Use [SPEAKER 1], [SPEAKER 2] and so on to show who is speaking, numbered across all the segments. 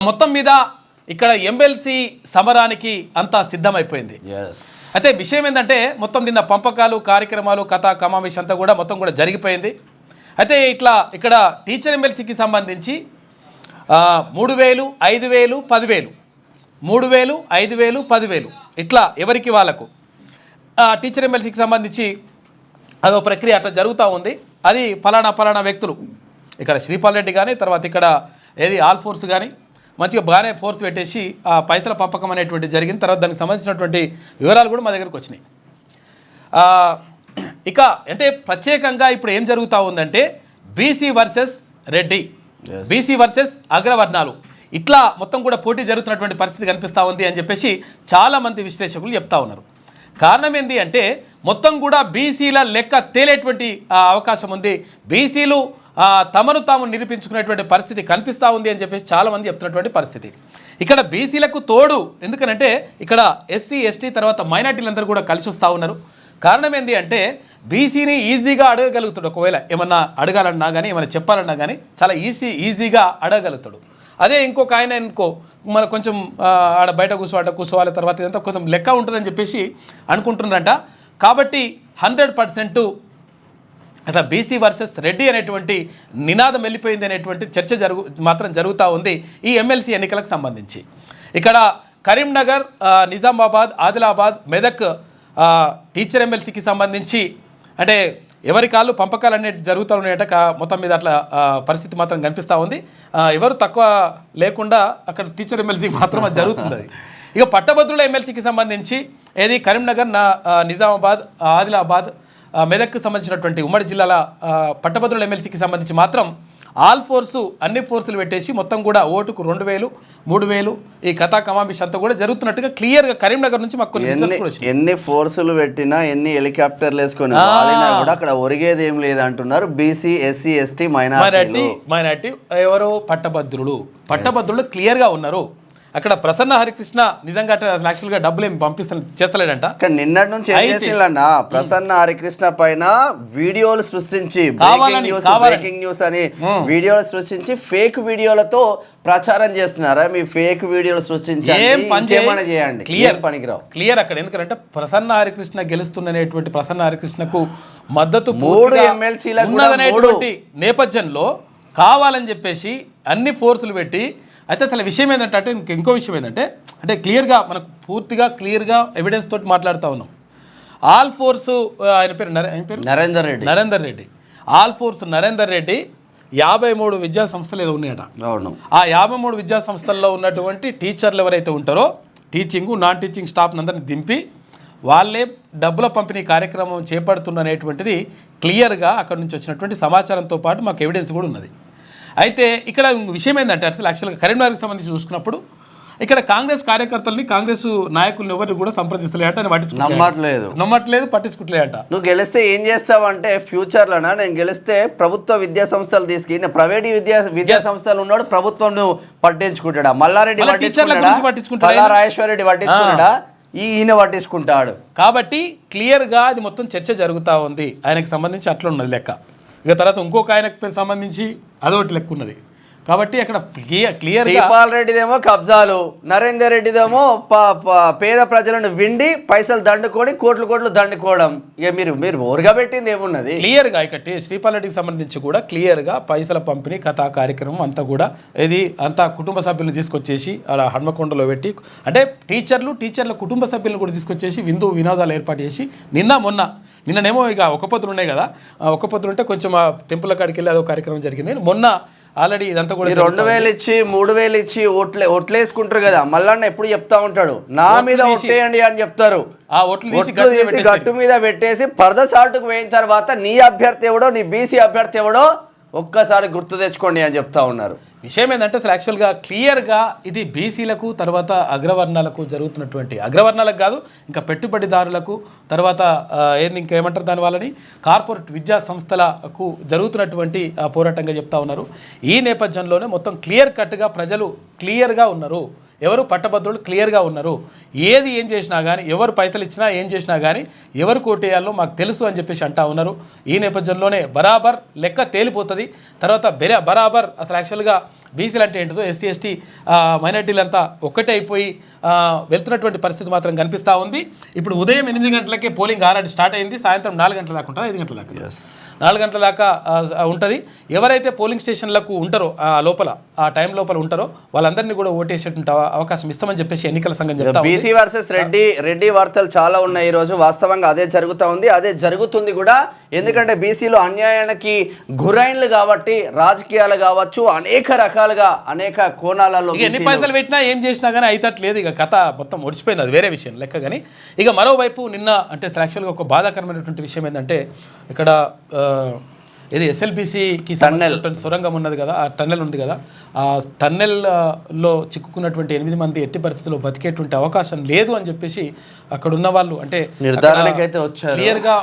[SPEAKER 1] మొత్తం మీద ఇక్కడ ఎమ్మెల్సీ సమరానికి అంతా సిద్ధమైపోయింది. అయితే విషయం ఏంటంటే మొత్తం నిన్న పంపకాలు కార్యక్రమాలు కథా కమావేశం అంతా కూడా మొత్తం కూడా జరిగిపోయింది. అయితే ఇక్కడ టీచర్ ఎమ్మెల్సీకి సంబంధించి 3,000, 5,000, 10,000, 3,000, 5,000, 10,000 ఇట్లా ఎవరికి వాళ్ళకు టీచర్ ఎమ్మెల్సీకి సంబంధించి అదో ప్రక్రియ అట్లా జరుగుతూ ఉంది. అది ఫలానా వ్యక్తులు ఇక్కడ శ్రీపాల్ రెడ్డి కానీ తర్వాత ఇక్కడ ఆల్ ఫోర్స్ కానీ మంచిగా బాగానే ఫోర్స్ పెట్టేసి ఆ పైసల పంపకం అనేటువంటి జరిగింది. తర్వాత దానికి సంబంధించినటువంటి వివరాలు కూడా మా దగ్గరకు వచ్చినాయి. ఇక అంటే ప్రత్యేకంగా ఇప్పుడు ఏం జరుగుతూ ఉందంటే BC versus Reddy, BC versus అగ్రవర్ణాలు ఇట్లా మొత్తం కూడా పోటీ జరుగుతున్నటువంటి పరిస్థితి కనిపిస్తూ ఉంది అని చెప్పేసి చాలామంది విశ్లేషకులు చెప్తా ఉన్నారు. కారణం ఏంటి అంటే మొత్తం కూడా బీసీల లెక్క తేలేటువంటి అవకాశం ఉంది, బీసీలు తమను తాము నిరూపించుకునేటువంటి పరిస్థితి కనిపిస్తూ ఉంది అని చెప్పేసి చాలామంది చెప్తున్నటువంటి పరిస్థితి. ఇక్కడ బీసీలకు తోడు ఎందుకనంటే ఇక్కడ ఎస్సీ ఎస్టీ తర్వాత మైనార్టీలందరూ కూడా కలిసి వస్తూ ఉన్నారు. కారణం ఏంటి అంటే బీసీని ఈజీగా అడగగలుగుతాడు, ఒకవేళ ఏమన్నా అడగాలన్నా కానీ ఏమైనా చెప్పాలన్నా కానీ చాలా ఈజీగా అడగగలుగుతాడు. అదే ఇంకొక ఆయన మన కొంచెం ఆడ బయట కూర్చోవాలి తర్వాత ఇదంతా కొంచెం లెక్క ఉంటుందని చెప్పేసి అనుకుంటున్నారంట. కాబట్టి 100% అట్లా బీసీ వర్సెస్ రెడ్డి అనేటువంటి నినాదం వెళ్ళిపోయింది అనేటువంటి చర్చ మాత్రం జరుగుతూ ఉంది ఈ ఎమ్మెల్సీ ఎన్నికలకు సంబంధించి. ఇక్కడ కరీంనగర్, నిజామాబాద్, ఆదిలాబాద్, మెదక్ టీచర్ ఎమ్మెల్సీకి సంబంధించి అంటే ఎవరి కాళ్ళు పంపకాలు అనేవి జరుగుతూ ఉన్నాయట. మొత్తం మీద అట్లా పరిస్థితి మాత్రం కనిపిస్తూ ఉంది. ఎవరు తక్కువ లేకుండా అక్కడ టీచర్ ఎమ్మెల్సీకి మాత్రం అది జరుగుతుంది. ఇక పట్టభద్రుల ఎమ్మెల్సీకి సంబంధించి కరీంనగర్, నిజామాబాద్, ఆదిలాబాద్, మెదక్కి సంబంధించినటువంటి ఉమ్మడి జిల్లాల పట్టభద్రుల ఎమ్మెల్సీకి సంబంధించి మాత్రం ఆల్ ఫోర్సు అన్ని ఫోర్సులు పెట్టేసి మొత్తం కూడా ఓటుకు 2,000, 3,000 ఈ కథా కమామిష్ అంతా కూడా జరుగుతున్నట్టుగా క్లియర్గా కరీంనగర్ నుంచి మాకు
[SPEAKER 2] ఎన్ని ఫోర్సులు పెట్టినా ఎన్ని హెలికాప్టర్లు వేసుకొని కూడా అక్కడ ఒరిగేది ఏం లేదు అంటున్నారు బీసీ, ఎస్సీ, ఎస్టీ,
[SPEAKER 1] మైనార్టీ ఎవరు పట్టభద్రులు క్లియర్గా ఉన్నారు. అక్కడ ప్రసన్న హరికృష్ణ నిజంగా యాక్చువల్గా డబ్బులు ఏమి చేస్తలేడంట.
[SPEAKER 2] నిన్నటి నుంచి ఏం చేసిందన్న ప్రసన్న హరికృష్ణ పైన వీడియోలు సృష్టించి బ్రేకింగ్ న్యూస్ అని వీడియోలు సృష్టించి ఫేక్ వీడియోలతో ప్రచారం చేస్తున్నారా? మీ ఫేక్ వీడియోలు సృష్టించి చేయండి, క్లియర్ పనికిరావు.
[SPEAKER 1] క్లియర్ అక్కడ ఎందుకంటే ప్రసన్న హరికృష్ణ గెలుస్తున్నటువంటి ప్రసన్న హరికృష్ణకు మద్దతు
[SPEAKER 2] 3 ఎమ్మెల్సీల
[SPEAKER 1] నేపథ్యంలో కావాలని చెప్పేసి అన్ని ఫోర్సులు పెట్టి అయితే అసలు విషయం ఏంటంటే ఇంకో విషయం ఏంటంటే అంటే క్లియర్గా మనకు పూర్తిగా క్లియర్గా ఎవిడెన్స్ తోటి మాట్లాడుతూ ఉన్నాం. ఆల్ ఫోర్సు ఆయన పేరు నరేందర్ రెడ్డి ఆల్ ఫోర్స్ నరేందర్ రెడ్డి 53 విద్యా సంస్థలు ఏదో ఉన్నాయట. ఆ 53 విద్యా సంస్థల్లో ఉన్నటువంటి టీచర్లు ఎవరైతే ఉంటారో టీచింగ్ నాన్ టీచింగ్ స్టాఫ్ అందరిని దింపి వాళ్ళే డబ్బుల పంపిణీ కార్యక్రమం చేపడుతున్నటువంటిది క్లియర్గా అక్కడ నుంచి వచ్చినటువంటి సమాచారంతో పాటు మాకు ఎవిడెన్స్ కూడా ఉన్నది. అయితే ఇక్కడ విషయం ఏంటంటే అసలు యాక్చువల్గా కరీంనగర్కి సంబంధించి చూసుకున్నప్పుడు ఇక్కడ కాంగ్రెస్ కార్యకర్తల్ని కాంగ్రెస్ నాయకులను ఎవరిని కూడా సంప్రదిస్తలేట, నమ్మట్లేదు, పట్టించుకుంటలేట.
[SPEAKER 2] నువ్వు గెలిస్తే ఏం చేస్తావంటే ఫ్యూచర్లోనా నేను గెలిస్తే ప్రభుత్వ విద్యా సంస్థలు తీసుకుని ప్రైవేట్ విద్యా సంస్థలు ఉన్నాడు ప్రభుత్వం నువ్వు పట్టించుకుంటాడా? మల్లారెడ్డి పట్టించుకుంటాడా? రాజేశ్వర రెడ్డి పట్టించుకుంటాడా? ఈయన పట్టించుకుంటాడు.
[SPEAKER 1] కాబట్టి క్లియర్గా అది మొత్తం చర్చ జరుగుతూ ఉంది. ఆయనకు సంబంధించి అట్లా ఉన్నది లెక్క. ఇక తర్వాత ఇంకొక ఆయనకు సంబంధించి అదొకటి లెక్క ఉన్నది. కాబట్టి అక్కడ క్లియర్
[SPEAKER 2] శ్రీపాల్ రెడ్డిదేమో కబ్జాలు, నరేందర్ రెడ్డిదేమో పేద ప్రజలను విండి పైసలు దండుకొని కోట్లు దండుకోవడం. ఇక మీరు ఓరుగా పెట్టింది ఏమున్నది?
[SPEAKER 1] క్లియర్గా ఇక్కడ శ్రీపాల్ రెడ్డికి సంబంధించి కూడా క్లియర్గా పైసల పంపిణీ కథా కార్యక్రమం అంతా కూడా అంతా కుటుంబ సభ్యులను తీసుకొచ్చేసి అలా హన్మకొండలో పెట్టి అంటే టీచర్ల కుటుంబ సభ్యులను కూడా తీసుకొచ్చేసి వినోదాలు ఏర్పాటు చేసి నిన్ననేమో ఇక ఒక పొద్దులు ఉన్నాయి కదా, ఒక పొద్దులు ఉంటే కొంచెం ఆ టెంపుల్ కాడికి వెళ్ళి అదో కార్యక్రమం జరిగింది. మొన్న ఆల్రెడీ ఇదంతా కూడా
[SPEAKER 2] 2,000 ఇచ్చి 3,000 ఇచ్చి ఓట్లేసుకుంటారు కదా, మళ్ళీ ఎప్పుడు చెప్తా ఉంటాడు నా మీద ఓట్లేయండి అని చెప్తారు.
[SPEAKER 1] ఆ ఓట్లు
[SPEAKER 2] తీసి గట్టు మీద పెట్టేసి పరద సాటుకు పోయిన తర్వాత నీ అభ్యర్థి ఎవడో, నీ బీసీ అభ్యర్థి ఎవడో ఒక్కసారి గుర్తు తెచ్చుకోండి అని చెప్తా ఉన్నారు.
[SPEAKER 1] విషయం ఏంటంటే అసలు యాక్చువల్గా క్లియర్గా ఇది బీసీలకు తర్వాత అగ్రవర్ణాలకు జరుగుతున్నటువంటి, అగ్రవర్ణాలకు కాదు ఇంకా పెట్టుబడిదారులకు తర్వాత ఇంకేమంటారు దాని వాళ్ళని కార్పొరేట్ విద్యా సంస్థలకు జరుగుతున్నటువంటి పోరాటంగా చెప్తా ఉన్నారు. ఈ నేపథ్యంలోనే మొత్తం క్లియర్ కట్గా ప్రజలు క్లియర్గా ఉన్నారు. ఎవరు పట్టభద్రులు క్లియర్గా ఉన్నారు. ఏది ఏం చేసినా కానీ, ఎవరు పైసలు ఇచ్చినా ఏం చేసినా కానీ ఎవరు కోటేయాలో మాకు తెలుసు అని చెప్పేసి అంటా ఉన్నారు. ఈ నేపథ్యంలోనే బరాబర్ లెక్క తేలిపోతుంది. తర్వాత బరాబర్ అసలు యాక్చువల్గా బీసీలు అంటే ఏంటిదో, ఎస్సీ ఎస్టీ మైనార్టీలంతా ఒక్కటే అయిపోయి వెళ్తున్నటువంటి పరిస్థితి మాత్రం కనిపిస్తూ ఉంది. ఇప్పుడు ఉదయం 8 గంటలకే పోలింగ్ ఆల్రెడీ స్టార్ట్ అయింది. సాయంత్రం 4 గంటల దాకా ఉంటుంది, 5 గంటల దాకా 4 గంటల దాకా ఉంటుంది. ఎవరైతే పోలింగ్ స్టేషన్లకు ఉంటారో లోపల ఆ టైం లోపల ఉంటారో వాళ్ళందరినీ కూడా ఓటేసేటువంటి అవకాశం ఇస్తామని చెప్పేసి ఎన్నికల సంఘం చెప్తా.
[SPEAKER 2] బీసీ వర్సెస్ రెడ్డి వార్తలు చాలా ఉన్నాయి ఈ రోజు. వాస్తవంగా అదే జరుగుతూ ఉంది, అదే జరుగుతుంది కూడా. ఎందుకంటే బీసీలు అన్యాయానికి గురైన్లు కాబట్టి రాజకీయాలు కావచ్చు అనేక రకాలుగా అనేక కోణాలలో
[SPEAKER 1] ఎన్ని పైసలు పెట్టినా ఏం చేసినా కానీ అయితట్లేదు. ఇక కథ మొత్తం ఒడిచిపోయింది, అది వేరే విషయం లెక్క. కానీ ఇక మరోవైపు నిన్న అంటే యాక్చువల్గా ఒక బాధాకరమైనటువంటి విషయం ఏంటంటే ఇక్కడ ఇది ఎస్ఎల్బీసీకి సంబంధించినటువంటి సొరంగం ఉన్నది కదా, ఆ టన్నెల్ ఉంది కదా, ఆ టన్నెల్లో చిక్కుకున్నటువంటి 8 మంది ఎట్టి పరిస్థితుల్లో బతికేటువంటి అవకాశం లేదు అని చెప్పేసి అక్కడ ఉన్న వాళ్ళు అంటే
[SPEAKER 2] నిర్ధారణకైతే వచ్చారు.
[SPEAKER 1] క్లియర్గా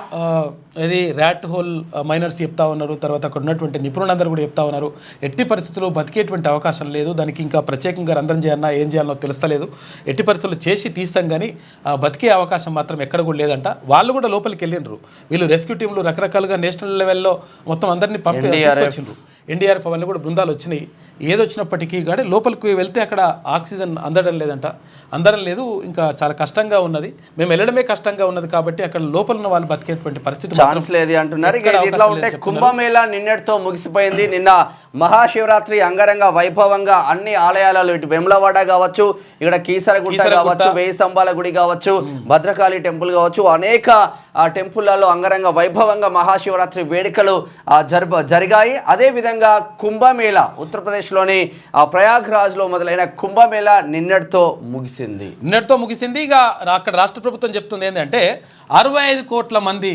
[SPEAKER 1] ఇది ర్యాట్ హోల్ మైనర్స్ చెప్తా ఉన్నారు. తర్వాత అక్కడ ఉన్నటువంటి నిపుణులందరూ కూడా చెప్తా ఉన్నారు ఎట్టి పరిస్థితుల్లో బతికేటువంటి అవకాశం లేదు. దానికి ఇంకా ప్రత్యేకంగా రంధ్రం చేయాలన్నా ఏం చేయాలనో తెలుస్తలేదు. ఎట్టి పరిస్థితుల్లో చేసి తీస్తాం కానీ బతికే అవకాశం మాత్రం ఎక్కడ కూడా లేదంట. వాళ్ళు కూడా లోపలికి వెళ్ళిండ్రు. వీళ్ళు రెస్క్యూ టీంలు రకరకాలుగా నేషనల్ లెవెల్లో మొత్తం అందరినీ పంపించిండ్రు. ఎన్డీఆర్ఎఫ్ వాళ్ళు కూడా బృందాలు వచ్చినాయి. ఏదొచ్చినప్పటికీ కానీ లోపలికి వెళ్తే అక్కడ ఆక్సిజన్ అందడం లేదంట, అందడం లేదు. ఇంకా చాలా కష్టంగా ఉన్నది, మేము వెళ్ళడమే కష్టంగా ఉన్నది. కాబట్టి అక్కడ లోపల ఉన్న వాళ్ళు బతికేటువంటి పరిస్థితి
[SPEAKER 2] ఛాన్స్ లేదు అంటున్నారు. ఇట్లా ఉంటే కుంభమేళా నిన్నటితో ముగిసిపోయింది. నిన్న మహాశివరాత్రి అంగరంగ వైభవంగా అన్ని ఆలయాలలో ఇటు వెమ్లవాడ కావచ్చు, ఇక్కడ కీసరగుట్ట కావచ్చు, 1000 స్తంభాల గుడి కావచ్చు, భద్రకాళి టెంపుల్ కావచ్చు, అనేక టెంపుల్లలో అంగరంగ వైభవంగా మహాశివరాత్రి వేడుకలు జరిగాయి. అదేవిధంగా కుంభమేళా ఉత్తరప్రదేశ్లోని ప్రయాగ్రాజ్లో మొదలైన కుంభమేళా నిన్నటితో ముగిసింది. ఇక అక్కడ రాష్ట్ర ప్రభుత్వం చెప్తుంది ఏంటంటే 65 కోట్ల మంది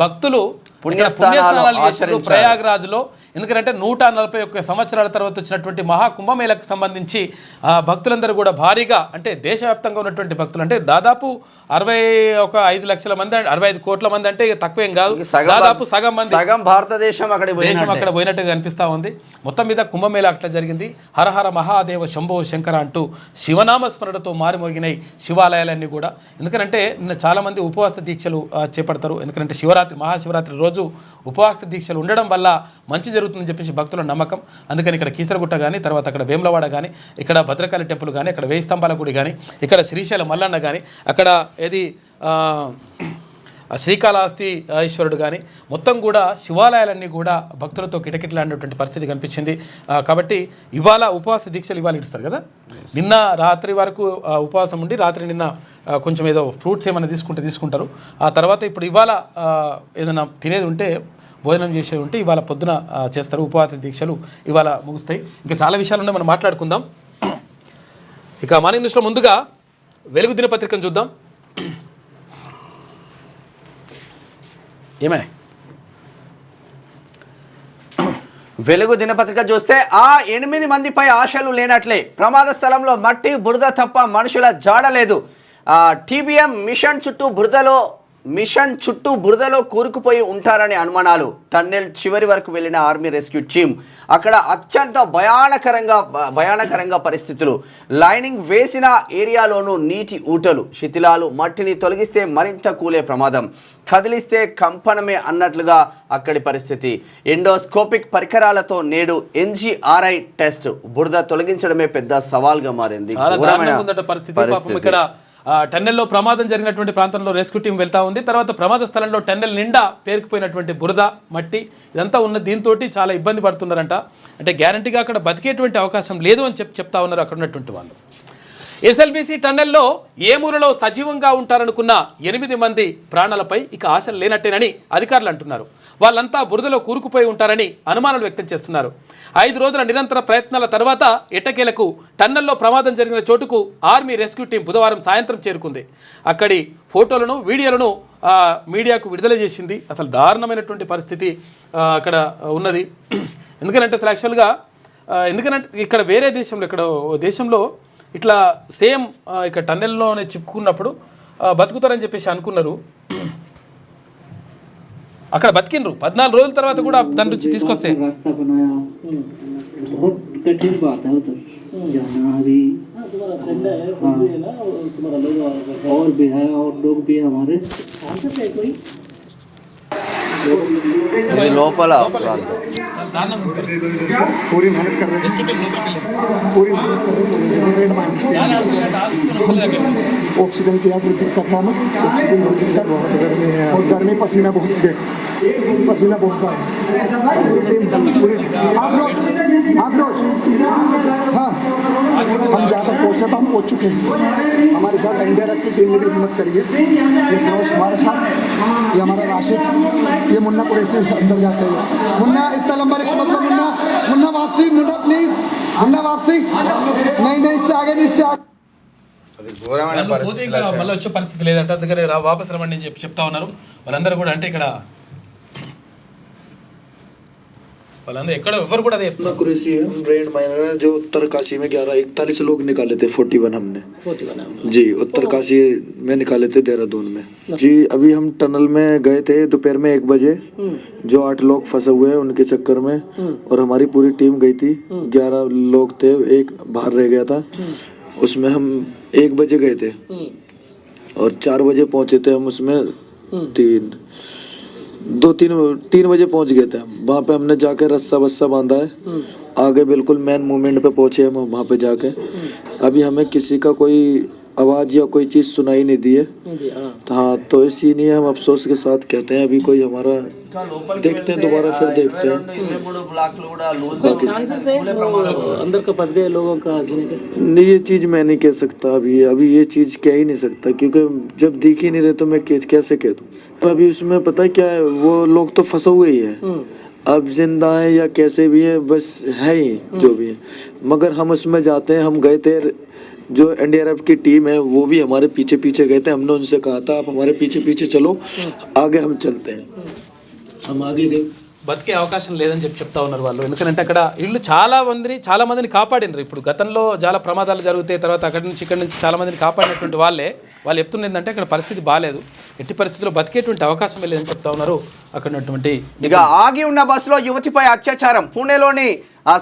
[SPEAKER 2] భక్తులు పుణ్యస్నానాలు చేశారు ప్రయాగ్రాజ్లో. ఎందుకంటే 141 సంవత్సరాల తర్వాత వచ్చినటువంటి మహాకుంభమేళకు సంబంధించి భక్తులందరూ కూడా భారీగా అంటే దేశవ్యాప్తంగా ఉన్నటువంటి భక్తులు అంటే దాదాపు 65 లక్షల మంది, 65 కోట్ల మంది అంటే తక్కువేం కాదు. దాదాపు సగం భారతదేశం అక్కడ పోయినట్టుగా కనిపిస్తూ ఉంది. మొత్తం మీద కుంభమేళ అట్లా జరిగింది. హరహర మహాదేవ శంభో శంకర అంటూ శివనామ స్మరణతో మారిమోగినాయి శివాలయాలన్నీ కూడా. ఎందుకంటే నిన్న చాలామంది ఉపవాస దీక్షలు చేపడతారు. ఎందుకంటే మహాశివరాత్రి రోజు ఉపవాస దీక్షలు ఉండడం వల్ల మంచి జరుగుతుందని చెప్పేసి భక్తుల నమ్మకం. అందుకని ఇక్కడ కీసరగుట్ట కానీ, తర్వాత అక్కడ వేములవాడ కానీ, ఇక్కడ భద్రకాళి టెంపుల్ కానీ, అక్కడ 1000 స్తంభాల గుడి కానీ, ఇక్కడ శ్రీశైలం మల్లన్న కానీ, అక్కడ ఏది శ్రీకాళహస్తి ఈశ్వరుడు కానీ మొత్తం కూడా శివాలయాలన్నీ కూడా భక్తులతో కిటకిటలాడినటువంటి పరిస్థితి కనిపించింది. కాబట్టి ఇవాళ ఉపవాస దీక్షలు ఇవాళ ఇస్తారు కదా. నిన్న రాత్రి వరకు ఉపవాసం ఉండి రాత్రి నిన్న కొంచెం ఏదో ఫ్రూట్స్ ఏమైనా తీసుకుంటారు. ఆ తర్వాత ఇప్పుడు ఇవాళ ఏదైనా తినేది ఉంటే భోజనం చేసేది ఉంటే ఇవాళ పొద్దున చేస్తారు. ఉపవాస దీక్షలు ఇవాళ ముగుస్తాయి. ఇంకా చాలా విషయాలు ఉన్నాయి, మనం మాట్లాడుకుందాం. ఇక మార్నింగ్ న్యూస్లో ముందుగా వెలుగు దినపత్రికను చూద్దాం. ఏమే వెలుగు దినపత్రిక చూస్తే 8 మందిపై ఆశలు లేనట్లే, ప్రమాద స్థలంలో మట్టి బురద తప్ప మనుషుల జాడలేదు. టీబీఎం మిషన్ చుట్టూ బురదలో కూరుకుపోయి ఉంటారనే అనుమానాలు. టన్నెల్ చివరి వరకు వెళ్ళిన ఆర్మీ రెస్క్యూ టీమ్. అక్కడ అత్యంత భయానకరంగా పరిస్థితులు. లైనింగ్ వేసిన ఏరియాలోనూ నీటి ఊటలు, శిథిలాలు. మట్టిని తొలగిస్తే మరింత కూలే ప్రమాదం, కదిలిస్తే కంపనమే అన్నట్లుగా అక్కడి పరిస్థితి. ఎండోస్కోపిక్ పరికరాలతో నేడు NGRI టెస్ట్. బురద తొలగించడమే పెద్ద సవాల్గా మారింది.
[SPEAKER 1] ఇక్కడ టన్నెల్లో ప్రమాదం జరిగినటువంటి ప్రాంతంలో రెస్క్యూ టీం వెళ్తా ఉంది. తర్వాత ప్రమాద స్థలంలో టన్నెల్ నిండా పేరుకుపోయినటువంటి బురద, మట్టి ఇదంతా ఉన్న దీంతో చాలా ఇబ్బంది పడుతున్నారంట. అంటే గ్యారంటీగా అక్కడ బతికేటువంటి అవకాశం లేదు అని చెప్తా ఉన్నారు అక్కడ ఉన్నటువంటి వాళ్ళు. ఎస్ఎల్బీసీ టన్నెల్లో ఏ మూలలో సజీవంగా ఉంటారనుకున్న 8 మంది ప్రాణాలపై ఇక ఆశలు లేనట్టేనని అధికారులు అంటున్నారు. వాళ్ళంతా బురదలో కూరుకుపోయి ఉంటారని అనుమానాలు వ్యక్తం చేస్తున్నారు. 5 రోజుల నిరంతర ప్రయత్నాల తర్వాత ఎట్టకేలకు టన్నెల్లో ప్రమాదం జరిగిన చోటుకు ఆర్మీ రెస్క్యూ టీం బుధవారం సాయంత్రం చేరుకుంది. అక్కడి ఫోటోలను, వీడియోలను మీడియాకు విడుదల చేసింది. అసలు దారుణమైనటువంటి పరిస్థితి అక్కడ ఉన్నది. ఎందుకంటే అసలు యాక్చువల్గా ఇక్కడ వేరే దేశంలో ఇట్లా సేమ్ ఇక్కడ టన్నెల్లోనే చిక్కుకున్నప్పుడు బతుకుతారని చెప్పేసి అనుకున్నారు. అక్కడ బతికినరు 14 రోజుల తర్వాత కూడా దాని నుంచి తీసుకొస్తే
[SPEAKER 3] तुम्हारा फ्रेंड है वो भी है ना, तुम्हारा लोग और भी है, और लोग भी है हमारे। कौन सा है कोई
[SPEAKER 2] ఇది లోపల ప్రాంతం.
[SPEAKER 4] पूरी मेहनत कर रहे हैं, पूरी मेहनत कर रहे हैं। ऑक्सीजन की यहाँ कोई दिक्कत है ना, ऑक्सीजन की दिक्कत बहुत गर्मी है, और गर्मी पसीना बहुत है, पसीना बहुत ज़्यादा। हाँ, हम जहाँ तक पहुँचना था हम पहुँच चुके हैं। हमारे साथ एनडीआरएफ की टीम ने भी हिम्मत करी है, ये फिरोज हमारे साथ, ये हमारा राशिद, ये मुन्ना कुरैशी अंदर जाते हैं। मुन्ना इतना लंबा रिक्शा मतलब, मुन्ना मुन्ना वापसी, मुन्ना प्लीज, मुन्ना वापसी, नहीं नहीं इससे आगे नहीं, इससे आगे।
[SPEAKER 2] అది ఘోరమైన
[SPEAKER 1] వాళ్ళు పోతే
[SPEAKER 2] పరిస్థితులు
[SPEAKER 1] ఇంకా
[SPEAKER 2] అయితే.
[SPEAKER 1] మళ్ళీ వచ్చే పరిస్థితి లేదంట, అందుకని వాపస్ రమ్మండి అని చెప్పి చెప్తా ఉన్నారు వాళ్ళందరూ కూడా. అంటే ఇక్కడ వాళ్ళందరూ ఎక్కడ ఎవరు కూడా అదే చెప్తున్నారు.
[SPEAKER 5] मुन्ना कुरैशी है, ब्रेंड माइनर है, जो उत्तरकाशी में 41 लोग निकाले थे, 41 हमने जी उत्तरकाशी में निकाले थे देहरादून में जी। अभी हम टनल में गए थे दोपहर में 1 बजे, जो 8 लोग फंसे हुए हैं उनके चक्कर में, और हमारी पूरी टीम गई थी, 11 लोग थे, एक बाहर रह गया था, उसमें हम 1 बजे गए थे और 4 बजे पहुंचे थे हम उसमें, 3 बजे पहुंच गए थे हम। वहाँ पे हमने जाके रस्सा वस्सा बांधा है, आगे बिल्कुल मेन मूवमेंट पे पहुंचे हम वहाँ पे जाके। अभी हमें किसी का कोई आवाज़ या कोई चीज़ सुनाई नहीं दी है, हाँ, तो इसीलिए हम अफसोस के साथ कहते हैं अभी कोई हमारा
[SPEAKER 2] ఇంకా లోపలికి
[SPEAKER 5] देखते हैं,
[SPEAKER 2] వెళ్తే
[SPEAKER 5] दोबारा फिर
[SPEAKER 2] ఇక్కడ
[SPEAKER 5] देखते हैं।
[SPEAKER 2] 23 బ్లాక్లు కూడా లూజ్
[SPEAKER 3] चांसेस है अंदर का फंस गए लोगों का जीने के?
[SPEAKER 5] नहीं, ये चीज़ मैं नहीं कह सकता अभी ये चीज़ कह ही नहीं सकता, क्योंकि जब दिख ही नहीं रहे तो मैं कैसे कह दूँ। पर अभी उसमें पता है क्या है, वो लोग तो फंसे हुए ही है, अब जिंदा है या कैसे भी है बस है ही जो भी है, मगर हम उसमें जाते हैं। हम गए थे, जो एनडीआरएफ की टीम है वो भी हमारे पीछे पीछे गए थे, हमने उनसे कहा था आप हमारे पीछे पीछे चलो, आगे हम चलते हैं। हम आगे गए,
[SPEAKER 1] బతికే అవకాశం లేదని చెప్పి చెప్తా ఉన్నారు వాళ్ళు. ఎందుకంటే అక్కడ వీళ్ళు చాలా మందిని కాపాడినారు. ఇప్పుడు గతంలో చాలా ప్రమాదాలు జరుగుతాయి, తర్వాత అక్కడి నుంచి ఇక్కడ నుంచి చాలా మందిని కాపాడినటువంటి వాళ్ళు చెప్తున్నది ఏంటంటే అక్కడ పరిస్థితి బాగాలేదు, ఎట్టి పరిస్థితుల్లో బతికేటువంటి అవకాశం లేదని చెప్తా ఉన్నారు అక్కడ ఉన్నటువంటి.
[SPEAKER 2] ఇక ఆగి ఉన్న బస్సులో యువతిపై అత్యాచారం. పూణేలోని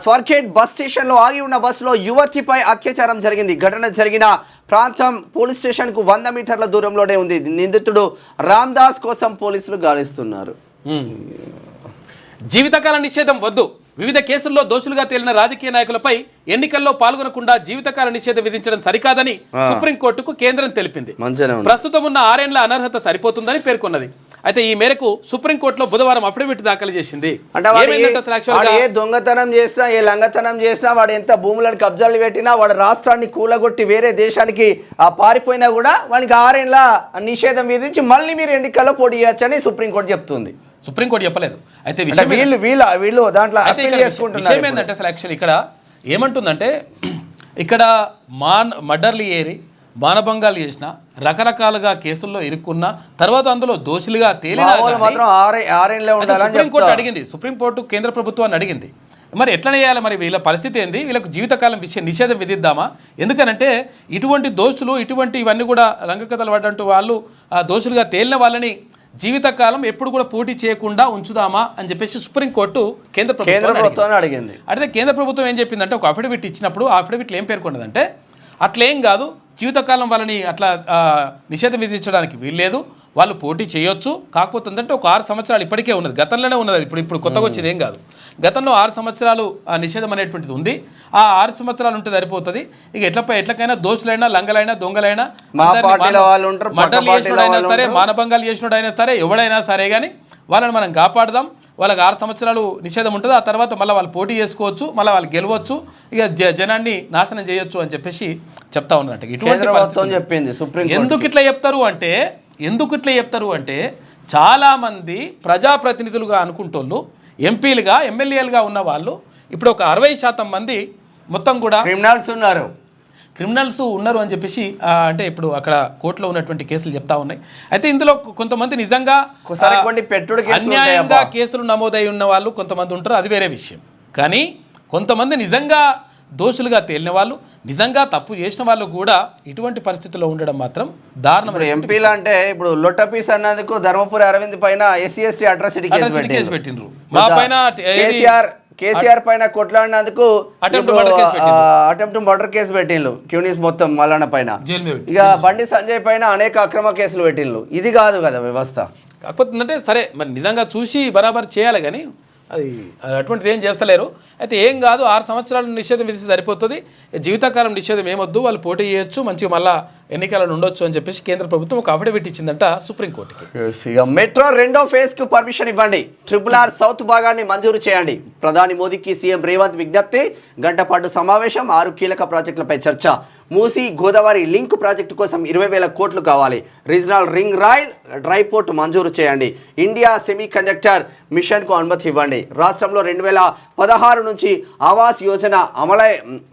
[SPEAKER 2] స్వర్గేట్ బస్ స్టేషన్లో ఆగి ఉన్న బస్సులో యువతిపై అత్యాచారం జరిగింది. ఘటన జరిగిన ప్రాంతం పోలీస్ స్టేషన్కు 100 మీటర్ల దూరంలోనే ఉంది. నిందితుడు రామ్దాస్ కోసం పోలీసులు గాలిస్తున్నారు.
[SPEAKER 1] జీవితకాల నిషేధం వద్దు. వివిధ కేసుల్లో దోషులుగా తేలిన రాజకీయ నాయకులపై ఎన్నికల్లో పాల్గొనకుండా జీవితకాల నిషేధం విధించడం సరికాదని సుప్రీంకోర్టుకు కేంద్రం తెలిపింది. ప్రస్తుతం ఉన్న 6 ఏళ్ల అనర్హత సరిపోతుందని పేర్కొన్నది. అయితే ఈ మేరకు సుప్రీంకోర్టులో బుధవారం అఫిడవిట్ దాఖలు చేసింది.
[SPEAKER 2] అంటే ఏ దొంగతనం చేసినా, ఏ లంగతనం చేసినా, వాడు ఎంత భూములను కబ్జాలు పెట్టినా, వాడు రాష్ట్రాన్ని కూలగొట్టి వేరే దేశానికి పారిపోయినా కూడా వానికి 6 ఏళ్ల నిషేధం విధించి మళ్ళీ మీరు ఎన్నికల్లో పోటీ చేయొచ్చని సుప్రీంకోర్టు చెప్తుంది.
[SPEAKER 1] సుప్రీంకోర్టు చెప్పలేదు. అయితే
[SPEAKER 2] వీళ్ళు దాంట్లో
[SPEAKER 1] విషయం ఏంటంటే అసలు యాక్చువల్ ఇక్కడ ఏమంటుందంటే, ఇక్కడ మర్డర్లు ఏరి మానభంగాలు చేసిన, రకరకాలుగా కేసుల్లో ఇరుక్కున్న తర్వాత అందులో దోషులుగా తేలిన సుప్రీంకోర్టు అడిగింది. సుప్రీంకోర్టు కేంద్ర ప్రభుత్వాన్ని అడిగింది, మరి ఎట్లా చేయాలి, మరి వీళ్ళ పరిస్థితి ఏంది, వీళ్ళకు జీవితకాలం నిషేధం విధిద్దామా? ఎందుకనంటే ఇటువంటి దోషులు ఇవన్నీ కూడా రంగకథలు పడ్డంటూ వాళ్ళు ఆ దోషులుగా తేలిన వాళ్ళని జీవితకాలం ఎప్పుడు కూడా పోటీ చేయకుండా ఉంచుదామా అని చెప్పేసి సుప్రీంకోర్టు కేంద్ర ప్రభుత్వాన్ని
[SPEAKER 2] అడిగింది.
[SPEAKER 1] అడిగితే కేంద్ర ప్రభుత్వం ఏం చెప్పిందంటే, ఒక అఫిడవిట్ ఇచ్చినప్పుడు ఆ అఫిడవిట్లో ఏం పేర్కొన్నదంటే, అట్లేం కాదు, జీవితకాలం వాళ్ళని అట్లా నిషేధం విధించడానికి వీల్లేదు, వాళ్ళు పోటీ చేయొచ్చు. కాకపోతే ఏంటంటే ఒక 6 సంవత్సరాలు ఇప్పటికే ఉన్నది, గతంలోనే ఉన్నది, ఇప్పుడు కొత్తగా వచ్చేది ఏం కాదు. గతంలో 6 సంవత్సరాలు నిషేధం అనేటువంటిది ఉంది. ఆ 6 సంవత్సరాలు ఉంటే సరిపోతుంది. ఇక ఎట్లకైనా దోషులైనా, లంగలైనా, దొంగలైనా, మర్డర్లు చేసినోడైనా సరే, మానభంగాలు చేసినోడైనా సరే, ఎవడైనా సరే కానీ వాళ్ళని మనం కాపాడదాం. వాళ్ళకి 6 సంవత్సరాలు నిషేధం ఉంటుంది. ఆ తర్వాత మళ్ళీ వాళ్ళు పోటీ చేసుకోవచ్చు, మళ్ళీ వాళ్ళు గెలవచ్చు, ఇక జనాన్ని నాశనం చేయొచ్చు అని చెప్పేసి చెప్తా ఉన్నట్టు.
[SPEAKER 2] చెప్పింది సుప్రీం.
[SPEAKER 1] ఎందుకు ఇట్లా చెప్తారు అంటే చాలామంది ప్రజాప్రతినిధులుగా అనుకుంటోళ్ళు, ఎంపీలుగా, ఎమ్మెల్యేలుగా ఉన్న వాళ్ళు ఇప్పుడు ఒక 60% మంది మొత్తం కూడా క్రిమినల్స్ ఉన్నారు అని చెప్పేసి అంటే ఇప్పుడు అక్కడ కోర్టులో ఉన్నటువంటి కేసులు చెప్తా ఉన్నాయి. అయితే ఇందులో కొంతమంది నిజంగా అన్యాయంగా కేసులు నమోదై ఉన్న వాళ్ళు కొంతమంది ఉంటారు, అది వేరే విషయం. కానీ కొంతమంది నిజంగా దోషులుగా తేలిన వాళ్ళు, నిజంగా తప్పు చేసిన వాళ్ళు కూడా ఇటువంటి పరిస్థితుల్లో ఉండడం మాత్రం దారుణం.
[SPEAKER 2] ఎంపీలు అంటే ఇప్పుడు లొట్టపీస్ అన్నందుకు ధర్మపురి అరవింద్ పైన SC/ST అట్రాసిటీ కేసు పెట్టిండ్రు.
[SPEAKER 1] మా పైన
[SPEAKER 2] కేసీఆర్ పైన కొట్లాడినందుకు
[SPEAKER 1] Attempt murder case
[SPEAKER 2] attempt murder case పెట్టిండ్రు క్యూనిస్ మొత్తం మల్లన్న పైన.
[SPEAKER 1] జైలు మీద
[SPEAKER 2] ఇక బండి సంజయ్ పైన అనేక అక్రమ కేసులు పెట్టిండ్రు. ఇది కాదు కదా వ్యవస్థ.
[SPEAKER 1] కాకపోతే అంటే సరే మరి నిజంగా చూసి బరాబర్ చేయాలి కానీ అది అటువంటిది ఏం చేస్తలేరు. అయితే ఏం కాదు, 6 సంవత్సరాలు నిషేధం విధిస్తే సరిపోతుంది, జీవితకాలం నిషేధం ఏమొద్దు, వాళ్ళు పోటీ చేయొచ్చు, మంచిగా మళ్ళీ ఎన్నికలను ఉండొచ్చు అని చెప్పేసి కేంద్ర ప్రభుత్వం ఒక అఫిడవిట్ ఇచ్చిందంట సుప్రీంకోర్టుకి.
[SPEAKER 2] ఇక మెట్రో 2వ ఫేజ్ కు పర్మిషన్ ఇవ్వండి, RRR సౌత్ భాగాన్ని మంజూరు చేయండి, ప్రధాని మోదీకి సీఎం రేవంత్ విజ్ఞప్తి. గంట పాటు సమావేశం, 6 కీలక ప్రాజెక్టులపై చర్చ. మూసీ గోదావరి లింక్ ప్రాజెక్టు కోసం 20,000 కోట్లు కావాలి. Regional ring rail dry port మంజూరు చేయండి. ఇండియా సెమీ కండక్టర్ మిషన్కు అనుమతి ఇవ్వండి. రాష్ట్రంలో 2016 నుంచి ఆవాస్ యోజన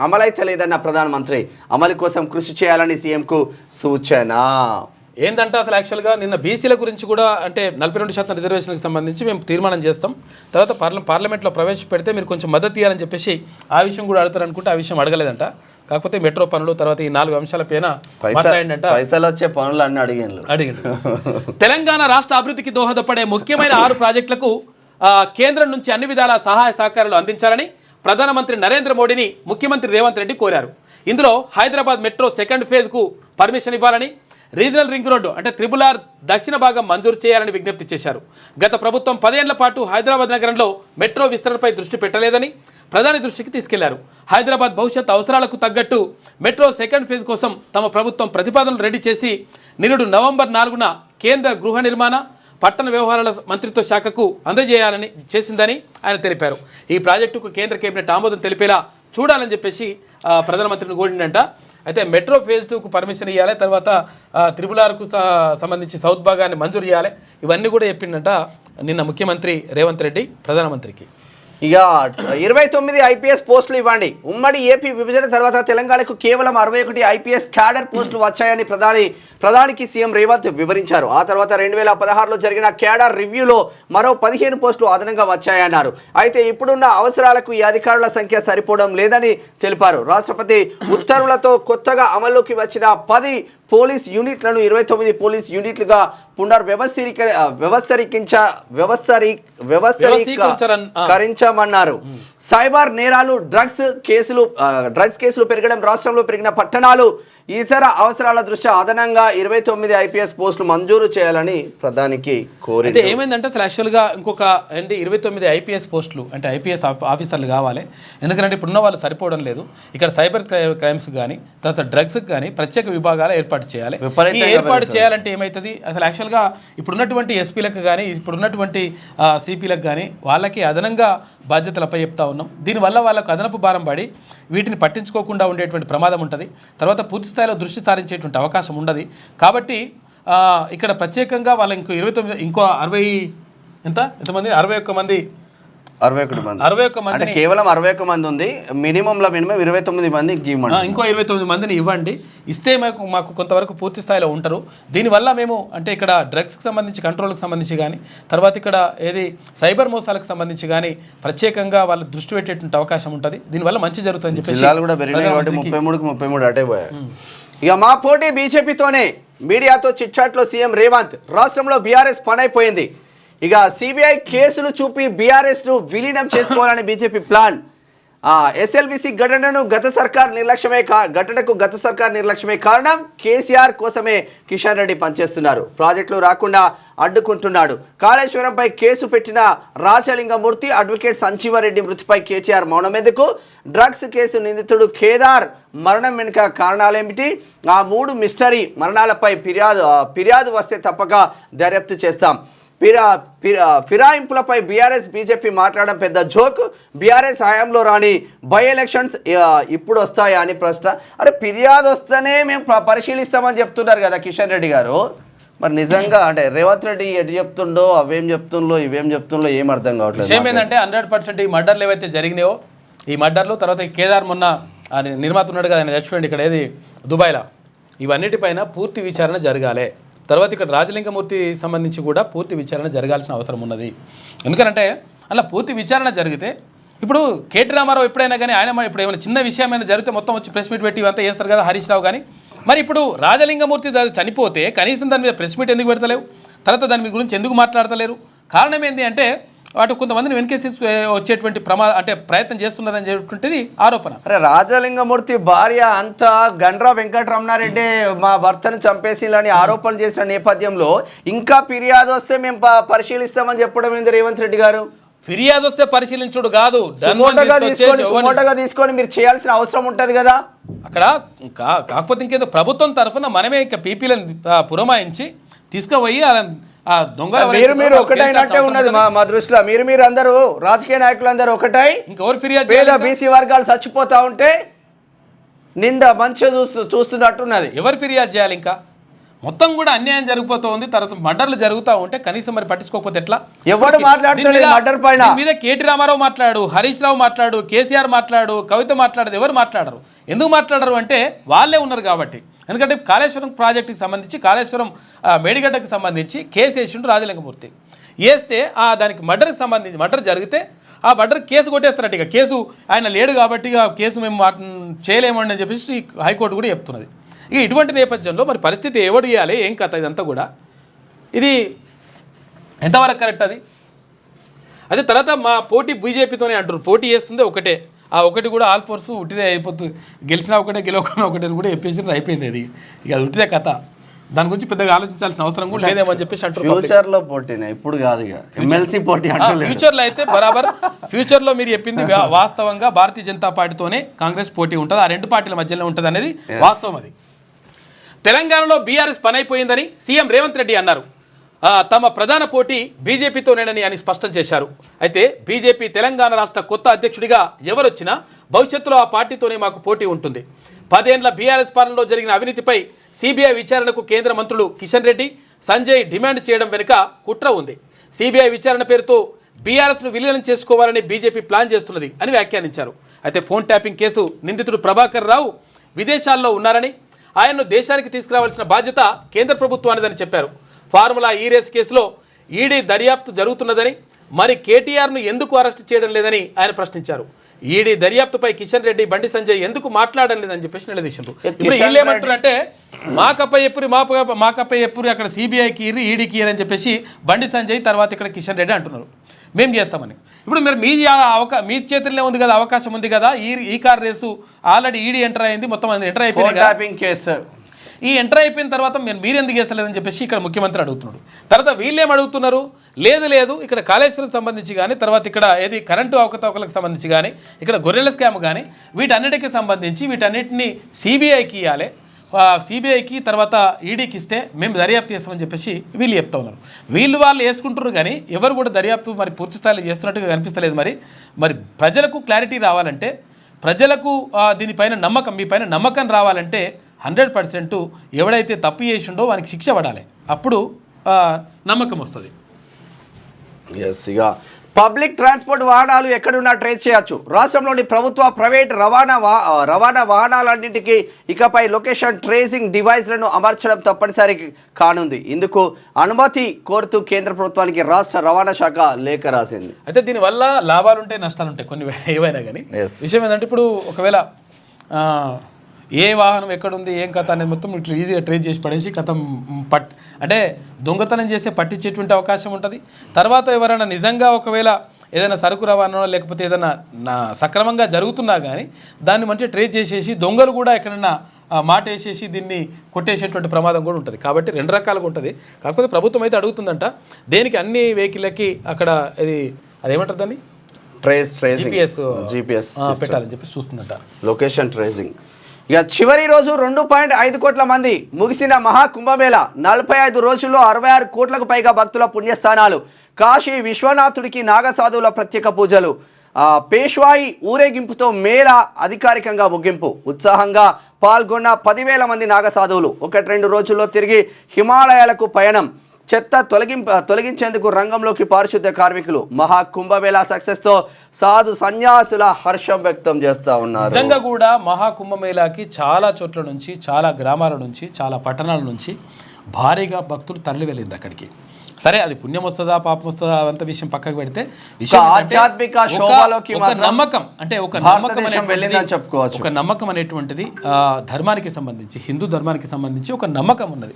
[SPEAKER 2] అమలైతే లేదన్న ప్రధానమంత్రి. అమలు కోసం కృషి చేయాలని సీఎంకు సూచన.
[SPEAKER 1] ఏంటంటే అసలు యాక్చువల్గా నిన్న బీసీల గురించి కూడా అంటే 42% రిజర్వేషన్కి సంబంధించి మేము తీర్మానం చేస్తాం, తర్వాత పార్లమెంట్లో ప్రవేశపెడితే మీరు కొంచెం మద్దతు ఇవ్వాలని చెప్పేసి ఆ విషయం కూడా అడుగుతారు అనుకుంటే ఆ విషయం అడగలేదంట. కాకపోతే మెట్రో పనులు తర్వాత ఈ 4 అంశాల పైన మాట్లాడిందంట.
[SPEAKER 2] పైసలు వచ్చే పనులు అన్నీ అడిగిండు.
[SPEAKER 1] తెలంగాణ రాష్ట్ర అభివృద్ధికి దోహదపడే ముఖ్యమైన 6 ప్రాజెక్టులకు కేంద్రం నుంచి అన్ని విధాల సహాయ సహకారాలు అందించాలని ప్రధానమంత్రి నరేంద్ర మోడీని ముఖ్యమంత్రి రేవంత్ రెడ్డి కోరారు. ఇందులో హైదరాబాద్ మెట్రో 2nd ఫేజ్కు పర్మిషన్ ఇవ్వాలని, రీజనల్ రింగ్ రోడ్డు అంటే RRR దక్షిణ భాగం మంజూరు చేయాలని విజ్ఞప్తి చేశారు. గత ప్రభుత్వం 10 ఏళ్ల పాటు హైదరాబాద్ నగరంలో మెట్రో విస్తరణపై దృష్టి పెట్టలేదని ప్రధాని దృష్టికి తీసుకెళ్లారు. హైదరాబాద్ భవిష్యత్ అవసరాలకు తగ్గట్టు మెట్రో 2nd ఫేజ్ కోసం తమ ప్రభుత్వం ప్రతిపాదనలు రెడీ చేసి నిరుడు నవంబర్ 4న కేంద్ర గృహ నిర్మాణ పట్టణ వ్యవహారాల మంత్రిత్వ శాఖకు అందజేయాలని చేసిందని ఆయన తెలిపారు. ఈ ప్రాజెక్టుకు కేంద్ర కేబినెట్ ఆమోదం తెలిపేలా చూడాలని చెప్పేసి ప్రధానమంత్రిని కోరిందంట. అయితే మెట్రో ఫేజ్ 2కు పర్మిషన్ ఇవ్వాలి, తర్వాత RRRకు సంబంధించి సౌత్ భాగాన్ని మంజూరు చేయాలి, ఇవన్నీ కూడా చెప్పిందంట నిన్న ముఖ్యమంత్రి రేవంత్ రెడ్డి ప్రధానమంత్రికి.
[SPEAKER 2] ఇక 29 IPS పోస్టులు ఇవ్వండి. ఉమ్మడి ఏపీ విభజన తర్వాత తెలంగాణకు కేవలం 61 IPS క్యాడర్ పోస్టులు వచ్చాయని ప్రధానికి సీఎం రేవంత్ వివరించారు. ఆ తర్వాత 2016లో జరిగిన క్యాడర్ రివ్యూలో మరో 15 పోస్టులు అదనంగా వచ్చాయన్నారు. అయితే ఇప్పుడున్న అవసరాలకు ఈ అధికారుల సంఖ్య సరిపోవడం లేదని తెలిపారు. రాష్ట్రపతి ఉత్తర్వులతో కొత్తగా అమల్లోకి వచ్చిన 10 పోలీస్ యూనిట్లను 29 పోలీస్ యూనిట్లుగా వ్యవస్థీకరించమన్నారు. సైబర్ నేరాలు, డ్రగ్స్ కేసులు పెరగడం, రాష్ట్రంలో పెరిగిన పట్టణాలు, ఇతర అవసరాల దృష్ట్యా అదనంగా 29 IPS పోస్టులు మంజూరు చేయాలని ప్రధానికి కోరింది.
[SPEAKER 1] అంటే ఏమైందంటే అసలు యాక్చువల్గా ఇంకొక 29 IPS పోస్టులు అంటే IPS ఆఫీసర్లు కావాలి. ఎందుకంటే ఇప్పుడున్న వాళ్ళు సరిపోవడం లేదు. ఇక్కడ సైబర్ క్రైమ్స్ కానీ తర్వాత డ్రగ్స్కి కానీ ప్రత్యేక విభాగాలు ఏర్పాటు చేయాలి. ఈ ఏర్పాటు చేయాలంటే ఏమవుతుంది, అసలు యాక్చువల్గా ఇప్పుడున్నటువంటి ఎస్పీలకు కానీ ఇప్పుడున్నటువంటి సిపిలకు కానీ వాళ్ళకి అదనంగా బాధ్యతలపై చెప్తా ఉన్నాం. దీనివల్ల వాళ్ళకు అదనపు భారం పడి వీటిని పట్టించుకోకుండా ఉండేటువంటి ప్రమాదం ఉంటుంది. తర్వాత పూర్తి స్థాయిలో దృష్టి సారించేటువంటి అవకాశం ఉండదు. కాబట్టి ఇక్కడ ప్రత్యేకంగా వాళ్ళ ఇంకో 61 మంది 61 మంది
[SPEAKER 2] అంటే కేవలం 61 మంది ఉంది. మినిమం 29 మంది
[SPEAKER 1] ఇంకో 29 మందిని ఇవ్వండి. ఇస్తే మాకు కొంతవరకు పూర్తి స్థాయిలో ఉంటారు. దీనివల్ల మేము అంటే ఇక్కడ డ్రగ్స్కి సంబంధించి కంట్రోల్కి సంబంధించి కానీ తర్వాత ఇక్కడ ఏది సైబర్ మోసాలకు సంబంధించి కానీ ప్రత్యేకంగా వాళ్ళు దృష్టి పెట్టేటువంటి అవకాశం ఉంటుంది. దీనివల్ల మంచి జరుగుతుందని చెప్పి
[SPEAKER 2] జిల్లాలు కూడా పెరిగినాయి కాబట్టి 33 అటే పోయాయి. ఇక మా పోటీ బీజేపీతోనే, మీడియాతో చిట్చాట్లో సీఎం రేవంత్. రాష్ట్రంలో బీఆర్ఎస్ పనైపోయింది. ఇక సిబిఐ కేసులు చూపి బీఆర్ఎస్ను విలీనం చేసుకోవాలని బీజేపీ ప్లాన్. ఎస్ఎల్బీసీ ఘటనకు గత సర్కార్ నిర్లక్ష్యమే కారణం. కేసీఆర్ కోసమే కిషన్ రెడ్డి పనిచేస్తున్నారు. ప్రాజెక్టులు రాకుండా అడ్డుకుంటున్నాడు. కాళేశ్వరంపై కేసు పెట్టిన రాచలింగమూర్తి, అడ్వకేట్ సంజీవారెడ్డి మృతిపై కేటీఆర్ మౌనమెందుకు? డ్రగ్స్ కేసు నిందితుడు కేదార్ మరణం వెనుక కారణాలేమిటి? ఆ 3 మిస్టరీ మరణాలపై ఫిర్యాదు వస్తే తప్పక దర్యాప్తు చేస్తాం. ఫిరాయింపులపై బీఆర్ఎస్ బీజేపీ మాట్లాడడం పెద్ద జోక్. బీఆర్ఎస్ హయాంలో రాని బై ఎలక్షన్స్ ఇప్పుడు వస్తాయా అని ప్రశ్న. అరే ఫిర్యాదు వస్తేనే మేము పరిశీలిస్తామని చెప్తున్నారు కదా కిషన్ రెడ్డి గారు. మరి నిజంగా అంటే రేవంత్ రెడ్డి ఎటు చెప్తుండో అవేం చెప్తుండో ఇవేం చెప్తుండో ఏం అర్థం కావట్లేదు.
[SPEAKER 1] విషయం ఏంటంటే 100% ఈ మర్డర్లు ఏవైతే జరిగినాయో ఈ మర్డర్లు తర్వాత ఈ కేదార్ మొన్న నిర్మాత ఉన్నాడు కదా ఆయన చచ్చిపోయింది ఇక్కడ ఏది దుబాయ్లో, ఇవన్నిటిపైన పూర్తి విచారణ జరగాలి. తర్వాత ఇక్కడ రాజలింగమూర్తి సంబంధించి కూడా పూర్తి విచారణ జరగాల్సిన అవసరం ఉన్నది. ఎందుకంటే అలా పూర్తి విచారణ జరిగితే ఇప్పుడు కేటీ రామారావు ఎప్పుడైనా కానీ ఆయన ఇప్పుడు ఏమైనా చిన్న విషయమైనా జరిగితే మొత్తం వచ్చి ప్రెస్ మీట్ పెట్టి ఇవంతా చేస్తారు కదా హరీష్ రావు కానీ. మరి ఇప్పుడు రాజలింగమూర్తి చనిపోతే కనీసం దాని మీద ప్రెస్ మీట్ ఎందుకు పెడతలేవు? తర్వాత దాని గురించి ఎందుకు మాట్లాడతలేరు? కారణం ఏంటి అంటే అటు కొంతమందిని వెనకేసి తీసుకు వచ్చేటువంటి అంటే ప్రయత్నం చేస్తున్నారని చెప్పేటువంటిది ఆరోపణ.
[SPEAKER 2] అరే రాజలింగమూర్తి భార్య అంతా గండ్రా వెంకటరమణారెడ్డి మా భర్తను చంపేసిందని ఆరోపణలు చేసిన నేపథ్యంలో ఇంకా ఫిర్యాదు వస్తే మేము పరిశీలిస్తామని చెప్పడం ఏంది రేవంత్ రెడ్డి గారు?
[SPEAKER 1] ఫిర్యాదు వస్తే పరిశీలించుడు కాదు,
[SPEAKER 2] సుమోటోగా తీసుకొని మీరు చేయాల్సిన అవసరం ఉంటది కదా
[SPEAKER 1] అక్కడ. కాకపోతే ఇంకేదో ప్రభుత్వం తరఫున మనమే ఇంకా పీపీలను పురమాయించి తీసుకుపోయి ఆ దొంగ
[SPEAKER 2] మీరు ఒకటైనట్టే ఉన్నది మా దృష్టిలో. మీరు అందరూ రాజకీయ నాయకులు అందరూ ఒకటై
[SPEAKER 1] ఇంకెవరు ఫిర్యాదు
[SPEAKER 2] పేద బీసీ వర్గాలు చచ్చిపోతా ఉంటే నిండా మంచిగా చూస్తున్నట్టున్నది. ఎవరు
[SPEAKER 1] ఫిర్యాదు చేయాలి? ఇంకా మొత్తం కూడా అన్యాయం జరిగిపోతూ ఉంది. తర్వాత మర్డర్లు జరుగుతూ ఉంటే కనీసం మరి పట్టించుకోకపోతే ఎట్లా?
[SPEAKER 2] ఎవరు మాట్లాడుతున్నారు మర్డర్ పైన?
[SPEAKER 1] మీద కేటీ రామారావు మాట్లాడు, హరీష్ రావు మాట్లాడు, కేసీఆర్ మాట్లాడు, కవిత మాట్లాడదు. ఎవరు మాట్లాడరు? ఎందుకు మాట్లాడరు అంటే వాళ్ళే ఉన్నారు కాబట్టి. ఎందుకంటే కాళేశ్వరం ప్రాజెక్టుకి సంబంధించి, కాళేశ్వరం మేడిగడ్డకు సంబంధించి కేసు వేసిండు రాజలింగమూర్తి. వేస్తే దానికి మర్డర్కి సంబంధించి మర్డర్ జరిగితే ఆ మర్డర్ కేసు కొట్టేస్తారట. ఇక కేసు ఆయన లేడు కాబట్టి ఇక కేసు మేము చేయలేమండి అని చెప్పేసి హైకోర్టు కూడా చెప్తున్నది. ఇక ఇటువంటి నేపథ్యంలో మరి పరిస్థితి ఎవడు ఇవ్వాలి, ఏం కథ ఇదంతా కూడా? ఇది ఎంతవరకు కరెక్ట్? అదే తర్వాత మా పోటీ బీజేపీతోనే అంటారు. పోటీ చేస్తుంది ఒకటే, ఆ ఒకటి కూడా ఆల్ ఫోర్స్ ఉట్టిదే అయిపోతుంది. గెలిచినా ఒకటే, గెలవకుండా ఒకటే అని కూడా చెప్పేసి అయిపోయింది. అది ఇక అది ఉట్టిదే కథ. దాని గురించి పెద్దగా ఆలోచించాల్సిన అవసరం కూడా లేదేమని చెప్పేసి అంటారు.
[SPEAKER 2] ఫ్యూచర్లో పోటీనే, ఇప్పుడు కాదు. ఎమ్మెల్సీ పోటీ
[SPEAKER 1] ఫ్యూచర్లో అయితే బరాబర్. ఫ్యూచర్లో మీరు చెప్పింది వాస్తవంగా భారతీయ జనతా పార్టీతోనే కాంగ్రెస్ పోటీ ఉంటుంది. ఆ రెండు పార్టీల మధ్యలో ఉంటుంది అనేది వాస్తవం. అది తెలంగాణలో బీఆర్ఎస్ పని అయిపోయిందని సీఎం రేవంత్ రెడ్డి అన్నారు. తమ ప్రధాన పోటీ బీజేపీతోనేనని అని స్పష్టం చేశారు. అయితే బీజేపీ తెలంగాణ రాష్ట్ర కొత్త అధ్యక్షుడిగా ఎవరొచ్చినా భవిష్యత్తులో ఆ పార్టీతోనే మాకు పోటీ ఉంటుంది. 10 ఏళ్ల బీఆర్ఎస్ పాలనలో జరిగిన అవినీతిపై సిబిఐ విచారణకు కేంద్ర మంత్రులు కిషన్ రెడ్డి, సంజయ్ డిమాండ్ చేయడం వెనుక కుట్ర ఉంది. సిబిఐ విచారణ పేరుతో బీఆర్ఎస్ను విలీనం చేసుకోవాలని బీజేపీ ప్లాన్ చేస్తున్నది అని వ్యాఖ్యానించారు. అయితే ఫోన్ ట్యాపింగ్ కేసు నిందితుడు ప్రభాకర్ రావు విదేశాల్లో ఉన్నారని, ఆయన్ను దేశానికి తీసుకురావాల్సిన బాధ్యత కేంద్ర ప్రభుత్వానిదని చెప్పారు. ఫార్ములా ఈ రేస్ కేసులో ఈడీ దర్యాప్తు జరుగుతున్నదని, మరి కేటీఆర్ను ఎందుకు అరెస్ట్ చేయడం లేదని ఆయన ప్రశ్నించారు. ఈడీ దర్యాప్తుపై కిషన్ రెడ్డి, బండి సంజయ్ ఎందుకు మాట్లాడడం లేదని చెప్పేసి నిలదీశారు. ఇప్పుడు వీళ్ళు ఏమంటారంటే మాకపై ఎప్పుడు అక్కడ సిబిఐకి ఈడీకి అని చెప్పేసి బండి సంజయ్ తర్వాత ఇక్కడ కిషన్ రెడ్డి అంటున్నారు మేము చేస్తామని. ఇప్పుడు మీరు మీ చేతుల్లో ఉంది కదా, అవకాశం ఉంది కదా. ఈ car race already ED enter అయింది, మొత్తం ఎంటర్ అయిపోయింది. ఈ ఎంటర్ అయిపోయిన తర్వాత మీరు ఎందుకు చేస్తలేదని చెప్పేసి ఇక్కడ ముఖ్యమంత్రి అడుగుతున్నాడు. తర్వాత వీళ్ళేం అడుగుతున్నారు? లేదు ఇక్కడ కాళేశ్వరం సంబంధించి కానీ, తర్వాత ఇక్కడ ఏది కరెంటు అవకతవకలకు సంబంధించి కానీ, ఇక్కడ గొర్రెల స్కామ్ కానీ, వీటన్నిటికీ సంబంధించి వీటన్నిటిని సిబిఐకి ఇవ్వాలి. సిబిఐకి తర్వాత ఈడీకి ఇస్తే మేము దర్యాప్తు చేస్తామని చెప్పేసి వీళ్ళు చెప్తా ఉన్నారు. వాళ్ళు వేసుకుంటారు కానీ ఎవరు కూడా దర్యాప్తు మరి పూర్తి స్థాయిలో చేస్తున్నట్టుగా కనిపిస్తలేదు. మరి ప్రజలకు క్లారిటీ రావాలంటే, ప్రజలకు దీనిపైన నమ్మకం, మీ పైన నమ్మకం రావాలంటే 100% ఎవడైతే తప్పు చేసిండో వానికి శిక్ష పడాలి. అప్పుడు నమ్మకం వస్తుంది.
[SPEAKER 2] ఇక పబ్లిక్ ట్రాన్స్పోర్ట్ వాహనాలు ఎక్కడున్నా ట్రేస్ చేయొచ్చు. రాష్ట్రంలోని ప్రభుత్వ, ప్రైవేట్ రవాణా వాహనాలన్నింటికీ ఇకపై లొకేషన్ ట్రేసింగ్ డివైస్లను అమర్చడం తప్పనిసరి కానుంది. ఇందుకు అనుమతి కోరుతూ కేంద్ర ప్రభుత్వానికి రాష్ట్ర రవాణా శాఖ లేఖ రాసింది.
[SPEAKER 1] అయితే దీనివల్ల లాభాలు ఉంటాయి, నష్టాలు ఉంటాయి కొన్ని ఏవైనా కానీ. విషయం ఏంటంటే ఇప్పుడు ఒకవేళ ఏ వాహనం ఎక్కడుంది, ఏం కథ అనేది మొత్తం ఇట్లా ఈజీగా ట్రేస్ చేసి పడేసి కథం అంటే దొంగతనం చేస్తే పట్టించేటువంటి అవకాశం ఉంటుంది. తర్వాత ఎవరైనా నిజంగా ఒకవేళ ఏదైనా సరుకు రవాణా లేకపోతే ఏదైనా సక్రమంగా జరుగుతున్నా కానీ దాన్ని మంచిగా ట్రేస్ చేసేసి దొంగలు కూడా ఎక్కడన్నా మాట వేసేసి దీన్ని కొట్టేసేటువంటి ప్రమాదం కూడా ఉంటుంది. కాబట్టి 2 రకాలుగా ఉంటుంది. కాకపోతే ప్రభుత్వం అయితే అడుగుతుందంట దేనికి అన్ని వెహికల్లకి అక్కడ అదేమంటారు దాన్ని జీపీఎస్ పెట్టాలని చెప్పి చూస్తుందంట,
[SPEAKER 2] లొకేషన్ ట్రేసింగ్. ఇక చివరి రోజు 2.5 కోట్ల మంది ముగిసిన మహాకుంభమేళ 45 రోజుల్లో 66 కోట్లకు పైగా భక్తుల పుణ్యస్థానాలు. కాశీ విశ్వనాథుడికి నాగసాధువుల ప్రత్యేక పూజలు. పేష్వాయి ఊరేగింపుతో మేళ అధికారికంగా ముగింపు. ఉత్సాహంగా పాల్గొన్న 10,000 మంది నాగసాధువులు 1-2 రోజుల్లో తిరిగి హిమాలయాలకు పయనం. చెత్త తొలగించేందుకు రంగంలోకి పారిశుద్ధ్య కార్మికులు. మహాకుంభమేళా సక్సెస్తో సాధు సన్యాసుల హర్షం వ్యక్తం చేస్తూ ఉన్నారు.
[SPEAKER 1] నిజంగా కూడా మహాకుంభమేళాకి చాలా చోట్ల నుంచి, చాలా గ్రామాల నుంచి, చాలా పట్టణాల నుంచి భారీగా భక్తులు తరలి వెళ్ళింది అక్కడికి. సరే అది పుణ్యం వస్తుందా పాపం వస్తుందా అదంత విషయం పక్కకు పెడితే విషయం
[SPEAKER 2] ఆధ్యాత్మిక శోభలోకి
[SPEAKER 1] ఒక నమ్మకం అంటే ఒక నమ్మకం
[SPEAKER 2] వెళ్ళిందని చెప్పుకోవచ్చు.
[SPEAKER 1] ఒక నమ్మకం అనేటువంటిది ధర్మానికి సంబంధించి హిందూ ధర్మానికి సంబంధించి ఒక నమ్మకం ఉన్నది.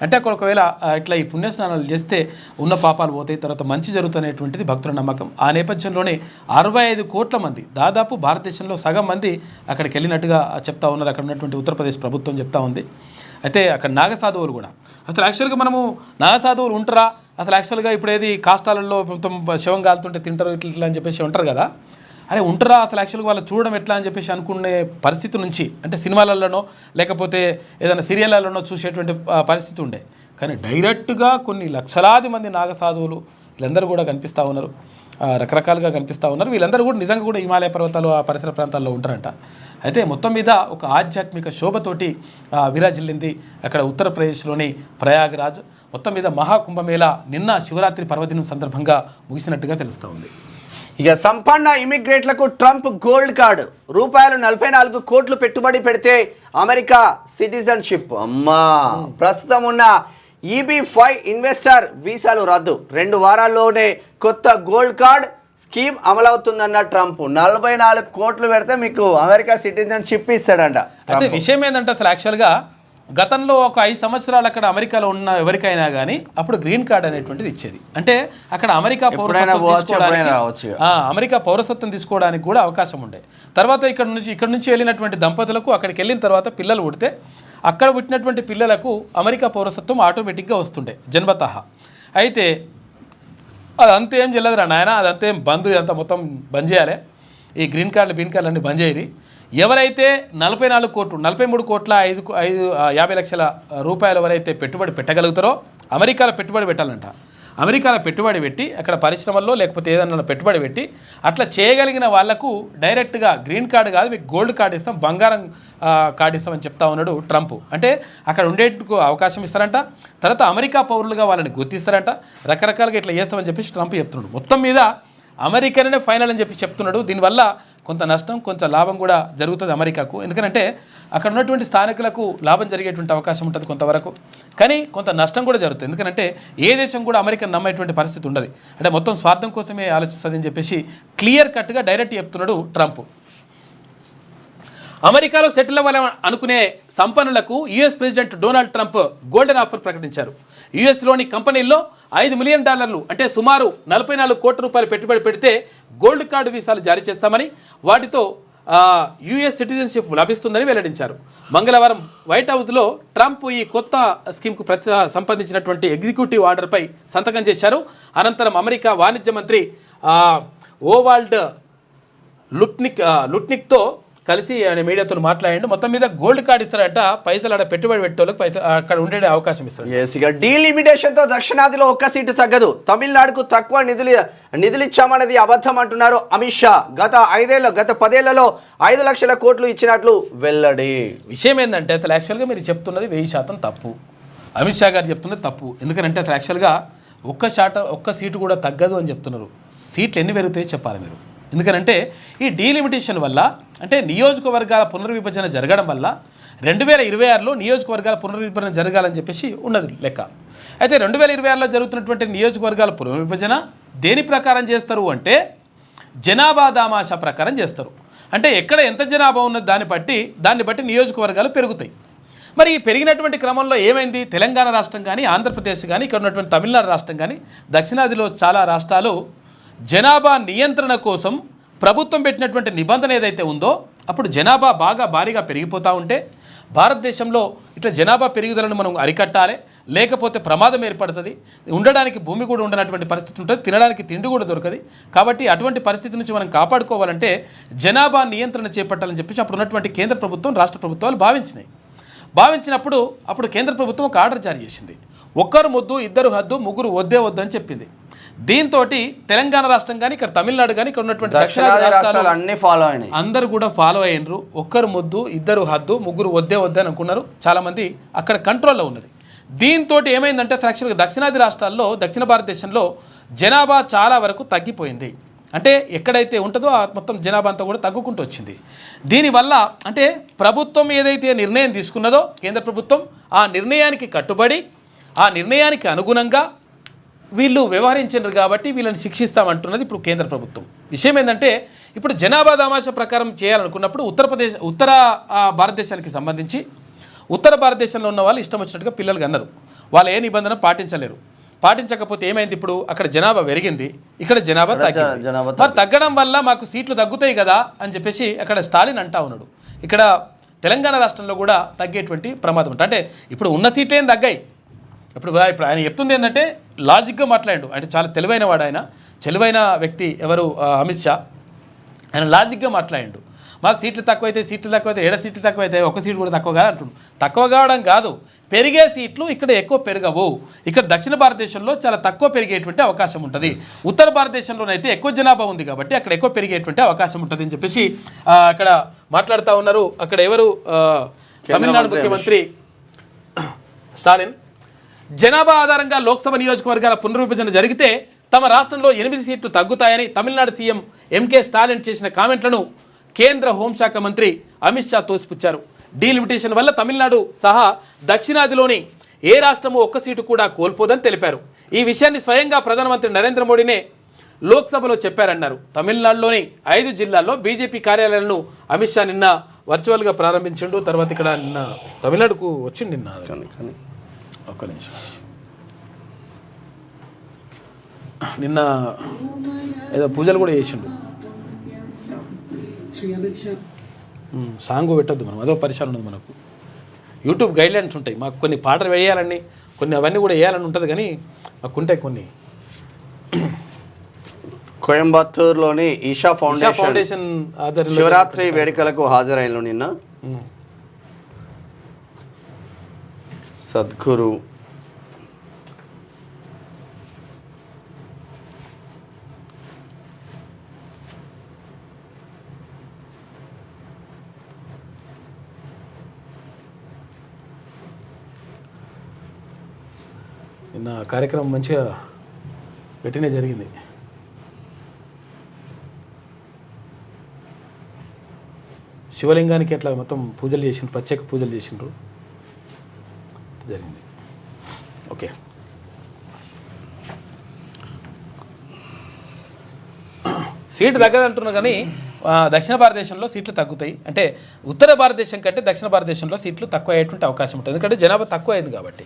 [SPEAKER 1] అంటే అక్కడ ఒకవేళ ఇట్లా ఈ పుణ్యస్నానాలు చేస్తే ఉన్న పాపాలు పోతాయి, తర్వాత మంచి జరుగుతున్నటువంటిది భక్తుల నమ్మకం. ఆ నేపథ్యంలోనే 65 కోట్ల మంది దాదాపు భారతదేశంలో సగం మంది అక్కడికి వెళ్ళినట్టుగా చెప్తా ఉన్నారు. అక్కడ ఉన్నటువంటి ఉత్తరప్రదేశ్ ప్రభుత్వం చెప్తా ఉంది. అయితే అక్కడ నాగసాధువులు కూడా అసలు యాక్చువల్గా మనము నాగసాధువులు ఉంటారా అసలు యాక్చువల్గా ఇప్పుడు ఏది కాష్టాలలో మొత్తం శవం కాలుతుంటే తింటారు ఇట్లా అని చెప్పేసి ఉంటారు కదా, అరే ఉంటారా అసలు యాక్చువల్గా వాళ్ళు చూడడం ఎట్లా అని చెప్పేసి అనుకునే పరిస్థితి నుంచి అంటే సినిమాలలోనో లేకపోతే ఏదైనా సీరియళ్ళలోనో చూసేటువంటి పరిస్థితి ఉండే. కానీ డైరెక్ట్గా కొన్ని లక్షలాది మంది నాగసాధువులు వీళ్ళందరూ కూడా కనిపిస్తూ ఉన్నారు, రకరకాలుగా కనిపిస్తూ ఉన్నారు. వీళ్ళందరూ కూడా నిజంగా కూడా హిమాలయ పర్వతాలు ఆ పరిసర ప్రాంతాల్లో ఉంటారంట. అయితే మొత్తం మీద ఒక ఆధ్యాత్మిక శోభతోటి విరాజిల్లింది అక్కడ ఉత్తరప్రదేశ్లోని ప్రయాగ్రాజ్. మొత్తం మీద మహాకుంభమేళా నిన్న శివరాత్రి పర్వదినం సందర్భంగా ముగిసినట్టుగా తెలుస్తూ ఉంది.
[SPEAKER 2] ఇక సంపన్న ఇమిగ్రేట్లకు ట్రంప్ గోల్డ్ కార్డు రూపాయలు 44 కోట్లు పెట్టుబడి పెడితే అమెరికా సిటిజన్షిప్. అమ్మా ప్రస్తుతం ఉన్న EB-5 ఇన్వెస్టర్ వీసాలు రద్దు. 2 వారాల్లోనే కొత్త గోల్డ్ కార్డ్ స్కీమ్ అమలవుతుందన్న ట్రంప్. 44 కోట్లు పెడితే మీకు అమెరికా సిటిజన్షిప్ ఇస్తాడంట.
[SPEAKER 1] అయితే విషయం ఏంటంటే అసలు యాక్చువల్గా గతంలో ఒక 5 సంవత్సరాలు అక్కడ అమెరికాలో ఉన్న ఎవరికైనా కానీ అప్పుడు గ్రీన్ కార్డ్ అనేటువంటిది ఇచ్చేది. అంటే అక్కడ అమెరికా అమెరికా పౌరసత్వం తీసుకోవడానికి కూడా అవకాశం ఉండే. తర్వాత ఇక్కడ నుంచి వెళ్ళినటువంటి దంపతులకు అక్కడికి వెళ్ళిన తర్వాత పిల్లలు పుడితే అక్కడ పుట్టినటువంటి పిల్లలకు అమెరికా పౌరసత్వం ఆటోమేటిక్గా వస్తుండే జన్మతః. అయితే అదంతా ఏం చెల్లదురా నాయన, అదంతా ఏం బంద్, ఇదంతా మొత్తం బంద్ చేయాలి. ఈ గ్రీన్ కార్డులు అన్నీ బంద్ చేయరు. ఎవరైతే 44 కోట్లు 43 కోట్ల 50 లక్షల రూపాయలు ఎవరైతే పెట్టుబడి పెట్టగలుగుతారో అమెరికాలో పెట్టుబడి పెట్టాలంట. అమెరికాలో పెట్టుబడి పెట్టి అక్కడ పరిశ్రమల్లో లేకపోతే ఏదన్నా పెట్టుబడి పెట్టి అట్లా చేయగలిగిన వాళ్లకు డైరెక్ట్గా గ్రీన్ కార్డు కాదు మీకు గోల్డ్ కార్డు ఇస్తాం, బంగారం కార్డు ఇస్తామని చెప్తా ఉన్నాడు ట్రంప్. అంటే అక్కడ ఉండేందుకు అవకాశం ఇస్తారంట, తర్వాత అమెరికా పౌరులుగా వాళ్ళని గుర్తిస్తారంట, రకరకాలుగా ఇట్లా చేస్తామని చెప్పేసి ట్రంప్ చెప్తున్నాడు. మొత్తం మీద అమెరికానే ఫైనల్ అని చెప్పి చెప్తున్నాడు. దీనివల్ల కొంత నష్టం కొంత లాభం కూడా జరుగుతుంది అమెరికాకు. ఎందుకంటే అక్కడ ఉన్నటువంటి స్థానికులకు లాభం జరిగేటువంటి అవకాశం ఉంటుంది కొంతవరకు, కానీ కొంత నష్టం కూడా జరుగుతుంది. ఎందుకంటే ఏ దేశం కూడా అమెరికాను నమ్మేటువంటి పరిస్థితి ఉండదు. అంటే మొత్తం స్వార్థం కోసమే ఆలోచిస్తుంది అని చెప్పేసి క్లియర్ కట్గా డైరెక్ట్ చెప్తున్నాడు ట్రంప్. అమెరికాలో సెటిల్ అవ్వాలని అనుకునే సంపన్నులకు US president Donald Trump golden offer ప్రకటించారు. యుఎస్లోని కంపెనీల్లో $5 మిలియన్ అంటే సుమారు 44 కోట్ల రూపాయలు పెట్టుబడి పెడితే గోల్డ్ కార్డు వీసాలు జారీ చేస్తామని, వాటితో యుఎస్ సిటిజన్షిప్ లభిస్తుందని వెల్లడించారు. మంగళవారం వైట్ హౌస్లో ట్రంప్ ఈ కొత్త స్కీమ్కు సంబంధించినటువంటి ఎగ్జిక్యూటివ్ ఆర్డర్పై సంతకం చేశారు. అనంతరం అమెరికా వాణిజ్య మంత్రి ఓవాల్డ్ లుట్నిక్తో కలిసి ఆయన మీడియాతో మాట్లాడి మొత్తం మీద గోల్డ్ కార్డు ఇస్తారట, పైసలు అక్కడ పెట్టుబడి పెట్టేవాళ్ళకి అక్కడ ఉండే అవకాశం ఇస్తారు.
[SPEAKER 2] డీలిమిటేషన్తో దక్షిణాదిలో ఒక్క సీటు తగ్గదు, తమిళనాడుకు తక్కువ నిధులు ఇచ్చామన్నది అబద్ధం అంటున్నారు అమిత్ షా. గత 10 ఏళ్లలో 5 లక్షల కోట్లు ఇచ్చినట్లు వెల్లడి.
[SPEAKER 1] విషయం ఏంటంటే అసలు యాక్చువల్గా మీరు చెప్తున్నది 1000% తప్పు. అమిత్ షా గారు చెప్తున్నది తప్పు. ఎందుకంటే అసలు యాక్చువల్గా ఒక్క సీటు కూడా తగ్గదు అని చెప్తున్నారు. సీట్లు ఎన్ని పెరుగుతాయో చెప్పాలి మీరు. ఎందుకంటే ఈ డీలిమిటేషన్ వల్ల అంటే నియోజకవర్గాల పునర్విభజన జరగడం వల్ల 2026లో నియోజకవర్గాల పునర్విభజన జరగాలని చెప్పేసి ఉన్నది లెక్క. అయితే 2026లో జరుగుతున్నటువంటి నియోజకవర్గాల పునర్విభజన దేని ప్రకారం చేస్తారు అంటే జనాభా దామాషా ప్రకారం చేస్తారు. అంటే ఎక్కడ ఎంత జనాభా ఉన్నది దాన్ని బట్టి నియోజకవర్గాలు పెరుగుతాయి. మరి పెరిగినటువంటి క్రమంలో ఏమైంది, తెలంగాణ రాష్ట్రం కానీ ఆంధ్రప్రదేశ్ కానీ ఇక్కడ ఉన్నటువంటి తమిళనాడు రాష్ట్రం కానీ దక్షిణాదిలో చాలా రాష్ట్రాలు జనాభా నియంత్రణ కోసం ప్రభుత్వం పెట్టినటువంటి నిబంధన ఏదైతే ఉందో అప్పుడు జనాభా భారీగా పెరిగిపోతూ ఉంటే భారతదేశంలో ఇట్లా జనాభా పెరుగుదలను మనం అరికట్టాలి, లేకపోతే ప్రమాదం ఏర్పడుతుంది, ఉండడానికి భూమి కూడా ఉండనటువంటి పరిస్థితి ఉంటుంది, తినడానికి తిండి కూడా దొరకదు. కాబట్టి అటువంటి పరిస్థితి నుంచి మనం కాపాడుకోవాలంటే జనాభా నియంత్రణ చేపట్టాలని చెప్పేసి అప్పుడు ఉన్నటువంటి కేంద్ర ప్రభుత్వం రాష్ట్ర ప్రభుత్వాలు భావించినప్పుడు అప్పుడు కేంద్ర ప్రభుత్వం ఒక ఆర్డర్ జారీ చేసింది. 1 ముద్దు 2 హద్దు 3 వద్దే వద్దు అని చెప్పింది. దీంతో తెలంగాణ రాష్ట్రం కానీ ఇక్కడ తమిళనాడు కానీ ఇక్కడ ఉన్నటువంటి దక్షిణాది రాష్ట్రాలు అన్ని ఫాలో అయినాయి, అందరూ కూడా ఫాలో అయ్యారు. 1 ముద్దు 2 హద్దు 3 వద్దే వద్దే అని అనుకున్నారు. చాలామంది అక్కడ కంట్రోల్లో ఉన్నది. దీంతో ఏమైందంటే యాక్చువల్గా దక్షిణాది రాష్ట్రాల్లో దక్షిణ భారతదేశంలో జనాభా చాలా వరకు తగ్గిపోయింది. అంటే ఎక్కడైతే ఉంటుందో ఆ మొత్తం జనాభా అంతా కూడా తగ్గుకుంటూ వచ్చింది. దీనివల్ల అంటే ప్రభుత్వం ఏదైతే నిర్ణయం తీసుకున్నదో కేంద్ర ప్రభుత్వం ఆ నిర్ణయానికి కట్టుబడి ఆ నిర్ణయానికి అనుగుణంగా వీళ్ళు వ్యవహరించారు కాబట్టి వీళ్ళని శిక్షిస్తామంటున్నది ఇప్పుడు కేంద్ర ప్రభుత్వం. విషయం ఏంటంటే ఇప్పుడు జనాభా దామాషా ప్రకారం చేయాలనుకున్నప్పుడు ఉత్తర భారతదేశానికి సంబంధించి ఉత్తర భారతదేశంలో ఉన్న వాళ్ళు ఇష్టం వచ్చినట్టుగా పిల్లలకి అన్నారు. వాళ్ళు ఏ నిబంధన పాటించలేరు. పాటించకపోతే ఏమైంది, ఇప్పుడు అక్కడ జనాభా పెరిగింది, ఇక్కడ జనాభా తగ్గింది. మరి తగ్గడం వల్ల మాకు సీట్లు తగ్గుతాయి కదా అని చెప్పేసి అక్కడ స్టాలిన్ అంటా ఉన్నాడు. ఇక్కడ తెలంగాణ రాష్ట్రంలో కూడా తగ్గేటువంటి ప్రమాదం ఉంటుంది. అంటే ఇప్పుడు ఉన్న సీట్లు ఏం తగ్గాయి. ఇప్పుడు ఆయన చెప్తుంది ఏంటంటే లాజిక్గా మాట్లాడాడు. అంటే చాలా తెలివైన వాడు ఆయన, తెలివైన వ్యక్తి ఎవరు అమిత్ షా. ఆయన లాజిక్గా మాట్లాడాడు. మాకు సీట్లు తక్కువైతే ఏడ సీట్లు తక్కువైతే ఒక సీటు కూడా తక్కువ కాదు అంటుండు. తక్కువ కావడం కాదు, పెరిగే సీట్లు ఇక్కడ ఎక్కువ పెరగవు. ఇక్కడ దక్షిణ భారతదేశంలో చాలా తక్కువ పెరిగేటువంటి అవకాశం ఉంటుంది. ఉత్తర భారతదేశంలోనైతే ఎక్కువ జనాభా ఉంది కాబట్టి అక్కడ ఎక్కువ పెరిగేటువంటి అవకాశం ఉంటుంది అని చెప్పేసి అక్కడ మాట్లాడుతూ ఉన్నారు. అక్కడ ఎవరు తమిళనాడు ముఖ్యమంత్రి స్టాలిన్ జనాభా ఆధారంగా లోక్సభ నియోజకవర్గాల పునర్విభజన జరిగితే తమ రాష్ట్రంలో 8 సీట్లు తగ్గుతాయని తమిళనాడు సీఎం ఎంకే స్టాలిన్ చేసిన కామెంట్లను కేంద్ర హోంశాఖ మంత్రి అమిత్ షా తోసిపుచ్చారు. డీలిమిటేషన్ వల్ల తమిళనాడు సహా దక్షిణాదిలోని ఏ రాష్ట్రము ఒక్క సీటు కూడా కోల్పోదని తెలిపారు. ఈ విషయాన్ని స్వయంగా ప్రధానమంత్రి నరేంద్ర మోడీనే లోక్సభలో చెప్పారన్నారు. తమిళనాడులోని 5 జిల్లాల్లో బీజేపీ కార్యాలయాలను అమిత్ షా నిన్న వర్చువల్గా ప్రారంభించిండు. తర్వాత ఇక్కడ నిన్న తమిళనాడుకు వచ్చిండు. నిన్న ఒక్క నిమిషం, నిన్న ఏదో పూజలు కూడా చేసిండు. సాంగ్ పెట్టద్దు మనం, అదో పరిశాలు ఉన్నది మనకు. యూట్యూబ్ గైడ్లైన్స్ ఉంటాయి మాకు, కొన్ని పాటలు వేయాలని, కొన్ని అవన్నీ కూడా వేయాలని ఉంటుంది, కానీ మాకు ఉంటాయి కొన్ని.
[SPEAKER 2] కోయంబత్తూరులోని ఈషా ఫౌండేషన్ శివరాత్రి వేడుకలకు హాజరైన నిన్న సద్గురు
[SPEAKER 1] నిన్న కార్యక్రమం మంచిగా పెట్టినే జరిగింది. శివలింగానికి అట్లా మొత్తం పూజలు చేసిండ్రు, ప్రత్యేక పూజలు చేసిండ్రు, జరిగింది. ఓకే, సీటు తగ్గదంటున్నారు కానీ దక్షిణ భారతదేశంలో సీట్లు తగ్గుతాయి. అంటే ఉత్తర భారతదేశం కంటే దక్షిణ భారతదేశంలో సీట్లు తక్కువ అయ్యేటువంటి అవకాశం ఉంటుంది, ఎందుకంటే జనాభా తక్కువ అయింది కాబట్టి.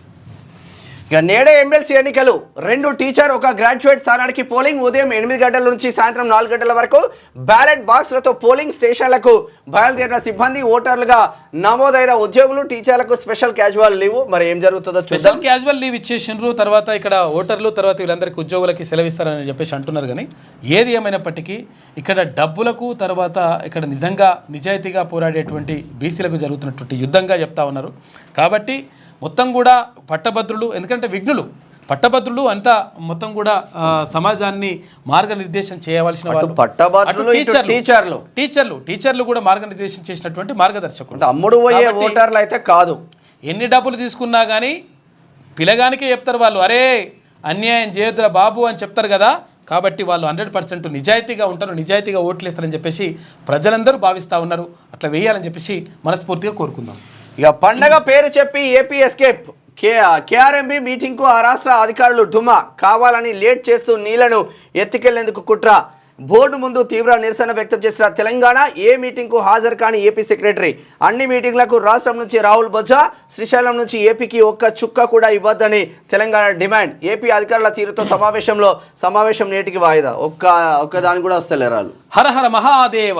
[SPEAKER 2] ఇక నేడే ఎమ్మెల్సీ ఎన్నికలు. 2 టీచర్ 1 గ్రాడ్యుయేట్ స్థానానికి పోలింగ్. ఉదయం 8 గంటల నుంచి సాయంత్రం 4 గంటల వరకు బ్యాలెట్ బాక్స్లతో పోలింగ్ స్టేషన్లకు బయలుదేరిన సిబ్బంది, ఓటర్లుగా నమోదైన ఉద్యోగులు, టీచర్లకు స్పెషల్ క్యాజువల్ లీవ్. మరి ఏం జరుగుతుందో
[SPEAKER 1] స్పెషల్ క్యాజువల్ లీవ్ ఇచ్చేసిండ్రు. తర్వాత ఇక్కడ ఓటర్లు, తర్వాత వీళ్ళందరికీ ఉద్యోగులకి సెలవిస్తారని చెప్పేసి అంటున్నారు. కానీ ఏది ఏమైనప్పటికీ ఇక్కడ డబ్బులకు, తర్వాత ఇక్కడ నిజంగా నిజాయితీగా పోరాడేటువంటి బీసీలకు జరుగుతున్నటువంటి యుద్ధంగా చెప్తా ఉన్నారు. కాబట్టి మొత్తం కూడా పట్టభద్రులు, ఎందుకంటే విఘ్నులు పట్టభద్రులు అంతా మొత్తం కూడా సమాజాన్ని మార్గనిర్దేశం చేయవలసిన వాళ్ళు. టీచర్లు కూడా మార్గనిర్దేశం చేసినటువంటి మార్గదర్శకులు.
[SPEAKER 2] అమ్ముడు పోయే ఓటర్లు అయితే కాదు.
[SPEAKER 1] ఎన్ని డబ్బులు తీసుకున్నా కానీ పిల్లగానికే చెప్తారు వాళ్ళు, అరే అన్యాయం చేయొద్దురా బాబు అని చెప్తారు కదా. కాబట్టి వాళ్ళు 100% నిజాయితీగా ఉంటారు, నిజాయితీగా ఓట్లు వేస్తారని చెప్పేసి ప్రజలందరూ భావిస్తూ ఉన్నారు. అట్లా వేయాలని చెప్పేసి మనస్ఫూర్తిగా కోరుకుందాం.
[SPEAKER 2] ఇక పండగ పేరు చెప్పి ఏపీ ఎస్కేప్. కేఆర్ఎంబీ మీటింగ్కు ఆ రాష్ట్ర అధికారులు డుమా. కావాలని లేట్ చేస్తూ నీళ్లను ఎత్తుకెళ్లేందుకు కుట్ర. బోర్డు ముందు తీవ్ర నిరసన వ్యక్తం చేసిన తెలంగాణ. ఏ మీటింగ్కు హాజరు కాని ఏపీ సెక్రటరీ. అన్ని మీటింగ్లకు రాష్ట్రం నుంచి రాహుల్ బొజ్జా. శ్రీశైలం నుంచి ఏపీకి ఒక్క చుక్క కూడా ఇవ్వద్దని తెలంగాణ డిమాండ్. ఏపీ అధికారుల తీరుతో సమావేశం నేటికి వాయిదా. ఒక్క దాని కూడా వస్తలేరాలు.
[SPEAKER 1] హరహర మహాదేవ.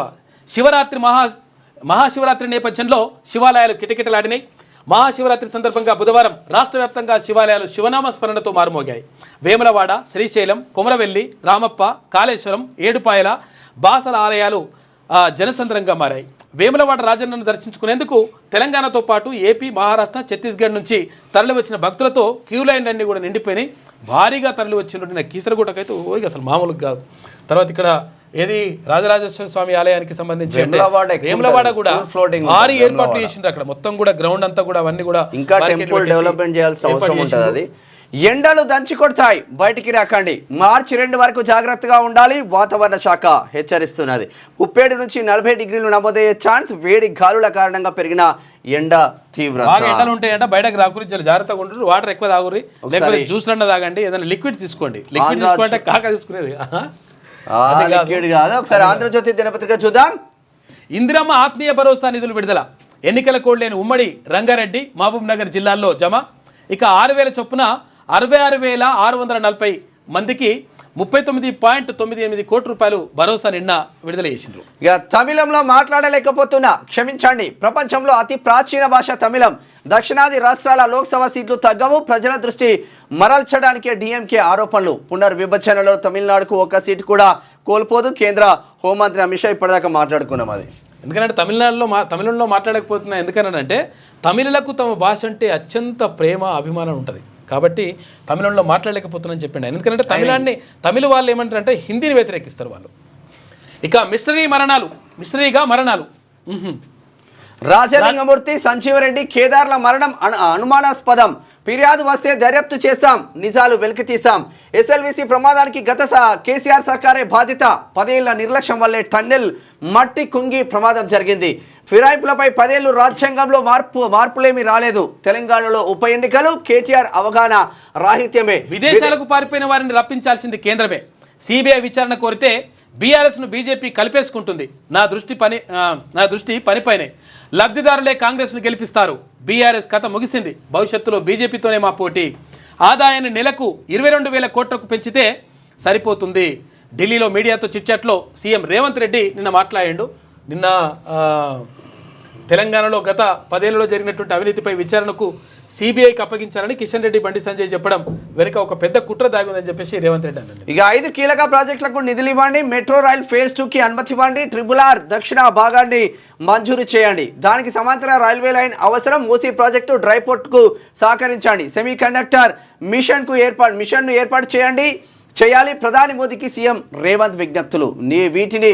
[SPEAKER 1] మహాశివరాత్రి నేపథ్యంలో శివాలయాలు కిటకిటలాడినాయి. మహాశివరాత్రి సందర్భంగా బుధవారం రాష్ట్ర వ్యాప్తంగా శివాలయాలు శివనామ స్మరణతో మారుమోగాయి. వేములవాడ, శ్రీశైలం, కొమరవెల్లి, రామప్ప, కాళేశ్వరం, ఏడుపాయల, బాసల ఆలయాలు జనసంద్రంగా మారాయి. వేములవాడ రాజన్నను దర్శించుకునేందుకు తెలంగాణతో పాటు ఏపీ, మహారాష్ట్ర, ఛత్తీస్గఢ్ నుంచి తరలి వచ్చిన భక్తులతో క్యూ లైన్లన్నీ కూడా నిండిపోయినాయి. భారీగా తరలి వచ్చిన కీసరగుట్టకైతే అసలు మామూలుగా కాదు. తర్వాత ఇక్కడ ఏది రాజరాజేశ్వర స్వామి ఆలయానికి సంబంధించి వేములవాడ కూడా భారీ ఏర్పాట్లు చేసిండ్రు. అక్కడ మొత్తం కూడా గ్రౌండ్ అంతా కూడా అవన్నీ కూడా
[SPEAKER 2] ఇంకా టెంపుల్ డెవలప్మెంట్ చేయాల్సిన అవసరం ఉంటుంది. అది ఎండలు దంచి కొడతాయి, బయటికి రాకండి. మార్చి 2 వరకు జాగ్రత్తగా ఉండాలి, వాతావరణ శాఖ హెచ్చరిస్తున్నది. 37 నుంచి 40 డిగ్రీలు నమోదయ్యే ఛాన్స్. వేడి గాలుల కారణంగా పెరిగిన ఎండ తీవ్రత.
[SPEAKER 1] బాగా ఎండలు ఉంటాయంట, బయటకు రాకురి, జాగ్రత్తగా ఉంటారు. వాటర్ ఎక్కువ తాగురి, లేకపోతే జ్యూస్లన్నా తాగండి, ఏదైనా లిక్విడ్ తీసుకోండి. లిక్విడ్ తీసుకుంటే కాక తీసుకునేది
[SPEAKER 2] లిక్విడ్ కాదు. ఒకసారి ఆంధ్రజ్యోతి దినపత్రిక చూద్దాం.
[SPEAKER 1] ఇందిరమ్మ ఆత్మీయ భరోసా నిధులు విడుదల. ఎన్నికల కోడ్ లేని ఉమ్మడి రంగారెడ్డి, మహబూబ్ నగర్ జిల్లాల్లో జమ. ఇక 6,000 చొప్పున 66,640 మందికి 39.98 కోట్ల రూపాయలు భరోసా నిన్న విడుదల చేసిండ్రు.
[SPEAKER 2] ఇక తమిళంలో మాట్లాడలేకపోతున్నా, క్షమించండి. ప్రపంచంలో అతి ప్రాచీన భాష తమిళం. దక్షిణాది రాష్ట్రాల లోక్సభ సీట్లు తగ్గవు. ప్రజల దృష్టి మరల్చడానికే డిఎంకే ఆరోపణలు. పునర్విభజనలో తమిళనాడుకు 1 సీటు కూడా కోల్పోదు. కేంద్ర హోంమంత్రి అమిత్ షా ఇప్పటిదాకా మాట్లాడుకున్నాం. అది
[SPEAKER 1] ఎందుకంటే తమిళంలో మాట్లాడకపోతున్నా, ఎందుకనంటే తమిళులకు తమ భాష అంటే అత్యంత ప్రేమ అభిమానం ఉంటుంది కాబట్టి తమిళంలో మాట్లాడలేకపోతున్నానని చెప్పిండు. ఎందుకంటే తమిళ వాళ్ళు ఏమంటారంటే హిందీని వ్యతిరేకిస్తారు వాళ్ళు. ఇక మిస్టరీగా మరణాలు.
[SPEAKER 2] రాజలింగమూర్తి, సంజీవరెడ్డి, కేదార్ల మరణం అనుమానాస్పదం. ఫిర్యాదు వస్తే దర్యాప్తు చేస్తాం, నిజాలు వెలికితీస్తాం. ఎస్ఎల్విసి ప్రమాదానికి గత కేసీఆర్ సర్కారే బాధ్యత. 10 ఏళ్ల నిర్లక్ష్యం వల్లే టన్నెల్ మట్టి కుంగి ప్రమాదం జరిగింది. ఫిరాయింపులపై 10 ఏళ్లు రాజ్యాంగంలో మార్పులేమీ రాలేదు. తెలంగాణలో ఉప ఎన్నికలు, కేటీఆర్ అవగాహన రాహిత్యమే.
[SPEAKER 1] విదేశాలకు పారిపోయిన వారిని రప్పించాల్సింది కేంద్రమే. సిబిఐ విచారణ కోరితే బీఆర్ఎస్ను బీజేపీ కలిపేసుకుంటుంది. నా దృష్టి పనిపైనే. లబ్ధిదారులే కాంగ్రెస్ను గెలిపిస్తారు. బీఆర్ఎస్ కథ ముగిసింది. భవిష్యత్తులో బీజేపీతోనే మా పోటీ. ఆదాయాన్ని నెలకు 22,000 కోట్లకు పెంచితే సరిపోతుంది. ఢిల్లీలో మీడియాతో చిట్చాట్లో సీఎం రేవంత్ రెడ్డి నిన్న మాట్లాడాడు. నిన్న తెలంగాణలో గత 10 ఏళ్లలో జరిగినటువంటి అవినీతిపై విచారణకు సిబిఐకి అప్పగించాలని కిషన్ రెడ్డి, బండి సంజయ్ చెప్పడం వెనుక ఒక పెద్ద కుట్ర దాగుందని చెప్పేసి రేవంత్ రెడ్డి అన్నారు.
[SPEAKER 2] ఇక 5 కీలక ప్రాజెక్టులకు నిధులు ఇవ్వండి. మెట్రో రైల్ ఫేజ్ 2కి అనుమతి ఇవ్వండి. RRR దక్షిణ భాగాన్ని మంజూరు చేయండి. దానికి సమాంతర రైల్వే లైన్ అవసరం. మూసీ ప్రాజెక్టు డ్రై పోర్ట్కు సహకరించండి. సెమీ కండక్టర్ మిషన్ను ఏర్పాటు చేయాలి. ప్రధాని మోదీకి సీఎం రేవంత్ విజ్ఞప్తులు. వీటిని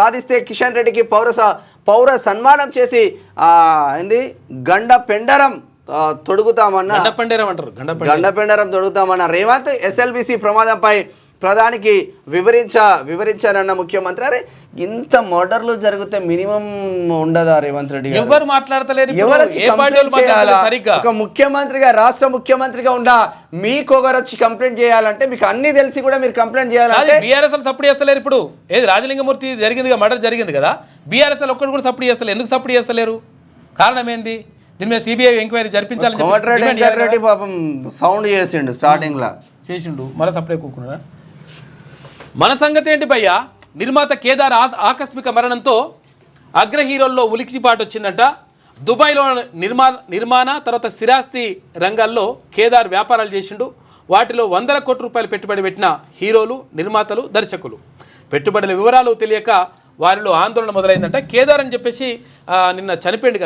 [SPEAKER 2] సాధిస్తే కిషన్ రెడ్డికి పౌర సన్మానం చేసి గండ పెండరం తొడుగుతామన్న రేవంత్. ఎస్ఎల్బిసి ప్రమాదంపై ప్రధానికి వివరించారన్న ముఖ్యమంత్రి. అరే ఇంత మర్డర్లు జరిగితే మినిమం ఉండదా రేవంత్ రెడ్డి గారు?
[SPEAKER 1] ఎవరు మాట్లాడతలేరు.
[SPEAKER 2] ఒక ముఖ్యమంత్రిగా, రాష్ట్ర ముఖ్యమంత్రిగా ఉండా మీకొకరు వచ్చి కంప్లైంట్ చేయాలంటే, మీకు అన్ని తెలిసి కూడా మీరు కంప్లైంట్ చేయాలంటే
[SPEAKER 1] బీఆర్ఎస్ సపోర్ట్ చేస్తలేరు. ఇప్పుడు ఏది రాజలింగమూర్తి జరిగింది, మర్డర్ జరిగింది కదా, బీఆర్ఎస్ ఒక్కడు కూడా సపోర్ట్ చేస్తలేరు. ఎందుకు సపోర్ట్ చేస్తలేరు? కారణం ఏంది? దీని మీద సిబిఐ ఎంక్వైరీ జరిపించాలని
[SPEAKER 2] పాపం సౌండ్ చేసిండు, స్టార్టింగ్ లా
[SPEAKER 1] చేసిండు, మళ్ళీ సప్లై కూకున్నారా? మన సంగతి ఏంటి భయ్యా? నిర్మాత కేదార్ ఆకస్మిక మరణంతో అగ్ర హీరోల్లో ఉలికిపాటు వచ్చిందంట. దుబాయ్లో నిర్మాణ తర్వాత స్థిరాస్తి రంగాల్లో కేదార్ వ్యాపారాలు చేసిండు. వాటిలో 100 కోట్ల రూపాయలు పెట్టుబడి పెట్టిన హీరోలు, నిర్మాతలు, దర్శకులు. పెట్టుబడుల వివరాలు తెలియక వారిలో ఆందోళన మొదలైందంట. కేదార్ అని చెప్పేసి మొన్న చనిపోయింది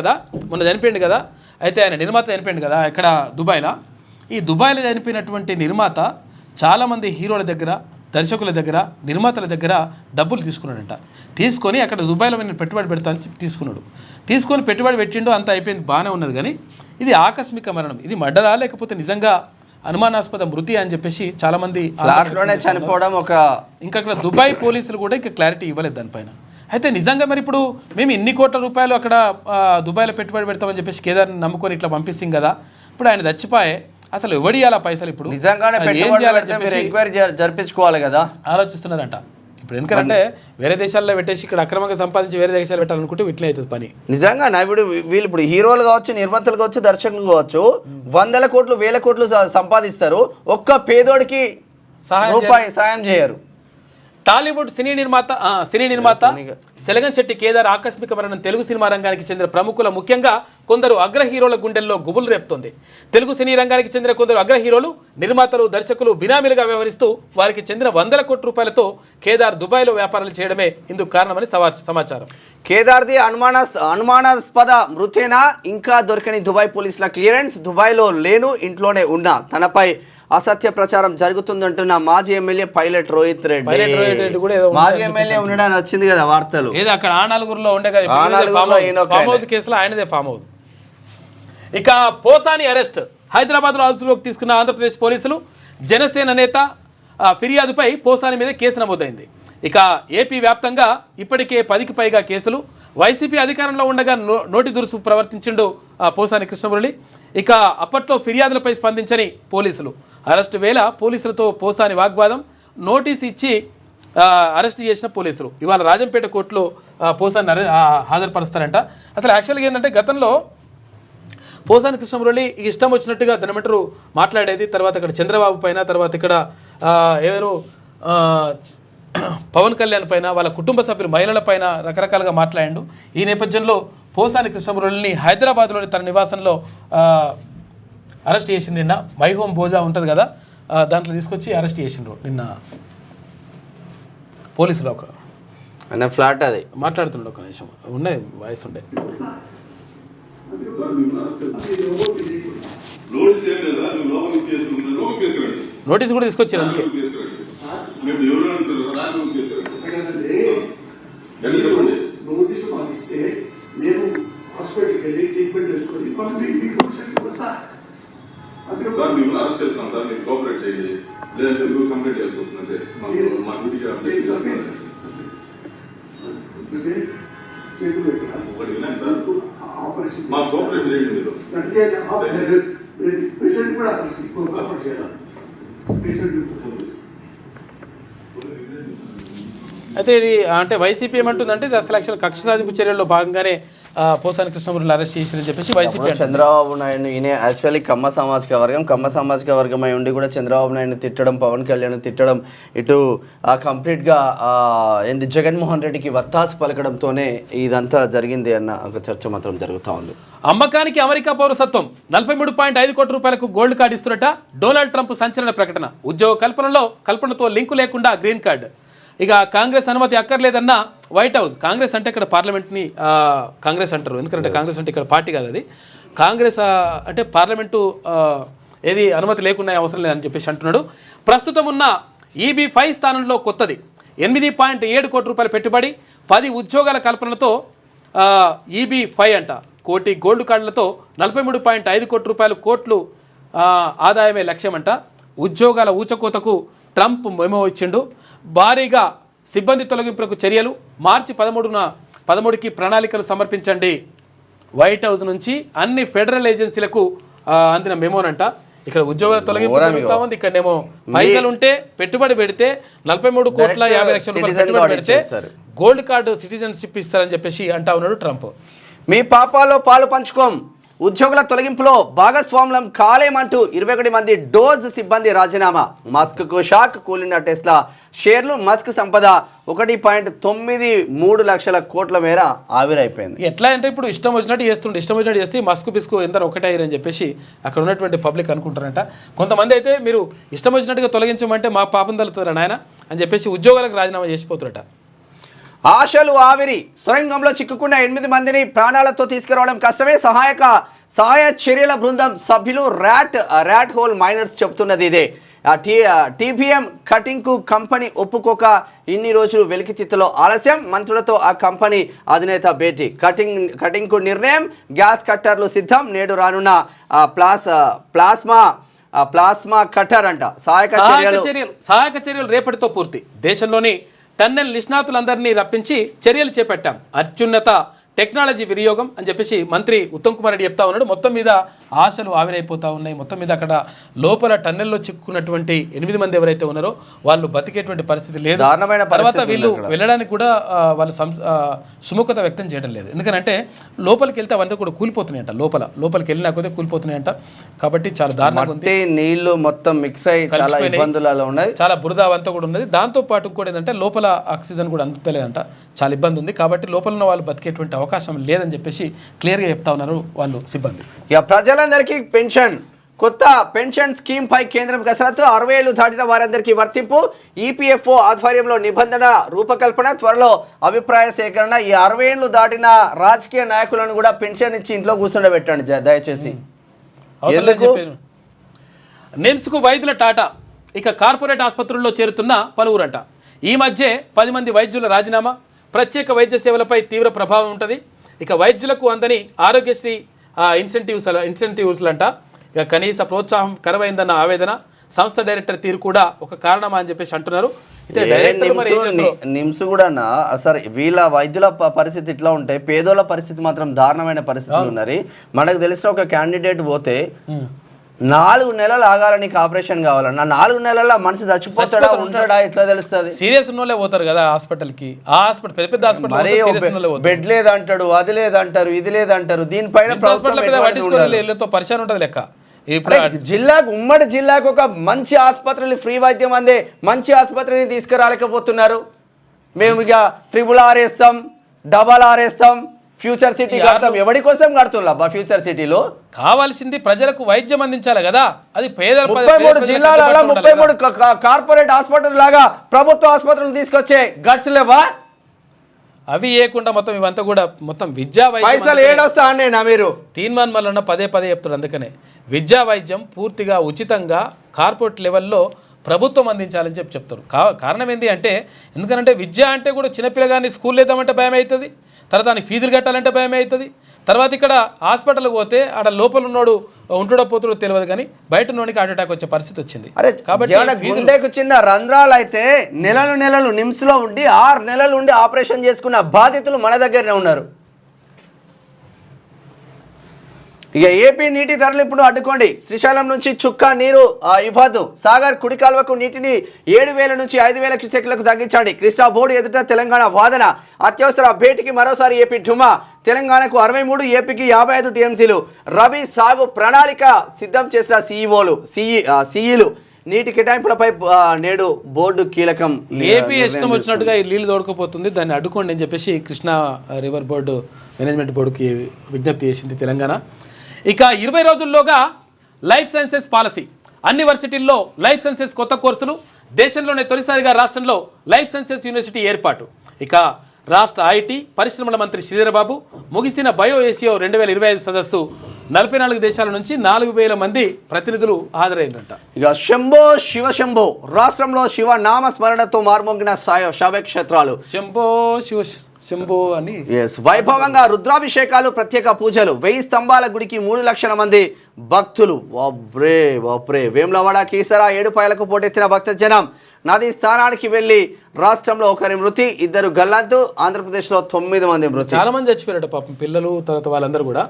[SPEAKER 1] కదా. అయితే ఆయన నిర్మాత చనిపోయింది కదా ఇక్కడ దుబాయ్లో. ఈ దుబాయ్లో చనిపోయినటువంటి నిర్మాత చాలామంది హీరోల దగ్గర, దర్శకుల దగ్గర, నిర్మాతల దగ్గర డబ్బులు తీసుకున్నాడంట. తీసుకొని అక్కడ దుబాయ్లో నేను పెట్టుబడి పెడతానని తీసుకొని పెట్టుబడి పెట్టిండు. అంతా అయిపోయింది, బాగానే ఉన్నది. కానీ ఇది ఆకస్మిక మరణం. ఇది మర్డరా లేకపోతే నిజంగా అనుమానాస్పద మృతి అని చెప్పేసి చాలామంది
[SPEAKER 2] చనిపోవడం.
[SPEAKER 1] ఇంకా అక్కడ దుబాయ్ పోలీసులు కూడా ఇంకా క్లారిటీ ఇవ్వలేదు దానిపైన. అయితే నిజంగా మరి ఇప్పుడు మేము ఇన్ని కోట్ల రూపాయలు అక్కడ దుబాయ్లో పెట్టుబడి పెడతామని చెప్పేసి కేదార్ని నమ్ముకొని ఇట్లా పంపిస్తాం కదా, ఇప్పుడు ఆయన చచ్చిపోయే అసలు ఎవడియాల పైసలు ఇప్పుడు
[SPEAKER 2] ఎంక్వైరీ జరిపించుకోవాలి కదా
[SPEAKER 1] ఆలోచిస్తున్నారంట. ఇప్పుడు ఎందుకంటే వేరే దేశాల్లో పెట్టేసి ఇక్కడ అక్రమంగా సంపాదించి వేరే దేశాలు పెట్టాలనుకుంటే ఇట్లా అవుతుంది పని.
[SPEAKER 2] నిజంగా వీళ్ళు ఇప్పుడు హీరోలు కావచ్చు, నిర్మాతలు కావచ్చు, దర్శకులు కావచ్చు, 100 కోట్లు 1000 కోట్లు సంపాదిస్తారు. ఒక్క పేదోడికి రూపాయి సాయం చేయరు.
[SPEAKER 1] టాలీవుడ్ సినీ నిర్మాత సెలగన్ శెట్టి కేదార్ ఆకస్మిక మరణం తెలుగు సినిమా రంగానికి చెందిన ప్రముఖుల, ముఖ్యంగా కొందరు అగ్ర హీరోల గుండెల్లో గుబులు రేపుతోంది. తెలుగు సినీ రంగానికి చెందిన కొందరు అగ్ర హీరోలు, నిర్మాతలు, దర్శకులు బినామీలుగా వ్యవహరిస్తూ వారికి చెందిన 100 కోట్ల రూపాయలతో కేదార్ దుబాయ్లో వ్యాపారాలు చేయడమే ఇందుకు కారణమని సమాచారం.
[SPEAKER 2] కేదార్ది అనుమానాస్పద మృతేనా? ఇంకా దొరకని దుబాయ్ పోలీసుల క్లియరెన్స్. దుబాయ్లో లేను, ఇంట్లోనే ఉన్నా. తనపై అసత్య ప్రచారం జరుగుతుందంటున్న మాజీ ఎమ్మెల్యే పైలట్ రోహిత్ రెడ్డి. మాజీ ఎమ్మెల్యే ఉండడానికి వచ్చింది కదా వార్తలు.
[SPEAKER 1] ఏదో అక్కడ ఆనాలుగురులో ఉండే కదా కేసులో ఆయనదే ఫామ్ హౌస్. ఇక పోసాని అరెస్ట్. హైదరాబాద్లో అదుపులోకి తీసుకున్న ఆంధ్రప్రదేశ్ పోలీసులు. జనసేన నేత ఫిర్యాదుపై పోసాని మీద కేసు నమోదైంది. ఇక ఏపీ వ్యాప్తంగా ఇప్పటికే 10కి పైగా కేసులు. వైసీపీ అధికారంలో ఉండగా నోటి దురుసు ప్రవర్తించిండు పోసాని కృష్ణమురళి. ఇక అప్పట్లో ఫిర్యాదులపై స్పందించని పోలీసులు. అరెస్టు వేళ పోలీసులతో పోసాని వాగ్వాదం, నోటీస్ ఇచ్చి అరెస్ట్ చేసిన పోలీసులు. ఇవాళ రాజంపేట కోర్టులో పోసాని హాజరుపరుస్తారంట. అసలు యాక్చువల్గా ఏంటంటే గతంలో పోసాని కృష్ణమురళి ఇష్టం వచ్చినట్టుగా దానిమంటారు మాట్లాడేది. తర్వాత ఇక్కడ చంద్రబాబు పైన, తర్వాత ఇక్కడ ఎవరు పవన్ కళ్యాణ్ పైన, వాళ్ళ కుటుంబ సభ్యులు మహిళల పైన రకరకాలుగా మాట్లాడాడు. ఈ నేపథ్యంలో పోసాని కృష్ణమురళిని హైదరాబాద్లోని తన నివాసంలో అరెస్ట్ చేసింది. నిన్న మై హోమ్ భోజా ఉంటుంది కదా, దాంట్లో తీసుకొచ్చి అరెస్ట్ చేసిండ్రు నిన్న పోలీసులు. ఒక
[SPEAKER 2] అన్న ఫ్లాట్ అది
[SPEAKER 1] మాట్లాడుతుండే ఒక నిమిషం ఉండే వాయిస్ ఉండే. నోటీస్ కూడా తీసుకొచ్చారు. అందుకే
[SPEAKER 4] నోటీసు పంపిస్తే నేను హాస్పిటల్కి వెళ్ళి ట్రీట్మెంట్ చేసుకొని
[SPEAKER 6] సార్ మేము అరెస్ట్ చేస్తాం సార్, మీరు కోఆపరేట్ చేయండి, లేదంటే మీరు కంప్లైంట్ చేయాల్సి వస్తుంది. మా డ్యూటీకి ఒకటి వినండి సార్, మా కోఆపరేషన్ చేయండి. మీరు
[SPEAKER 4] పేషెంట్ కూడా సపోర్ట్ చేయాలి.
[SPEAKER 1] అయితే ఇది అంటే వైసీపీ ఏమంటుందంటే ఇది అసలు యాక్చువల్ కక్ష సాధింపు చర్యల్లో భాగంగానే పోసాని కృష్ణమురళిని అరెస్ట్ చేశారని చెప్పేసి వైసీపీ.
[SPEAKER 2] చంద్రబాబు నాయుడు ఈయన యాక్చువల్లీ కమ్మ సామాజిక వర్గం అయి ఉండి కూడా చంద్రబాబు నాయుడు తిట్టడం, పవన్ కళ్యాణ్ తిట్టడం, ఇటు కంప్లీట్గా ఏంది జగన్మోహన్ రెడ్డికి వత్తాసు పలకడంతోనే ఇదంతా జరిగింది అన్న ఒక చర్చ మాత్రం జరుగుతూ ఉంది.
[SPEAKER 1] అమ్మకానికి అమెరికా పౌరసత్వం 43.5 కోట్ల రూపాయలకు గోల్డ్ కార్డు ఇస్తున్నట డొనాల్డ్ ట్రంప్ సంచలన ప్రకటన. ఉద్యోగ కల్పనతో లింకు లేకుండా గ్రీన్ కార్డు. ఇక కాంగ్రెస్ అనుమతి అక్కర్లేదన్న వైట్ హౌస్. కాంగ్రెస్ అంటే ఇక్కడ పార్లమెంట్ని కాంగ్రెస్ అంటారు, ఎందుకంటే కాంగ్రెస్ అంటే ఇక్కడ పార్టీ కాదు, అది కాంగ్రెస్ అంటే పార్లమెంటు ఏది అనుమతి లేకుండా అవసరం లేదని చెప్పేసి అంటున్నాడు. ప్రస్తుతం ఉన్న EB5 స్థానంలో కొత్తది 8.7 కోట్ల రూపాయల పెట్టుబడి, 10 ఉద్యోగాల కల్పనతో EB5 అంట. కోటి గోల్డ్ కార్డులతో 43.5 కోట్ల రూపాయలు ఆదాయమే లక్ష్యమంట. ఉద్యోగాల ఊచకోతకు ట్రంప్ మెమో ఇచ్చిండు. భారీగా సిబ్బంది తొలగింపులకు చర్యలు. మార్చి 13కి ప్రణాళికలు సమర్పించండి. వైట్ హౌస్ నుంచి అన్ని ఫెడరల్ ఏజెన్సీలకు అందిన మెమోనంట. ఇక్కడ ఉద్యోగాల తొలగింపు జరుగుతూ ఉంది. ఇక్కడేమో పైసలు ఉంటే పెట్టుబడి పెడితే 43.50 కోట్ల రూపాయలు పెట్టుబడి పెడితే గోల్డ్ కార్డు సిటిజన్షిప్ ఇస్తారని చెప్పేసి అంటా ఉన్నాడు ట్రంప్.
[SPEAKER 2] మీ పాపాలో పాలు పంచుకోం, ఉద్యోగుల తొలగింపులో భాగస్వాములం కాలేమంటూ 21 మంది డోజ్ సిబ్బంది రాజీనామా. మస్క్కు షాక్, కూలిన టెస్లా షేర్లు, మస్క్ సంపద 1.93 లక్షల కోట్ల మేర ఆవిరైపోయింది.
[SPEAKER 1] ఎట్లా అంటే ఇప్పుడు ఇష్టం వచ్చినట్టు చేస్తే మస్క్ బిస్కు ఎంత ఒకటయ్యారని చెప్పేసి అక్కడ ఉన్నటువంటి పబ్లిక్ అనుకుంటారంట. కొంతమంది అయితే మీరు ఇష్టం వచ్చినట్టుగా తొలగించమంటే మా పాపం తలుతారా నాయన అని చెప్పేసి ఉద్యోగాలకు రాజీనామా చేసిపోతారట.
[SPEAKER 2] ఆశలు ఆవిరి. సొరంగంలో చిక్కుకున్న 8 మందిని ప్రాణాలతో తీసుకురావడం కష్టమే. సహాయ చర్యల బృందం సభ్యులు ర్యాట్ హోల్ మైనర్స్ చెబుతున్నది ఇదే. TBM కటింగ్కు కంపెనీ ఒప్పుకోక ఇన్ని రోజులు వెలికితీతలో ఆలస్యం. మంత్రులతో ఆ కంపెనీ అధినేత భేటీ. కటింగ్కు నిర్ణయం, గ్యాస్ కట్టర్లు సిద్ధం. నేడు రానున్న ప్లాస్మా కట్టర్ అంట. సహాయక
[SPEAKER 1] చర్యలు రేపటితో పూర్తి. దేశంలోని టన్నెల్ నిష్ణాతులందరినీ రప్పించి చర్యలు చేపట్టాం. అత్యున్నత టెక్నాలజీ వినియోగం అని చెప్పేసి మంత్రి ఉత్తమ్ కుమార్ రెడ్డి చెప్తా ఉన్నాడు. మొత్తం మీద ఆశలు ఆవిరైపోతూ ఉన్నాయి. మొత్తం మీద అక్కడ లోపల టన్నెల్లో చిక్కుకున్నటువంటి 8 మంది ఎవరైతే ఉన్నారో వాళ్ళు బతికేటువంటి పరిస్థితి లేదు. తర్వాత వీళ్ళు వెళ్ళడానికి కూడా వాళ్ళు సుముఖత వ్యక్తం చేయడం లేదు. ఎందుకంటే లోపలికి వెళ్తే అవన్నీ కూడా కూలిపోతున్నాయంట. లోపలికి వెళ్ళినా కొద్దిగా కూలిపోతున్నాయంట. కాబట్టి చాలా దారుణంగా ఉంది.
[SPEAKER 2] నీళ్లు మొత్తం మిక్స్ అయ్యి చాలా ఇబ్బందులలో ఉన్నాయి.
[SPEAKER 1] చాలా బురద అవంతా కూడా ఉన్నది. దాంతో పాటు కూడా ఏంటంటే లోపల ఆక్సిజన్ కూడా అందుతలేదంట. చాలా ఇబ్బంది ఉంది. కాబట్టి లోపల ఉన్న వాళ్ళు బతికేటువంటి అవకాశం లేదని చెప్పేసి క్లియర్గా చెప్తా ఉన్నారు వాళ్ళు సిబ్బంది.
[SPEAKER 2] ప్రజలందరికీ పెన్షన్. కొత్త పెన్షన్ స్కీమ్ పై కేంద్రం కసరత్తు. 60 ఏళ్లు దాటిన వారందరికీ వర్తింపు. EPFO ఆధ్వర్యంలో నిబంధన రూపకల్పన, త్వరలో అభిప్రాయ సేకరణ. ఈ 60 ఏళ్లు దాటిన రాజకీయ నాయకులను కూడా పెన్షన్ ఇచ్చి ఇంట్లో కూర్చుండబెట్టండి దయచేసి.
[SPEAKER 1] నిమ్స్కు వైద్యుల టాటా. ఇక కార్పొరేట్ ఆసుపత్రుల్లో చేరుతున్న పలువురంట. ఈ మధ్య 10 మంది వైద్యుల రాజీనామా. ప్రత్యేక వైద్య సేవలపై తీవ్ర ప్రభావం ఉంటుంది. ఇక వైద్యులకు అందని ఆరోగ్యశ్రీ ఇన్సెంటివ్స్ అంట. ఇక కనీస ప్రోత్సాహం కరువైందన్న ఆవేదన, సంస్థ డైరెక్టర్ తీరు కూడా ఒక కారణమా అని చెప్పేసి అంటున్నారు. అయితే డైరెక్టర్ మరి ఏం చేస్తారు?
[SPEAKER 2] నిమ్స్ కూడా సరే వీళ్ళ వైద్యుల పరిస్థితి ఇట్లా ఉంటే పేదోళ్ళ పరిస్థితి మాత్రం దారుణమైన పరిస్థితులు ఉన్నాయి. మనకు తెలిసిన ఒక క్యాండిడేట్ పోతే 4 నెలలు ఆగాల నీకు ఆపరేషన్ కావాలన్నా 4 నెలల్లో మనిషి చచ్చిపోతాడా ఉంటాడా ఎట్లా తెలుస్తుంది?
[SPEAKER 1] సీరియస్ ఉన్నోళ్ళే పోతారు కదా హాస్పిటల్కి. ఆ హాస్పిటల్ పెద్ద పెద్ద హాస్పిటల్
[SPEAKER 2] బెడ్ లేదంటాడు, అది లేదంటారు, ఇది లేదంటారు. దీనిపైన
[SPEAKER 1] పరిశాన్ ఉంటుంది లెక్క.
[SPEAKER 2] జిల్లాకు ఉమ్మడి జిల్లాకు ఒక మంచి ఆసుపత్రిని ఫ్రీ వైద్యం అందే మంచి ఆసుపత్రిని తీసుకురాలేకపోతున్నారు. మేము ఇక RRR వేస్తాం, RRR వేస్తాం, ఫ్యూచర్ సిటీ కడతాం. ఎవరి కోసం కడుతున్నా ఫ్యూచర్ సిటీలో?
[SPEAKER 1] కావాల్సింది ప్రజలకు వైద్యం అందించాలి కదా. అది పేద
[SPEAKER 2] 33 జిల్లాలలో 33 కార్పొరేట్ హాస్పిటల్ లాగా ప్రభుత్వ ఆసుపత్రులు తీసుకొచ్చే గట్స్ లేవా?
[SPEAKER 1] అవి ఏకుండా మొత్తం ఇవంతా కూడా మొత్తం విద్యా
[SPEAKER 2] పైసలు ఏడొస్తా అన్నా మీరు
[SPEAKER 1] తీర్మాన్ మల్లన్న పదే చెప్తారు. అందుకనే విద్యా వైద్యం పూర్తిగా ఉచితంగా కార్పొరేట్ లెవెల్లో ప్రభుత్వం అందించాలని చెప్తారు. కారణం ఏంటి అంటే, ఎందుకంటే విద్య అంటే కూడా చిన్నపిల్లగాని స్కూల్ వేద్దామంటే భయం అవుతుంది, తర్వాత దానికి ఫీజులు కట్టాలంటే భయం అవుతుంది. తర్వాత ఇక్కడ హాస్పిటల్కి పోతే ఆడ లోపల ఉన్నోడు ఉంటుడో పోతుడో తెలియదు, కానీ బయట ఉన్నోడికి హార్ట్ అటాక్ వచ్చే పరిస్థితి వచ్చింది.
[SPEAKER 2] కాబట్టి గుండెకు చిన్న రంధ్రాలు అయితే నెలలు నిమ్స్లో ఉండి 6 నెలలు ఉండి ఆపరేషన్ చేసుకున్న బాధితులు మన దగ్గరనే ఉన్నారు. ఇక ఏపీ నీటి తరలింపును అడ్డుకోండి. శ్రీశైలం నుంచి చుక్క నీరు ఇవ్వద్దు. సాగర్ కుడి కాల్వకు నీటిని 7,000 నుంచి 5,000 క్యూసెక్లకు తగ్గించండి. కృష్ణా బోర్డు ఎదుట తెలంగాణ వాదన. అత్యవసర భేటీకి మరోసారి ఏపీ ఢుమా. తెలంగాణకు 63, ఏపీకి 55 టీఎంసీలు. రబీ సాగు ప్రణాళిక సిద్ధం చేసిన సిఈలు. నీటి కేటాయింపులపై నేడు బోర్డు కీలకం.
[SPEAKER 1] ఏపీ ఇష్టం వచ్చినట్టుగా ఈ నీళ్లు తోడుకుపోతుంది, దాన్ని అడ్డుకోండి అని చెప్పేసి కృష్ణా రివర్ బోర్డు మేనేజ్మెంట్ బోర్డుకి విజ్ఞప్తి చేసింది తెలంగాణ. ఇక 20 రోజుల్లోగా లైఫ్ సైన్సెస్ పాలసీ. అన్ని వర్సిటీల్లో లైఫ్ సైన్సెస్ కొత్త కోర్సులు. దేశంలోనే తొలిసారిగా రాష్ట్రంలో లైఫ్ సైన్సెస్ యూనివర్సిటీ ఏర్పాటు. ఇక రాష్ట్ర ఐటీ పరిశ్రమల మంత్రి శ్రీధరబాబు ముగిసిన బయోఏసియో 2025 సదస్సు 44 దేశాల నుంచి 4,000 మంది ప్రతినిధులు హాజరైందంట.
[SPEAKER 2] ఇక శంభో శివశంభో. రాష్ట్రంలో శివ నామ స్మరణతో మార్మోగిన శైవక్షేత్రాలు.
[SPEAKER 1] శంభో అని
[SPEAKER 2] వైభవంగా రుద్రాభిషేకాలు, ప్రత్యేక పూజలు. 1000 స్తంభాల గుడికి 3 లక్షల మంది భక్తులు. వాప్రే. వేములవాడ కీసర ఏడుపాయలకు పోటెత్తిన భక్త జనం. నది స్థానానికి వెళ్లి రాష్ట్రంలో 1 మృతి, 2 గల్లంతు. ఆంధ్రప్రదేశ్లో 9 మంది మృతి.
[SPEAKER 1] చాలా మంది చచ్చిపోయారట పాపం, పిల్లలు, తర్వాత వాళ్ళందరూ కూడా.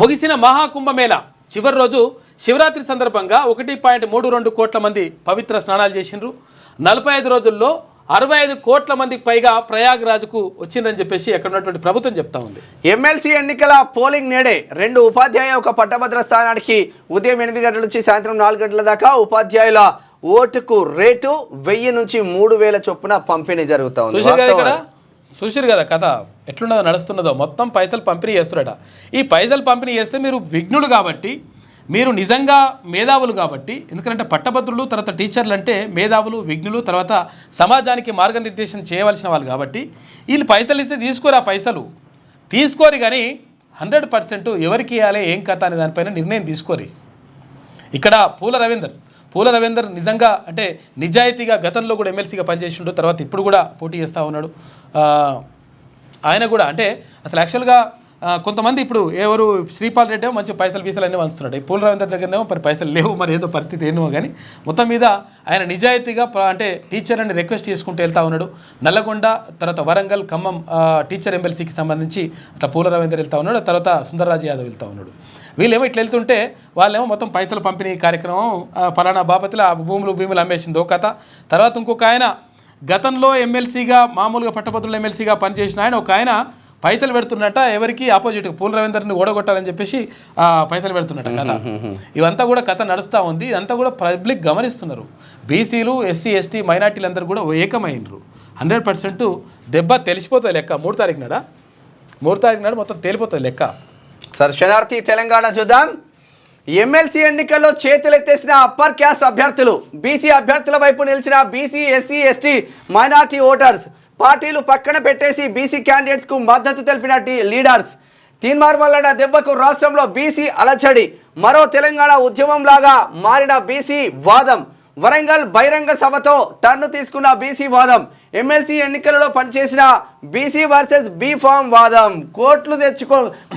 [SPEAKER 1] ముగిసిన మహాకుంభమేళ చివరి రోజు శివరాత్రి సందర్భంగా 1.32 కోట్ల మంది పవిత్ర స్నానాలు చేసిండ్రు. 45 రోజుల్లో 65 కోట్ల మందికి పైగా ప్రయాగ్రాజ్కు వచ్చిందని చెప్పేసి అక్కడ ఉన్నటువంటి ప్రభుత్వం చెప్తా ఉంది.
[SPEAKER 2] ఎమ్మెల్సీ ఎన్నికల పోలింగ్ నేడే. 2 ఉపాధ్యాయ, 1 పట్టభద్ర స్థానానికి ఉదయం 8 గంటల నుంచి సాయంత్రం 4 గంటల దాకా. ఉపాధ్యాయుల ఓటుకు రేటు 1000 నుంచి 3,000 చొప్పున పంపిణీ జరుగుతూ ఉంది.
[SPEAKER 1] చూసారు కదా కథ ఎట్లున్నదో నడుస్తున్నదో. మొత్తం పైసలు పంపిణీ చేస్తున్నారట. ఈ పైసలు పంపిణీ చేస్తే మీరు విఘ్నులు కాబట్టి, మీరు నిజంగా మేధావులు కాబట్టి, ఎందుకంటే పట్టభద్రులు తర్వాత టీచర్లు అంటే మేధావులు, విఘ్నులు, తర్వాత సమాజానికి మార్గనిర్దేశం చేయవలసిన వాళ్ళు కాబట్టి వీళ్ళు పైసలు ఇస్తే తీసుకోరు. ఆ పైసలు తీసుకోరు, కానీ 100% ఎవరికి ఇవ్వాలి ఏం కథ అనే దానిపైన నిర్ణయం తీసుకోరు. ఇక్కడ పూల రవీందర్ నిజంగా అంటే నిజాయితీగా గతంలో కూడా ఎమ్మెల్సీగా పనిచేసిండు, తర్వాత ఇప్పుడు కూడా పోటీ చేస్తూ ఉన్నాడు. ఆయన కూడా అంటే అసలు యాక్చువల్గా కొంతమంది ఇప్పుడు ఎవరు శ్రీపాల్ రెడ్డి ఏమో మంచి పైసలు అన్నీ వంచుతున్నాడు. ఈ పూల రవీందర్ దగ్గరనేమో మరి పైసలు లేవు, మరి ఏదో పరిస్థితి ఏమో. కానీ మొత్తం మీద ఆయన నిజాయితీగా అంటే టీచర్ని రిక్వెస్ట్ చేసుకుంటూ వెళ్తూ ఉన్నాడు. నల్లగొండ, తర్వాత వరంగల్, ఖమ్మం టీచర్ ఎమ్మెల్సీకి సంబంధించి అట్లా పూల రవీందర్ వెళ్తూ ఉన్నాడు. తర్వాత సుందర్రాజు యాదవ్ వెళ్తూ ఉన్నాడు. వీళ్ళేమో ఇట్లా వెళ్తుంటే వాళ్ళేమో మొత్తం పైసలు పంపిణీ కార్యక్రమం ఫలానా బాపతిలో భూములు అమ్మేసింది ఒక కథ. తర్వాత ఇంకొక ఆయన గతంలో ఎమ్మెల్సీగా మామూలుగా పట్టభద్రుల ఎమ్మెల్సీగా పనిచేసిన ఆయన ఒక ఆయన పైసలు పెడుతున్నట్ట ఎవరికి ఆపోజిట్ పూల రవీందర్ని ఓడగొట్టాలని చెప్పేసి పైసలు పెడుతున్నట్ట కథ. ఇవంతా కూడా కథ నడుస్తూ ఉంది. ఇదంతా కూడా పబ్లిక్ గమనిస్తున్నారు. బీసీలు, ఎస్సీ, ఎస్టీ, మైనార్టీలు అందరూ కూడా ఏకమైనరు. 100% దెబ్బ తెలిసిపోతుంది లెక్క. 3 తారీఖు నాడు మొత్తం తేలిపోతుంది లెక్క.
[SPEAKER 2] సరే శనార్థి తెలంగాణ చూద్దాం. ఎమ్మెల్సీ ఎన్నికల్లో చేతులెత్తేసిన అప్పర్ క్యాస్ట్ అభ్యర్థులు. బీసీ అభ్యర్థుల వైపు నిలిచిన BC, SC, ST, minority voters. పార్టీలు పక్కన పెట్టేసి బీసీ క్యాండిడేట్స్కు మద్దతు తెలిపిన లీడర్స్. తీన్మార్ మల్లన్న దెబ్బకు రాష్ట్రంలో బీసీ అలచడి. మరో తెలంగాణ ఉద్యమం లాగా మారిన బీసీ వాదం. వరంగల్ బహిరంగ సభతో టర్ను తీసుకున్న బీసీ వాదం. ఎమ్మెల్సీ ఎన్నికలలో పనిచేసిన బీసీ వర్సెస్ బీ ఫామ్ వాదం.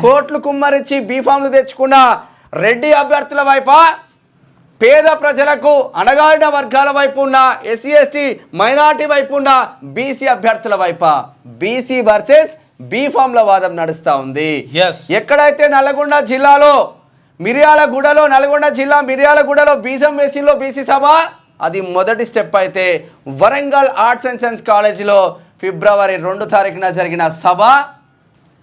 [SPEAKER 2] కోట్లు కుమ్మరించి బీ ఫామ్లు తెచ్చుకున్న రెడ్డి అభ్యర్థుల వైపా, పేద ప్రజలకు అణగారిన వర్గాల వైపు ఉన్న ఎస్సీ ఎస్టీ మైనార్టీ వైపు ఉన్న బీసీ అభ్యర్థుల వైపా? బీసీ వర్సెస్ బీఫామ్ల వాదం నడుస్తూ ఉంది. ఎక్కడైతే నల్గొండ జిల్లాలో నల్గొండ జిల్లా మిర్యాలగూడలో బీజం వేసిలో బీసీ సభ, అది మొదటి స్టెప్ అయితే వరంగల్ ఆర్ట్స్ అండ్ సైన్స్ కాలేజీలో ఫిబ్రవరి 2 తారీఖున జరిగిన సభ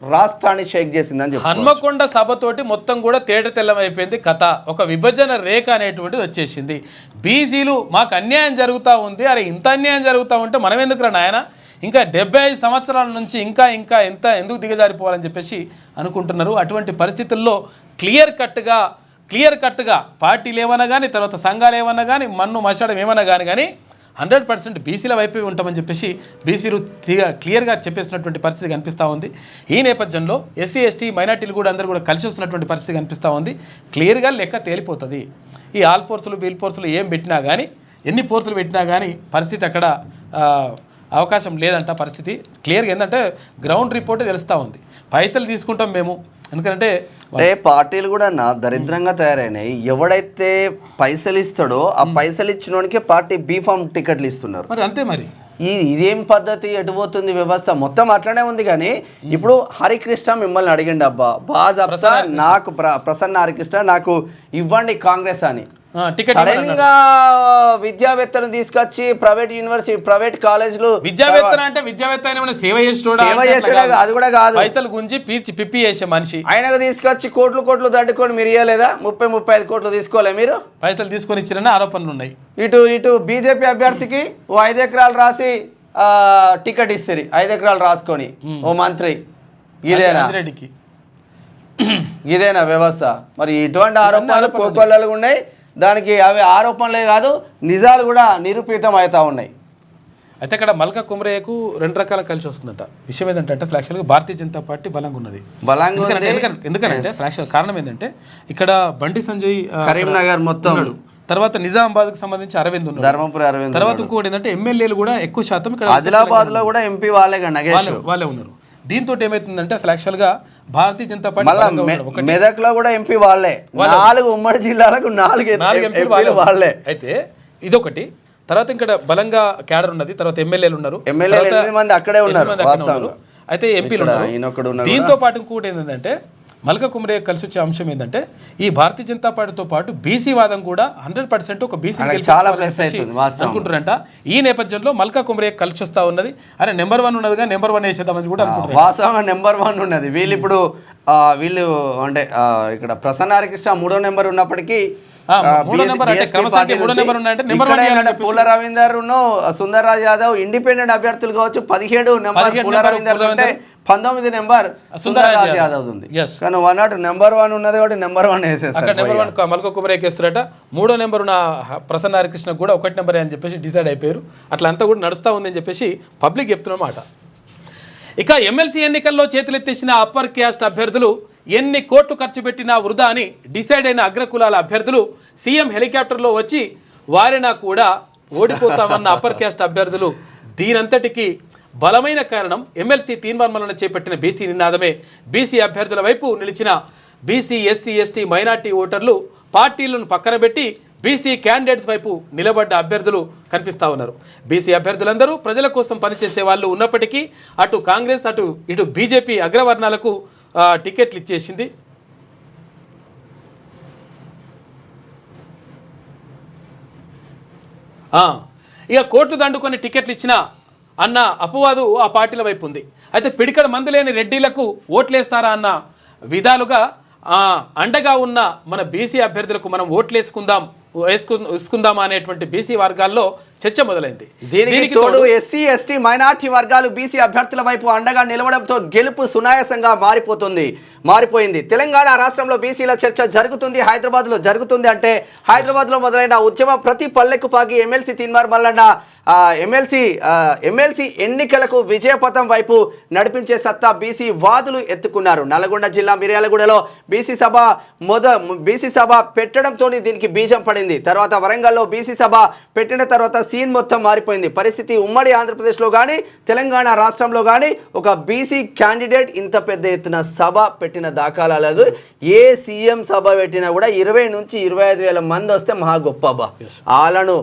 [SPEAKER 2] రాష్ట్రాన్ని షేక్ చేసిందని చెప్పి
[SPEAKER 1] హన్మకొండ సభతోటి మొత్తం కూడా తేట తెల్లమైపోయింది కథ. ఒక విభజన రేఖ అనేటువంటిది వచ్చేసింది. బీసీలు మాకు అన్యాయం జరుగుతూ ఉంది, అరే ఇంత అన్యాయం జరుగుతూ ఉంటే మనం ఎందుకు రా నాయన, ఇంకా 75 సంవత్సరాల నుంచి ఇంకా ఎందుకు దిగజారిపోవాలని చెప్పేసి అనుకుంటున్నారు. అటువంటి పరిస్థితుల్లో క్లియర్ కట్గా పార్టీలు ఏమన్నా కానీ, తర్వాత సంఘాలు ఏమన్నా కానీ, మన్ను మచ్చడం ఏమన్నా కానీ 100% బీసీల వైపే ఉంటామని చెప్పేసి బీసీలు క్లియర్గా చెప్పేస్తున్నటువంటి పరిస్థితి కనిపిస్తూ ఉంది. ఈ నేపథ్యంలో ఎస్సీ ఎస్టీ మైనార్టీలు కూడా అందరూ కూడా కలిసి వస్తున్నటువంటి పరిస్థితి కనిపిస్తూ ఉంది. క్లియర్గా లెక్క తేలిపోతుంది. ఈ ఆల్ ఫోర్సులు బీల్ ఫోర్సులు ఏం పెట్టినా కానీ, ఎన్ని ఫోర్సులు పెట్టినా కానీ పరిస్థితి అక్కడ అవకాశం లేదంట. పరిస్థితి క్లియర్గా ఏంటంటే గ్రౌండ్ రిపోర్టే తెలుస్తూ ఉంది. పైసలు తీసుకుంటాం మేము, ఎందుకంటే
[SPEAKER 2] పార్టీలు కూడా దరిద్రంగా తయారైనాయి. ఎవడైతే పైసలు ఇస్తాడో ఆ పైసలు ఇచ్చినోడికే పార్టీ బీఫామ్ టికెట్లు ఇస్తున్నారు.
[SPEAKER 1] మరి అంతే. మరి
[SPEAKER 2] ఇదేం పద్ధతి, ఎటు పోతుంది వ్యవస్థ? మొత్తం అట్లనే ఉంది. కానీ ఇప్పుడు హరికృష్ణ మిమ్మల్ని అడిగిండు, అబ్బా బాజాబ్తా నాకు ప్రసన్న హరికృష్ణ నాకు ఇవ్వండి కాంగ్రెస్ అని. సడన్ గా విద్యావేత్తను తీసుకొచ్చి ప్రైవేట్ యూనివర్సిటీ ప్రైవేట్ కాలేజీలు
[SPEAKER 1] విద్యావేత్తన అంటే విద్యావేత్త సేవ చేసేవాడు,
[SPEAKER 2] అది కూడా కాదు,
[SPEAKER 1] పైసలు గుంజి పిప్పి చేసే మనిషి.
[SPEAKER 2] ఆయనకు తీసుకొచ్చి కోట్లు దండుకొని మీరు ఇవ్వలేదా? 35 కోట్లు తీసుకోలే మీరు?
[SPEAKER 1] పైసలు తీసుకొని ఇచ్చారని ఆరోపణలు ఉన్నాయి.
[SPEAKER 2] ఇటు బీజేపీ అభ్యర్థికి ఓ 5 ఎకరాలు రాసి టికెట్ ఇస్తారు, 5 ఎకరాలు రాసుకొని ఓ మంత్రి. ఇదేనా వ్యవస్థ? మరి ఇటువంటి ఆరోపణలు కోకొల్లలు ఉన్నాయి. దానికి అవి ఆరోపణలే కాదు, నిజాలు కూడా నిరూపితం అవుతా ఉన్నాయి.
[SPEAKER 1] అయితే ఇక్కడ మల్కా కుమరయ్యకు 2 రకాల కలిసి వస్తుందట. విషయం ఏంటంటే ఫ్లాక్షన్గా భారతీయ జనతా పార్టీ బలంగా ఉన్నది. ఎందుకంటే ఫ్లాక్షన్ కారణం ఏంటంటే ఇక్కడ బండి సంజయ్
[SPEAKER 2] కరీంనగర్ మొత్తం,
[SPEAKER 1] తర్వాత నిజామాబాద్కు సంబంధించి అరవింద్ ఉన్నారు,
[SPEAKER 2] ధర్మపురి అరవింద్,
[SPEAKER 1] తర్వాత ఇంకోటి ఏంటంటే ఎమ్మెల్యేలు కూడా ఎక్కువ శాతం ఇక్కడ
[SPEAKER 2] ఆదిలాబాద్ లో కూడా ఎంపీ వాళ్ళే
[SPEAKER 1] ఉన్నారు. దీంతో ఏమైతుందంటే అసలు యాక్చువల్గా భారతీయ జనతా పార్టీ
[SPEAKER 2] మెదక్లో కూడా ఎంపీ వాళ్ళే, 4 ఉమ్మడి జిల్లాలకు 4 ఎంపీలు వాళ్ళే.
[SPEAKER 1] అయితే ఇదొకటి. తర్వాత ఇక్కడ బలంగా క్యాడర్ ఉన్నది, తర్వాత ఎమ్మెల్యేలు ఉన్నారు,
[SPEAKER 2] 8 మంది అక్కడే ఉన్నారు,
[SPEAKER 1] అయితే ఎంపీలు ఉన్నారు. దీంతో పాటు ఇంకోటి ఏంటంటే మల్కా కుమరయ్య కలిసి వచ్చే అంశం ఏంటంటే ఈ భారతీయ జనతా పార్టీతో పాటు బీసీ వాదం కూడా 100% ఒక బీసీ అనుకుంటారంట. ఈ నేపథ్యంలో మల్కా కుమరయ్య కలిసి వస్తా ఉన్నది. అరే నెంబర్ 1 ఉన్నదిగా నెంబర్ 1 వేసేద్దామని కూడా అనుకుంటారు.
[SPEAKER 2] వాస్తవంగా నెంబర్ 1 ఉన్నది. వీళ్ళు అంటే ఇక్కడ ప్రసన్న హరికృష్ణ 3వ నెంబర్ ఉన్నప్పటికీ పూల రవీందర్ సుందర్ రాజ్ యాదవ్ ఇండిపెండెంట్ అభ్యర్థులు కావచ్చు. 17 నెంబర్ పూల రవీందర్ ఉంటే 19 నెంబర్ సుందర్ రాజ్ యాదవ్ ఉంది. కానీ 1 నెంబర్ 1 ఉన్నది కాబట్టి నెంబర్ 1 వేసేస్తారు.
[SPEAKER 1] నెంబర్ 1 మల్కా కుమరయ్యకి వేస్తారట. 3వ నెంబర్ ఉన్న ప్రసన్న హరికృష్ణ కూడా 1 నెంబర్ అని చెప్పేసి డిసైడ్ అయిపోయారు. అట్లా అంతా కూడా నడుస్తూ ఉందని చెప్పేసి పబ్లిక్ చెప్తున్నమాట. ఇక ఎమ్మెల్సీ ఎన్నికల్లో చేతులెత్తేసిన అప్పర్ క్యాస్ట్ అభ్యర్థులు ఎన్ని కోట్లు ఖర్చు పెట్టినా వృధా అని డిసైడ్ అయిన అగ్రకులాల అభ్యర్థులు సీఎం హెలికాప్టర్లో వచ్చి వారినా కూడా ఓడిపోతామన్న అప్పర్ క్యాస్ట్ అభ్యర్థులు. దీనంతటికీ బలమైన కారణం ఎమ్మెల్సీ తీర్మానాలను చేపట్టిన బీసీ నినాదమే. బీసీ అభ్యర్థుల వైపు నిలిచిన బీసీ ఎస్సీ ఎస్టీ మైనార్టీ ఓటర్లు పార్టీలను పక్కన పెట్టి బీసీ క్యాండిడేట్స్ వైపు నిలబడ్డ అభ్యర్థులు కనిపిస్తూ ఉన్నారు. బీసీ అభ్యర్థులందరూ ప్రజల కోసం పనిచేసే వాళ్ళు ఉన్నప్పటికీ అటు కాంగ్రెస్ ఇటు బీజేపీ అగ్రవర్ణాలకు టికెట్లు ఇచ్చేసింది. ఇక కోర్టు దండుకొని టికెట్లు ఇచ్చిన అన్న అపవాదు ఆ పార్టీల వైపు ఉంది. అయితే పిడికడ మందు లేని రెడ్డిలకు ఓట్లేస్తారా అన్న విధాలుగా అండగా ఉన్న మన బీసీ అభ్యర్థులకు మనం వేసుకుందామా అనేటువంటి బీసీ వర్గాల్లో చర్చ మొదలైంది.
[SPEAKER 2] దీనికి తోడు ఎస్సీ ఎస్టీ మైనార్టీ వర్గాలు బీసీ అభ్యర్థుల వైపు అండగా నిలవడంతో గెలుపు సునాయాసంగా మారిపోయింది. తెలంగాణ రాష్ట్రంలో బీసీల చర్చ జరుగుతుంది, హైదరాబాద్లో జరుగుతుంది. అంటే హైదరాబాద్లో మొదలైన ఉద్యమం ప్రతి పల్లెకు పాగి ఎమ్మెల్సీ తీన్మార్ మల్లన్న ఎమ్మెల్సీ ఎన్నికలకు విజయపథం వైపు నడిపించే సత్తా బీసీ వాదులు ఎత్తుకున్నారు. నల్గొండ జిల్లా మిర్యాలగూడలో బీసీ సభ పెట్టడంతో దీనికి బీజం పడింది. పడింది. తర్వాత వరంగల్లో బీసీ సభ పెట్టిన తర్వాత సీన్ మొత్తం మారిపోయింది. పరిస్థితి ఉమ్మడి ఆంధ్రప్రదేశ్లో కానీ తెలంగాణ రాష్ట్రంలో కానీ ఒక బీసీ క్యాండిడేట్ ఇంత పెద్ద ఎత్తున సభ పెట్టిన దాఖలా లేదు. ఏ సీఎం సభ పెట్టినా కూడా 20 నుంచి 25,000 మంది వస్తే మహా గొప్ప అబ్బా. వాళ్ళను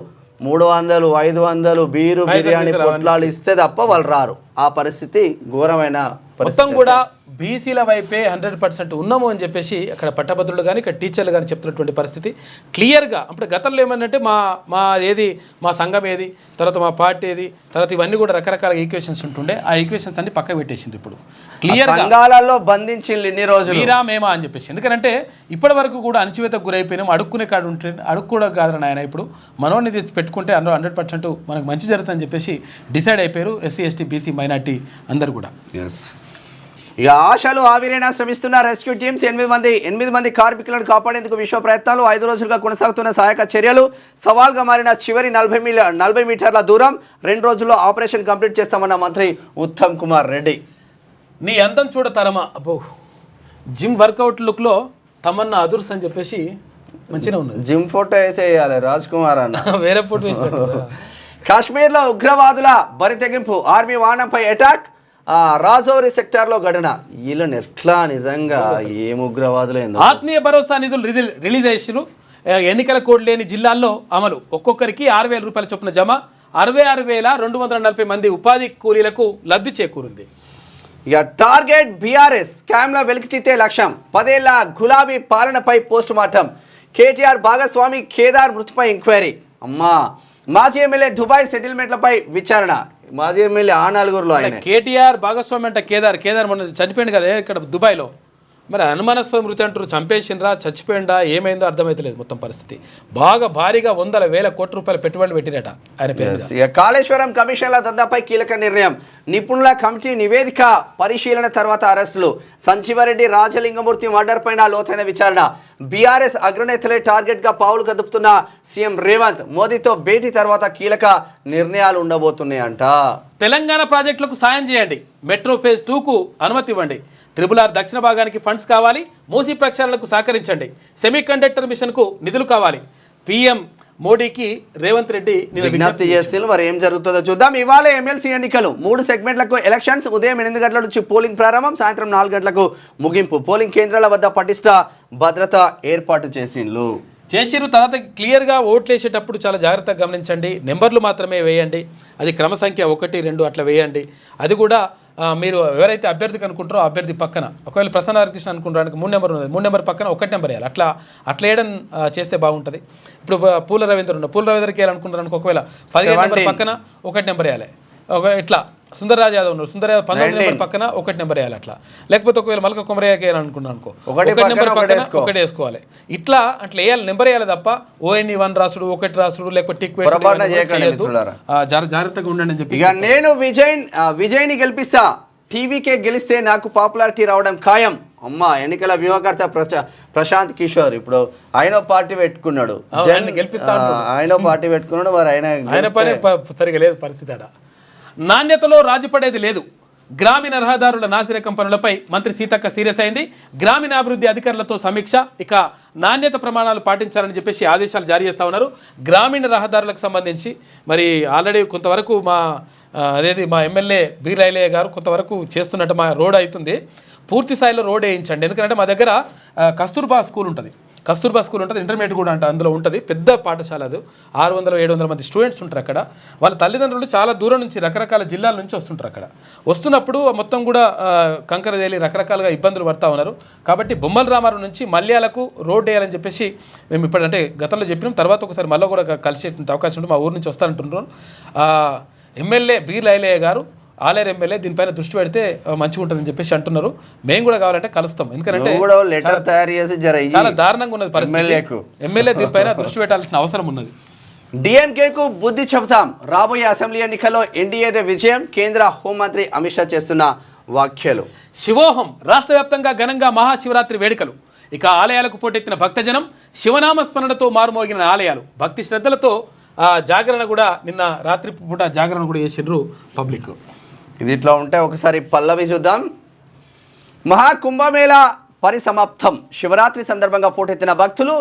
[SPEAKER 2] 300, 500 బీరు బిర్యానీ పొట్లాలు ఇస్తే తప్ప వాళ్ళు రారు. ఆ పరిస్థితి ఘోరమైన
[SPEAKER 1] మొత్తం కూడా బీసీల వైపే 100% ఉన్నాము అని చెప్పేసి అక్కడ పట్టభద్రులు కానీ ఇక్కడ టీచర్లు కానీ చెప్తున్నటువంటి పరిస్థితి క్లియర్గా. అప్పుడు గతంలో ఏమన్నంటే మా సంఘం ఏది, తర్వాత మా పార్టీ ఏది, తర్వాత ఇవన్నీ కూడా రకరకాల ఈక్వేషన్స్ ఉంటుండే. ఆ ఈక్వేషన్స్ అన్ని పక్క పెట్టేసింది. ఇప్పుడు క్లియర్గా
[SPEAKER 2] సంఘాలలో బంధించింది ఇన్ని రోజులు
[SPEAKER 1] మీరా మేమా అని చెప్పేసి. ఎందుకంటే ఇప్పటి వరకు కూడా అణచివేతకు గురైపోయినాం. అడుక్కునే కాడు ఉంటే అడుక్కోవడం కాదు నాయన. ఇప్పుడు మనోని పెట్టుకుంటే 100% మనకు మంచి జరుగుతుందని చెప్పేసి డిసైడ్ అయిపోయారు ఎస్సీ ఎస్టీ బీసీ మైనార్టీ అందరు కూడా.
[SPEAKER 2] ఇక ఆశలు ఆవిరైనా శ్రమిస్తున్న రెస్క్యూ టీమ్స్ 8 మంది కార్మికులను కాపాడేందుకు విశ్వ ప్రయత్నాలు. 5 రోజులుగా కొనసాగుతున్న సహాయక చర్యలు. సవాల్గా మారిన చివరి 40 మీటర్ల దూరం. 2 రోజుల్లో ఆపరేషన్ కంప్లీట్ చేస్తామన్న మంత్రి ఉత్తమ్ కుమార్ రెడ్డి.
[SPEAKER 1] నీ అందం చూడతారమా అబ్బో. జిమ్ వర్కౌట్ లుక్లో తమన్నా అదుర్స్ అని చెప్పేసి మంచిగా ఉన్నది.
[SPEAKER 2] జిమ్ ఫోటో వేసేయాలి రాజ్ కుమార్ అన్న.
[SPEAKER 1] వేరే ఫోటో వేసినట్టు.
[SPEAKER 2] కాశ్మీర్లో ఉగ్రవాదుల బరితెగింపు. ఆర్మీ వాహనంపై అటాక్. రాజౌరి సెక్టార్లో ఘటన. వీళ్ళని ఎట్లా నిజంగా ఏం ఉగ్రవాదులు ఏందో.
[SPEAKER 1] ఆత్మీయ భరోసా నిధులు రిలీజ్ చేసిరు. ఎన్నికల కోడ్ లేని జిల్లాల్లో అమలు. ఒక్కొక్కరికి 6,000 రూపాయల చొప్పున జమ. 66,240 మంది ఉపాధి కూలీలకు లబ్ధి చేకూరింది.
[SPEAKER 2] ఇక టార్గెట్ బీఆర్ఎస్ స్కామ్లో వెలికితీతే లక్ష్యం. 10 ఏళ్ల గులాబీ పాలనపై పోస్ట్ మార్టం. కేటీఆర్ భాగస్వామి కేదార్ మృతిపై ఎంక్వైరీ. అమ్మా మాజీ ఎమ్మెల్యే దుబాయ్ సెటిల్మెంట్లపై విచారణ. మాజీ ఎమ్మెల్యే ఆ 4గురిలో ఆయన.
[SPEAKER 1] కేటీఆర్ భాగస్వామి అంటే కేదార్ మొన్న చనిపోయింది కదా ఇక్కడ దుబాయ్లో. మరి అనుమానాస్పద మృతి అంటారు. చంపేసిండ్రా, చచ్చిపోయిందా, ఏమైందో అర్థమైతలేదు మొత్తం పరిస్థితి. బాగా భారీగా 100,000 కోట్ల రూపాయల పెట్టుబడులు పెట్టినట ఆయన పేరు.
[SPEAKER 2] ఇక కాళేశ్వరం కమిషన్ల దందాపై కీలక నిర్ణయం. నిపుణుల కమిటీ నివేదిక పరిశీలన తర్వాత అరెస్టులు. సంజీవరెడ్డి రాజలింగమూర్తి మర్డర్ పైన లోతైన విచారణ. బీఆర్ఎస్ అగ్రనేతలే టార్గెట్ గా పావులు కదుపుతున్న సీఎం రేవంత్. మోదీతో భేటీ తర్వాత కీలక నిర్ణయాలు ఉండబోతున్నాయంట.
[SPEAKER 1] తెలంగాణ ప్రాజెక్టులకు సాయం చేయండి. మెట్రో ఫేజ్ 2కు అనుమతి ఇవ్వండి. RRR దక్షిణ భాగానికి ఫండ్స్ కావాలి. మూసీ ప్రక్షాళనకు సహకరించండి. సెమీకండక్టర్ మిషన్కు నిధులు కావాలి. పీఎం మోడీకి రేవంత్ రెడ్డి
[SPEAKER 2] విజ్ఞప్తి చేస్తే మరి ఏం జరుగుతుందో చూద్దాం. ఇవాళ ఎమ్మెల్సీ ఎన్నికలు. 3 సెగ్మెంట్లకు ఎలక్షన్స్. ఉదయం 8 గంటల నుంచి పోలింగ్ ప్రారంభం. సాయంత్రం 4 గంటలకు ముగింపు. పోలింగ్ కేంద్రాల వద్ద పటిష్ట భద్రత ఏర్పాటు చేసిండ్రు.
[SPEAKER 1] తర్వాత క్లియర్గా ఓట్లు వేసేటప్పుడు చాలా జాగ్రత్తగా గమనించండి. నెంబర్లు మాత్రమే వేయండి. అది క్రమ సంఖ్య 1, 2 అట్లా వేయండి. అది కూడా మీరు ఎవరైతే అభ్యర్థికి అనుకుంటారో అభ్యర్థి పక్కన ఒకవేళ ప్రసన్న హరికృష్ణ అనుకుంటానికి 3 నెంబర్ ఉన్నది, 3 నెంబర్ పక్కన 1 నెంబర్ వేయాలి. అట్లా వేయడం చేస్తే బాగుంటుంది. ఇప్పుడు పూల రవీంద్ర ఉన్న పూల రవీంద్రకి వేయాలనుకుంటారు ఒకవేళ 17 నెంబర్ పక్కన 1 నెంబర్ వేయాలి. ఇట్లా సుందర్రాజ్ యాదవ్ ఉన్నారు, సుందర్రాజ్ 19 నెంబర్ పక్కన 1 నెంబర్ వేయాలి. అట్లా లేకపోతే ఒకవేళ మల్క కొమరయ్యకి వేయాలనుకున్నాను అనుకో 1 నెంబర్ పక్కన 1 వేసుకోవాలి. అట్లా వేయాలి, నెంబర్ వేయాలి తప్ప ONE 1 రాసుడు 1 రాసుడు లేకపోతే టిక్ జాగ్రత్తగా ఉండండి అని చెప్పి.
[SPEAKER 2] ఇక నేను విజయ్ని గెలిపిస్తా. టీవీకే గెలిస్తే నాకు పాపులారిటీ రావడం ఖాయం. అమ్మ ఎన్నికల వ్యూహకర్త ప్రశాంత్ కిషోర్ ఇప్పుడు ఆయన పార్టీ పెట్టుకున్నాడు. ఆయన పార్టీ పెట్టుకున్నాడు. మరి ఆయన
[SPEAKER 1] పని సరిగా లేదు పరిస్థితి. నాణ్యతలో రాజుపడేది లేదు. గ్రామీణ రహదారుల నాసిరకం పనులపై మంత్రి సీతక్క సీరియస్ అయింది. గ్రామీణాభివృద్ధి అధికారులతో సమీక్ష. ఇక నాణ్యత ప్రమాణాలు పాటించాలని చెప్పేసి ఆదేశాలు జారీ చేస్తూ ఉన్నారు. గ్రామీణ రహదారులకు సంబంధించి మరి ఆల్రెడీ కొంతవరకు మా ఎమ్మెల్యే బీరైలయ్య గారు కొంతవరకు చేస్తున్నట్టు మా రోడ్ అవుతుంది. పూర్తి స్థాయిలో రోడ్ వేయించండి. ఎందుకంటే మా దగ్గర కస్తూర్బా స్కూల్ ఉంటుంది, ఇంటర్మీడియట్ కూడా అందులో ఉంటుంది. పెద్ద పాఠశాల. అది 600-700 మంది స్టూడెంట్స్ ఉంటారు అక్కడ. వాళ్ళ తల్లిదండ్రులు చాలా దూరం నుంచి రకరకాల జిల్లాల నుంచి వస్తుంటారు. అక్కడ వస్తున్నప్పుడు మొత్తం కూడా కంకర తేలి రకరకాలుగా ఇబ్బందులు పడతా ఉన్నారు. కాబట్టి బొమ్మల రామారం నుంచి మల్యాలకు రోడ్ వేయాలని చెప్పేసి మేము ఇప్పుడంటే గతంలో చెప్పినాం. తర్వాత ఒకసారి మళ్ళీ కూడా కలిసే అవకాశం ఉంటుంది. మా ఊరు నుంచి వస్తానంటున్నారు. ఎమ్మెల్యే బీరైలయ్య గారు ఆలేరు ఎమ్మెల్యే దీనిపైన దృష్టి పెడితే మంచిగా ఉంటుందని చెప్పేసి అంటున్నారు. మేము కూడా కావాలంటే కలుస్తాం. ఎందుకంటే చాలా దారుణంగా ఉన్నది పరిస్థితి. ఎమ్మెల్యే దీనిపైన దృష్టి పెట్టాల్సిన అవసరం ఉన్నది.
[SPEAKER 2] డిఎంకేకు బుద్ధి చెబుతాం. రాబోయే అసెంబ్లీ ఎన్నికల్లో ఎన్డీఏదే విజయం. కేంద్ర హోంమంత్రి అమిత్ షా చేస్తున్న వ్యాఖ్యలు.
[SPEAKER 1] శివోహం రాష్ట్ర వ్యాప్తంగా ఘనంగా మహాశివరాత్రి వేడుకలు. ఇక ఆలయాలకు పోటెత్తిన భక్తజనం. శివనామ స్మరణతో మారుమోగిన ఆలయాలు. భక్తి శ్రద్ధలతో జాగరణ కూడా నిన్న రాత్రి పూట జాగరణ కూడా చేసిండ్రు పబ్లిక్.
[SPEAKER 2] ఇది ఇట్లా ఉంటే ఒకసారి పల్లవి చూద్దాం. మహాకుంభమేళ పరిసమాప్తం. శివరాత్రి సందర్భంగా పోటెత్తిన భక్తులు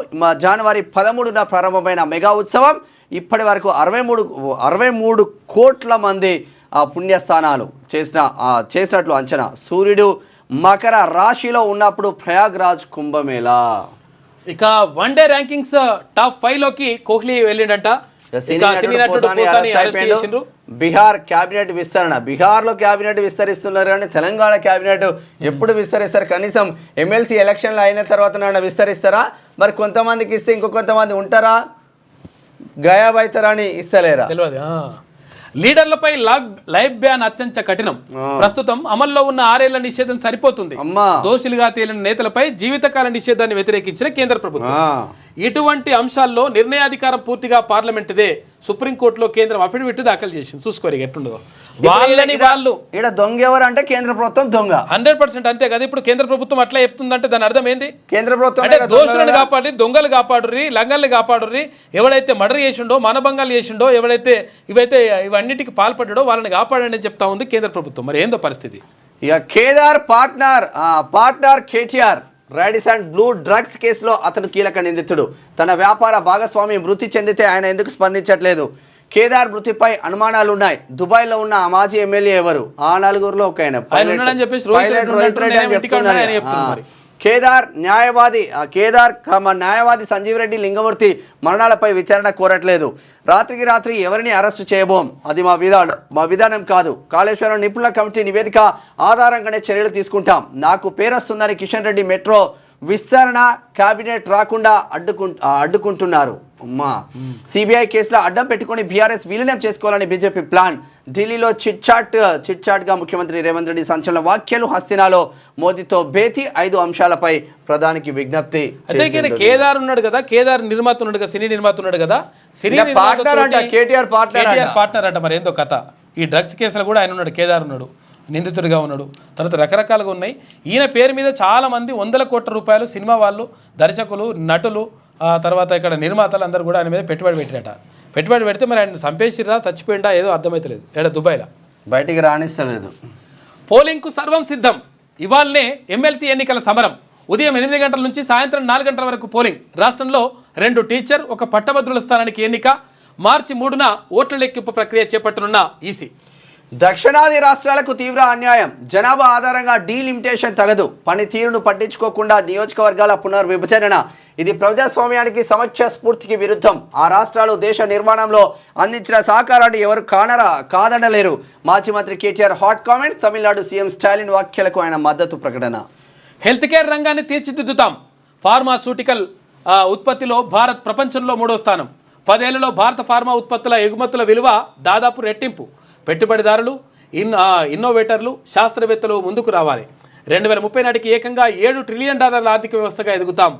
[SPEAKER 2] జనవరి 13న ప్రారంభమైన మెగా ఉత్సవం ఇప్పటి వరకు 63 కోట్ల మంది పుణ్యస్థానాలు చేసినట్లు అంచనా. సూర్యుడు మకర రాశిలో ఉన్నప్పుడు ప్రయాగ్రాజ్ కుంభమేళా.
[SPEAKER 1] ఇక వన్డే ర్యాంకింగ్స్ టాప్ 5 లోకి కోహ్లీ వెళ్ళిండట.
[SPEAKER 2] బీహార్ క్యాబినెట్ విస్తరణ. బీహార్లో క్యాబినెట్ విస్తరిస్తున్నారు కానీ తెలంగాణ క్యాబినెట్ ఎప్పుడు విస్తరిస్తారు? కనీసం ఎమ్మెల్సీ ఎలక్షన్లు అయిన తర్వాత విస్తరిస్తారా? మరి కొంతమందికి ఇస్తే ఇంకో కొంతమంది ఉంటారా? గయాబ్ అవుతారా అని ఇస్తలేరా?
[SPEAKER 1] తెలియదు. లీడర్లపై లైఫ్ బ్యాన్ అత్యంత కఠినం. ప్రస్తుతం అమల్లో ఉన్న 6 ఏళ్ల నిషేధం సరిపోతుంది. దోషులుగా తేలిన నేతలపై జీవితకాల నిషేధాన్ని వ్యతిరేకించిన కేంద్ర ప్రభుత్వం. ఇటువంటి అంశాల్లో నిర్ణయాధికారం పూర్తిగా పార్లమెంటుదే. సుప్రీంకోర్టులో కేంద్రం అఫిడవిట్ దాఖలు చేసింది. చూసుకోరు ఎట్లుండదో. వాళ్ళని వాళ్ళు
[SPEAKER 2] ఇక్కడ దొంగ ఎవరు అంటే కేంద్ర ప్రభుత్వం దొంగ
[SPEAKER 1] 100%. అంతే కదా. ఇప్పుడు కేంద్ర ప్రభుత్వం అట్లా చెప్తుందంటే దాని అర్థం ఏంది?
[SPEAKER 2] కేంద్ర ప్రభుత్వం
[SPEAKER 1] అంటే దోషులను కాపాడి దొంగలు కాపాడుర్రి, లంగల్ని కాపాడుర్రి, ఎవడైతే మర్డర్ చేసిండో మానభంగాలు చేసిండో ఎవడైతే ఇవన్నిటికి పాల్పడ్డాడో వాళ్ళని కాపాడండి అని చెప్తా ఉంది కేంద్ర ప్రభుత్వం. మరి ఏందో పరిస్థితి?
[SPEAKER 2] ఇక Kedar partner KTR Radisson Blu drugs కేసులో అతను కీలక నిందితుడు. తన వ్యాపార భాగస్వామి మృతి చెందితే ఆయన ఎందుకు స్పందించట్లేదు? కేదార్ మృతిపై అనుమానాలున్నాయి. దుబాయ్లో ఉన్న ఆ మాజీ ఎమ్మెల్యే ఎవరు? ఆ 4గురిలో ఒక ఆయన రోహిత్ రెడ్డి అని చెప్తున్నారు. కేదార్ న్యాయవాది సంజీవ్ రెడ్డి లింగమూర్తి మరణాలపై విచారణ కోరట్లేదు. రాత్రికి రాత్రి ఎవరిని అరెస్టు చేయబోం, అది మా విధానం కాదు. కాళేశ్వరం నిపుణుల కమిటీ నివేదిక ఆధారంగానే చర్యలు తీసుకుంటాం. నాకు పేరొస్తుందని కిషన్ రెడ్డి మెట్రో విస్తరణ కేబినెట్ రాకుండా అడ్డుకుంటున్నారు. అమ్మా, సిబిఐ కేసులో అడ్డం పెట్టుకుని బీఆర్ఎస్ విలీనం చేసుకోవాలని బీజేపీ ప్లాన్. ఢిల్లీలో చిట్ చాట్ గా ముఖ్యమంత్రి రేవంత్ రెడ్డి సంచలన వ్యాఖ్యలు. హస్తినాలో మోదీతో భేటీ. 5 అంశాలపై ప్రధానికి విజ్ఞప్తి.
[SPEAKER 1] కేదార్ ఉన్నాడు కదా, కేదార్ నిర్మాత ఉన్నాడు కదా, సినీ నిర్మాత ఉన్నాడు కదా,
[SPEAKER 2] కేటీఆర్
[SPEAKER 1] పార్ట్నర్ అంట. మరి ఏందో కథ? ఈ డ్రగ్స్ కేసులో కూడా ఆయన ఉన్నాడు, కేదార్ ఉన్నాడు, నిందితుడిగా ఉన్నాడు. తర్వాత రకరకాలుగా ఉన్నాయి. ఈయన పేరు మీద చాలా మంది 100 కోట్ల రూపాయలు సినిమా వాళ్ళు, దర్శకులు, నటులు, తర్వాత ఇక్కడ నిర్మాతలు అందరూ కూడా ఆయన మీద పెట్టుబడి పెట్టినట. పెట్టుబడి పెడితే మరి ఆయన చంపేసిరా చచ్చిపోయిందా ఏదో అర్థమవుతలేదు. ఇక్కడ దుబాయ్లో
[SPEAKER 2] బయటికి రాణిస్తలేదు.
[SPEAKER 1] పోలింగ్కు సర్వం సిద్ధం. ఇవాళనే ఎమ్మెల్సీ ఎన్నికల సమరం. ఉదయం 8 గంటల నుంచి సాయంత్రం 4 గంటల వరకు పోలింగ్. రాష్ట్రంలో 2 టీచర్, 1 పట్టభద్రుల స్థానానికి ఎన్నిక. మార్చి 3న ఓట్ల లెక్కింపు ప్రక్రియ చేపట్టనున్న ఈసీ.
[SPEAKER 2] దక్షిణాది రాష్ట్రాలకు తీవ్ర అన్యాయం. జనాభా ఆధారంగా డీలిమిటేషన్ తగదు. పనితీరును పట్టించుకోకుండా నియోజకవర్గాల పునర్విభజన. ఇది ప్రజాస్వామ్యానికి సమైక్య స్ఫూర్తికి విరుద్ధం. ఆ రాష్ట్రాలు దేశ నిర్మాణంలో అందించిన సహకారాన్ని ఎవరు కాదనలేరు. మాజీ మంత్రి KTR hot comments. Tamil Nadu CM Stalin వ్యాఖ్యలకు ఆయన మద్దతు ప్రకటన.
[SPEAKER 1] హెల్త్ కేర్ రంగాన్ని తీర్చిదిద్దుతాం. ఫార్మాస్యూటికల్ ఉత్పత్తిలో భారత్ ప్రపంచంలో 3వ స్థానం. 10 ఏళ్లలో భారత ఫార్మా ఉత్పత్తుల ఎగుమతుల విలువ దాదాపు రెట్టింపు. పెట్టుబడిదారులు, ఇన్నోవేటర్లు, శాస్త్రవేత్తలు ముందుకు రావాలి. 2030 నాటికి ఏకంగా $7 ట్రిలియన్ ఆర్థిక వ్యవస్థగా ఎదుగుతాం.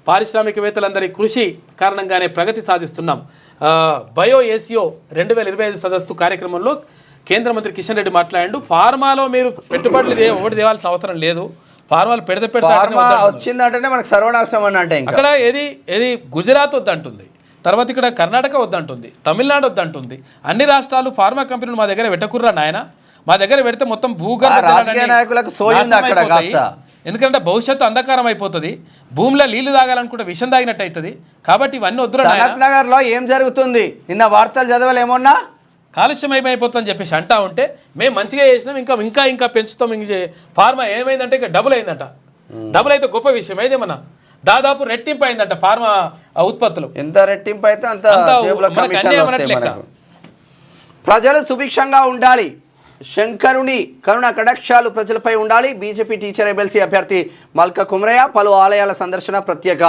[SPEAKER 1] పారిశ్రామికవేత్తలందరి కృషి కారణంగానే ప్రగతి సాధిస్తున్నాం. బయో ఏసియో 2025 సదస్సు కార్యక్రమంలో కేంద్ర మంత్రి కిషన్ రెడ్డి మాట్లాడాడు. ఫార్మాలో మీరు పెట్టుబడులు ఒకటి తేవాల్సిన అవసరం లేదు. ఫార్మాలు పెడితే
[SPEAKER 2] వచ్చిందంటేనే మనకు సర్వనాశనం అన్నట్టే.
[SPEAKER 1] అక్కడ ఏది గుజరాత్ వద్దంటుంది, తర్వాత ఇక్కడ కర్ణాటక వద్దంటుంది, తమిళనాడు వద్దంటుంది. అన్ని రాష్ట్రాలు ఫార్మా కంపెనీలు మా దగ్గర పెట్టకుర్రా నాయన, మా దగ్గర పెడితే మొత్తం ఎందుకంటే భవిష్యత్తు అంధకారం అయిపోతుంది. భూమిలో నీళ్లు తాగాలనుకుంటే విషం తాగినట్టు అవుతుంది. కాబట్టి ఇవన్నీ వద్దురా.
[SPEAKER 2] నగర్ లో ఏం జరుగుతుంది? నిన్న వార్తలు చదవలేమన్నా
[SPEAKER 1] కాలుష్యం ఏమైపోతుందని చెప్పేసి అంటా ఉంటే మేము మంచిగా చేసినాం, ఇంకా ఇంకా పెంచుతాం. ఫార్మా ఏమైందంటే ఇంకా డబుల్ అయిందంట. డబుల్ అయితే గొప్ప విషయం. ఏదేమన్నా దాదాపు రెట్టింపు అయిందంట ఫార్మా ఉత్పత్తులు.
[SPEAKER 2] ఎంత రెట్టింపు అయితే అంత. ప్రజలు సుభిక్షంగా ఉండాలి. శంకరుని కరుణ కటాక్షాలు ప్రజలపై ఉండాలి. బీజేపీ టీచర్ ఎమ్మెల్సీ అభ్యర్థి మల్క కుమరయ్య పలు ఆలయాల సందర్శన, ప్రత్యేక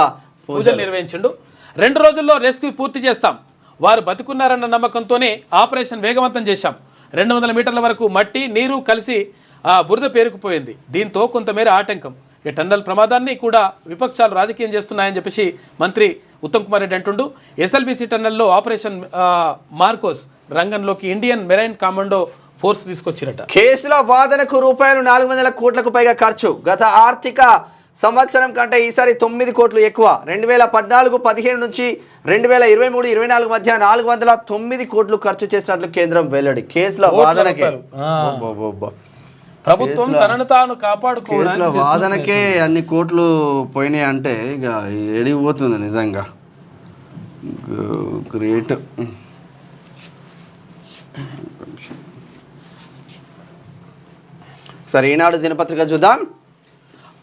[SPEAKER 1] పూజలు నిర్వహించిండు. 2 రోజుల్లో రెస్క్యూ పూర్తి చేస్తాం. వారు బతుకున్నారన్న నమ్మకంతోనే ఆపరేషన్ వేగవంతం చేశాం. 200 మీటర్ల వరకు మట్టి నీరు కలిసి బురద పేరుకుపోయింది. దీంతో కొంతమేర ఆటంకం. ఈ టన్నల్ ప్రమాదాన్ని కూడా విపక్షాలు రాజకీయం చేస్తున్నాయని చెప్పేసి మంత్రి ఉత్తమ్ కుమార్ రెడ్డి అంటుండు. ఎస్ఎల్బీసీ టన్నల్లో ఆపరేషన్ మార్కోస్ రంగంలోకి ఇండియన్ మెరైన్ కమాండో ఫోర్స్ తీసుకొచ్చిరట.
[SPEAKER 2] కేసుల వాదనకు ₹400 కోట్లకు పైగా ఖర్చు. గత ఆర్థిక సంవత్సరం కంటే ఈసారి 9 కోట్లు ఎక్కువ. 2014-15 నుంచి 2023-24 మధ్య 409 కోట్లు ఖర్చు చేసినట్లు కేంద్రం వెల్లడి. కేసుల వాదనకే
[SPEAKER 1] ప్రభుత్వం తనను తాను
[SPEAKER 2] కేసుల
[SPEAKER 1] కాపాడుకోవడానికి
[SPEAKER 2] వాదనకే అన్ని కోట్లు పోయినాయి అంటే ఇక ఎడిగిపోతుంది నిజంగా. గ్రేట్. సరే, ఈనాడు దినపత్రిక చూద్దాం.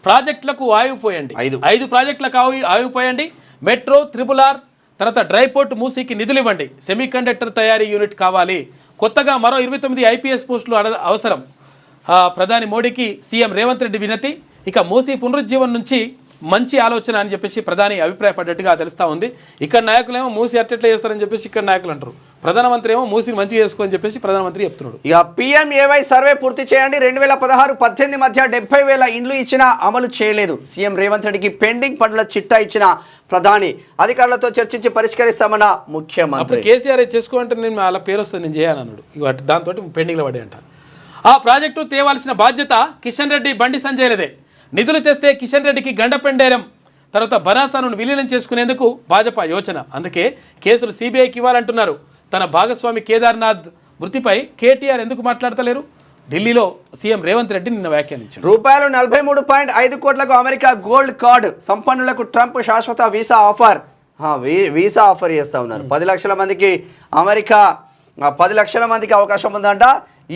[SPEAKER 1] ప్రాజెక్టులకు ఆగిపోయండి. 5 ప్రాజెక్టులకు ఆగిపోయండి. మెట్రో, త్రిపుల్-ఆర్, తర్వాత డ్రైపోర్ట్ మూసీకి నిధులు ఇవ్వండి. సెమీకండక్టర్ తయారీ యూనిట్ కావాలి. కొత్తగా మరో 29 IPS పోస్టులు అవసరం. ప్రధాని మోడీకి సీఎం రేవంత్ రెడ్డి వినతి. ఇక మూసీ పునరుజ్జీవనం నుంచి మంచి ఆలోచన అని చెప్పేసి ప్రధాని అభిప్రాయపడ్డట్టుగా తెలుస్తూ ఉంది. ఇక్కడ నాయకులేమో మూసి అట్టెట్లా చేస్తారని చెప్పేసి ఇక్కడ నాయకులు అంటారు. ప్రధానమంత్రి ఏమో మూసిని మంచిగా చేసుకోని చెప్పేసి ప్రధానమంత్రి చెప్తున్నాడు.
[SPEAKER 2] ఇక PMAY సర్వే పూర్తి చేయండి. 2016-18 మధ్య 70,000 ఇండ్లు ఇచ్చినా అమలు చేయలేదు. సీఎం రేవంత్ రెడ్డికి పెండింగ్ పనుల చిట్టా ఇచ్చిన ప్రధాని. అధికారులతో చర్చించి పరిష్కరిస్తామన్న ముఖ్యమంత్రి.
[SPEAKER 1] కేసీఆర్ చేసుకోవాలంటే నేను అలా పేరు వస్తుంది, నేను చేయాలన్నాడు. ఇక దాంతో పెండింగ్లో పడేయంట. ఆ ప్రాజెక్టు తేవాల్సిన బాధ్యత కిషన్ రెడ్డి, బండి సంజయ్లదే. నిధులు తెస్తే కిషన్ రెడ్డికి గండపెండేరం, తర్వాత భరాసాను విలీనం చేసుకునేందుకు భాజపా యోచన. అందుకే కేసులు CBIకి ఇవ్వాలంటున్నారు. తన భాగస్వామి కేదార్నాథ్ మృతిపై కేటీఆర్ ఎందుకు మాట్లాడతలేరు? ఢిల్లీలో సీఎం రేవంత్ రెడ్డి నిన్న వ్యాఖ్యానించారు.
[SPEAKER 2] రూపాయలు 43.5 కోట్లకు అమెరికా గోల్డ్ కార్డు. సంపన్నులకు ట్రంప్ శాశ్వత వీసా ఆఫర్. వీసా ఆఫర్ చేస్తూ ఉన్నారు. 10 లక్షల మందికి అమెరికా 10 లక్షల మందికి అవకాశం ఉందంట.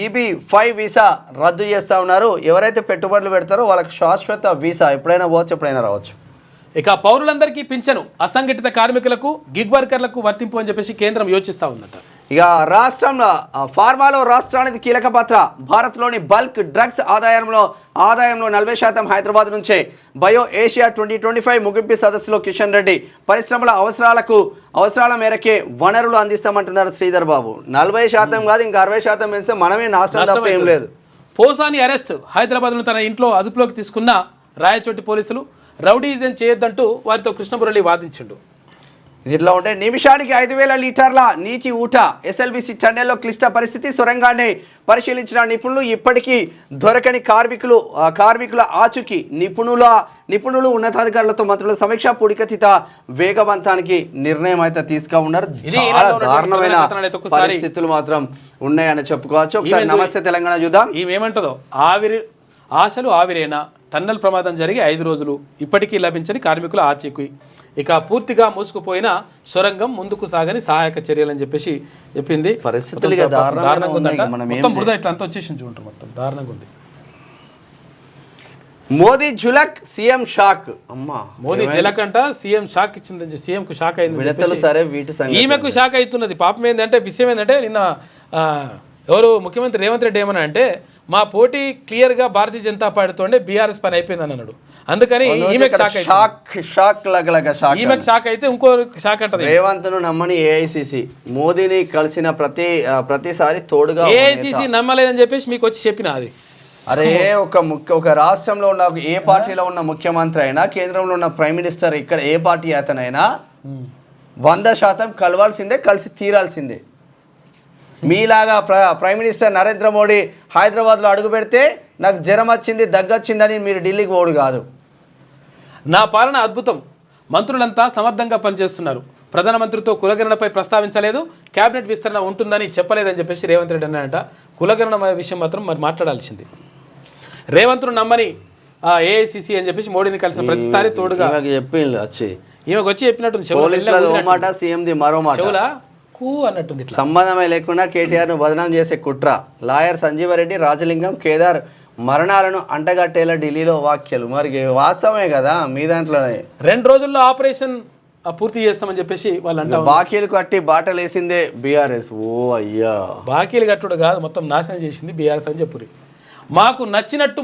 [SPEAKER 2] EB-5 వీసా రద్దు చేస్తూ ఉన్నారు. ఎవరైతే పెట్టుబడులు పెడతారో వాళ్ళకి శాశ్వత వీసా ఎప్పుడైనా పోవచ్చు, ఎప్పుడైనా రావచ్చు.
[SPEAKER 1] ఇక పౌరులందరికీ పింఛను, అసంఘటిత కార్మికులకు, గిగ్ వర్కర్లకు వర్తింపు అని చెప్పేసి కేంద్రం యోచిస్తూ ఉందట.
[SPEAKER 2] ఇక రాష్ట్రంలో ఫార్మాలో రాష్ట్రానికి కీలక పాత్ర. భారత్లోని బల్క్ డ్రగ్స్ ఆదాయంలో 40% హైదరాబాద్ నుంచే. బయో ఏషియా 2025 ముగింపు సదస్సులో కిషన్ రెడ్డి పరిశ్రమల అవసరాల మేరకే వనరులు అందిస్తామంటున్నారు శ్రీధర్ బాబు. 40% కాదు, ఇంకా 60% పెంచితే మనమే నాశనం తప్ప ఏం లేదు.
[SPEAKER 1] పోసాని అరెస్ట్. హైదరాబాద్ను తన ఇంట్లో అదుపులోకి తీసుకున్న రాయచోటి పోలీసులు. రౌడీజం చేయొద్దంటూ వారితో కృష్ణమురళి వాదించిండు.
[SPEAKER 2] ఇట్లా ఉంటే నిమిషానికి 5,000 లీటర్ల నీటి ఊట. SLBC టన్నెల్లో క్లిష్ట పరిస్థితి. సొరంగాన్ని పరిశీలించిన నిపుణులు ఇప్పటికీ దొరకని కార్మికుల ఆచూకీ. నిపుణులు ఉన్నతాధికారులతో మంత్రుల సమీక్ష. పూడికతీత వేగవంతానికి నిర్ణయం అయితే తీసుకు ఉన్నారు. చాలా దారుణమైన పరిస్థితులు మాత్రం ఉన్నాయని చెప్పుకోవచ్చు. ఒకసారి నమస్తే తెలంగాణ చూద్దాం.
[SPEAKER 1] ఏమంటుందో ఆశలు ఆవిరేనా. టన్నల్ ప్రమాదం జరిగి 5 రోజులు ఇప్పటికీ లభించని కార్మికుల ఆచూకీ. ఇక పూర్తిగా మూసుకుపోయిన సొరంగం ముందుకు సాగని సహాయక చర్యలని చెప్పేసి చెప్పింది.
[SPEAKER 2] పరిస్థితులు
[SPEAKER 1] దారుణంగా ఉందంట. మొత్తం బురద ఇట్లా అంతా వచ్చేసి చూడండి, మొత్తం దారుణంగా ఉంది.
[SPEAKER 2] మోదీ జులక్, సీఎం షాక్. అమ్మా,
[SPEAKER 1] మోదీ జలక్ అంట, సీఎం షాక్ ఇచ్చిందని, సీఎం కు షాక్ అయింది.
[SPEAKER 2] సరే, వీటి
[SPEAKER 1] ఈమెకు షాక్ అవుతున్నది. పాపం ఏంటంటే విషయం ఏంటంటే నిన్న ఎవరు ముఖ్యమంత్రి రేవంత్ రెడ్డి ఏమన్నా అంటే మా పోటీ క్లియర్గా భారతీయ జనతా పార్టీతోనే బీఆర్ఎస్ పని అయిపోయిందని అన్నాడు. అందుకని ఈమెకు షాక్ అయితే ఇంకో షాక్ అంటది.
[SPEAKER 2] రేవంత్ ను నమ్మని AICC మోదీని కలిసిన ప్రతిసారి తోడుగా
[SPEAKER 1] AICC నమ్మలేదని చెప్పేసి మీకు వచ్చి చెప్పిన అది.
[SPEAKER 2] అరే ఒక రాష్ట్రంలో ఉన్న ఏ పార్టీలో ఉన్న ముఖ్యమంత్రి అయినా, కేంద్రంలో ఉన్న ప్రైమ్ మినిస్టర్, ఇక్కడ ఏ పార్టీ అతనైనా 100% కలవాల్సిందే, కలిసి తీరాల్సిందే. మీలాగా ప్రైమ్ మినిస్టర్ నరేంద్ర మోడీ హైదరాబాద్లో అడుగు పెడితే నాకు జ్వరం వచ్చింది, దగ్గొచ్చిందని మీరు ఢిల్లీకి పోడు కాదు.
[SPEAKER 1] నా పాలన అద్భుతం, మంత్రులంతా సమర్థంగా పనిచేస్తున్నారు, ప్రధానమంత్రితో కులగణనపై ప్రస్తావించలేదు, కేబినెట్ విస్తరణ ఉంటుందని చెప్పలేదని చెప్పేసి రేవంత్ రెడ్డి అన్నాడంట. కులగణన విషయం మాత్రం మరి మాట్లాడాల్సింది. రేవంత్ను నమ్మని AICC అని చెప్పేసి మోడీని కలిసిన ప్రతిసారి తోడుగా ఈమెకు వచ్చి చెప్పినట్టు అన్నట్టుంది.
[SPEAKER 2] సంబంధమే లేకుండా కేటీఆర్ ను బదనాం చేసే కుట్ర. లాయర్ సంజీవరెడ్డి, రాజలింగం, కేదార్ మరణాలను అంటగట్టేలా ఢిల్లీలో వ్యాఖ్యలు. మరి వాస్తవమే కదా మీ దాంట్లోనే.
[SPEAKER 1] 2 రోజుల్లో ఆపరేషన్ పూర్తి చేస్తామని చెప్పేసి వాళ్ళు అంటారు.
[SPEAKER 2] బాకీలు కట్టి బాటలు వేసిందే బీఆర్ఎస్. ఓ అయ్యా,
[SPEAKER 1] బాకీలు కట్టుడు కాదు, మొత్తం నాశనం చేసింది బీఆర్ఎస్ అని చెప్పురి. మాకు నచ్చినట్టు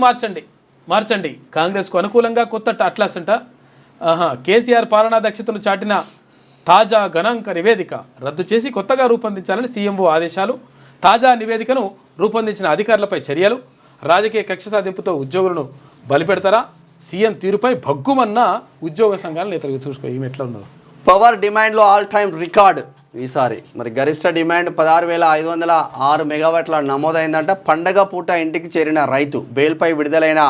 [SPEAKER 1] మార్చండి. కాంగ్రెస్కు అనుకూలంగా కొత్త అట్లాస్ అంట. కేసీఆర్ పాలనా దక్షతను చాటిన తాజా గణాంక నివేదిక రద్దు చేసి కొత్తగా రూపొందించాలని CMO ఆదేశాలు. తాజా నివేదికను రూపొందించిన అధికారులపై చర్యలు. రాజకీయ కక్ష సాధింపుతో ఉద్యోగులను బలిపెడతారా? సీఎం తీరుపై భగ్గుమన్న ఉద్యోగ సంఘాలు నేతలు. చూసుకో ఈమె ఎట్లా ఉన్నారు.
[SPEAKER 2] పవర్ డిమాండ్లో ఆల్ టైమ్ రికార్డ్ ఈసారి. మరి గరిష్ట డిమాండ్ 16,506 మెగావాట్ల నమోదైందంట. పండగ పూట ఇంటికి చేరిన రైతు. బెయిల్పై విడుదలైన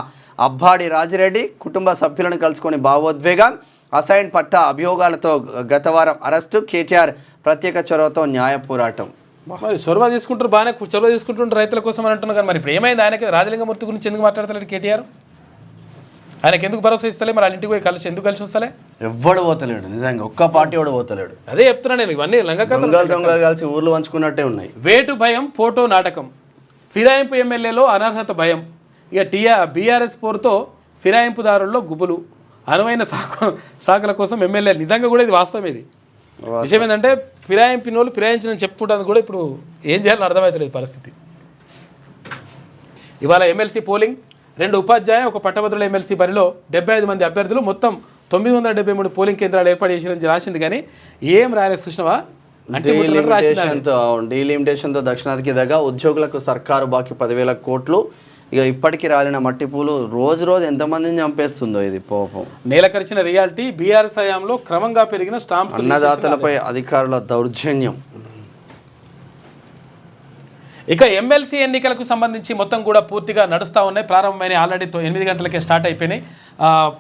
[SPEAKER 2] అబ్బాడి రాజిరెడ్డి కుటుంబ సభ్యులను కలుసుకొని భావోద్వేగం. అసైన్ పట్టా అభియోగాలతో గత వారం అరెస్టు. కేటీఆర్ ప్రత్యేక చొరవతో న్యాయ పోరాటం.
[SPEAKER 1] మరి చొరవ తీసుకుంటారు, బాగానే చొరవ తీసుకుంటుంటారు రైతుల కోసం అని అంటున్నారు. కానీ మరి ఇప్పుడు ఏమైంది ఆయనకి? రాజలింగమూర్తి గురించి ఎందుకు మాట్లాడతలేడు కేటీఆర్? ఆయనకి ఎందుకు భరోసా ఇస్తలే? మరి వాళ్ళ ఇంటికి పోయి ఎందుకు కలిసి వస్తలే?
[SPEAKER 2] ఎవ్వడు పోతలేడు నిజంగా, ఒక్క పార్టీ కూడా పోతలేడు.
[SPEAKER 1] అదే చెప్తున్నా నేను, ఇవన్నీ
[SPEAKER 2] దొంగలు కలిసి ఊర్లు పంచుకున్నట్టే ఉన్నాయి.
[SPEAKER 1] వేటు భయం, ఫోటో నాటకం, ఫిరాయింపు ఎమ్మెల్యేలో అనర్హత భయం, ఇక బీఆర్ఎస్ పోరుతో ఫిరాయింపుదారుల్లో గుబులు, అనువైన శాఖల కోసం ఎమ్మెల్యే. నిజంగా కూడా ఇది వాస్తవం. ఇది విషయం ఏంటంటే ఫిరాయింపిన వాళ్ళు ఫిరాయించిన చెప్పుకుంటుంది కూడా ఇప్పుడు ఏం చేయాలని అర్థమవుతలేదు పరిస్థితి. ఇవాళ ఎమ్మెల్సీ పోలింగ్, 2 ఉపాధ్యాయ 1 పట్టభద్రుల ఎమ్మెల్సీ బరిలో 75 మంది అభ్యర్థులు, మొత్తం 973 పోలింగ్ కేంద్రాలు ఏర్పాటు చేసిరని రాసింది. కానీ ఏం రాయలేదు చూసినావా?
[SPEAKER 2] డీలిమిటేషన్తో దక్షిణాదికి దగ్గర ఉద్యోగులకు సర్కారు బాకీ 10,000 కోట్లు. ఇక ఇప్పటికీ రాలిన మట్టిపూలు రోజు రోజు ఎంతమందిని చంపేస్తుందో ఇది పాపం.
[SPEAKER 1] నేలకరిచిన రియాలిటీ, బీఆర్ఎస్ హయాంలో క్రమంగా పెరిగిన స్టాంప్,
[SPEAKER 2] అన్నదాతలపై అధికారుల దౌర్జన్యం.
[SPEAKER 1] ఇక ఎమ్మెల్సీ ఎన్నికలకు సంబంధించి మొత్తం కూడా పూర్తిగా నడుస్తూ ఉన్నాయి. ప్రారంభమైన ఆల్రెడీ 8 గంటలకే స్టార్ట్ అయిపోయినాయి.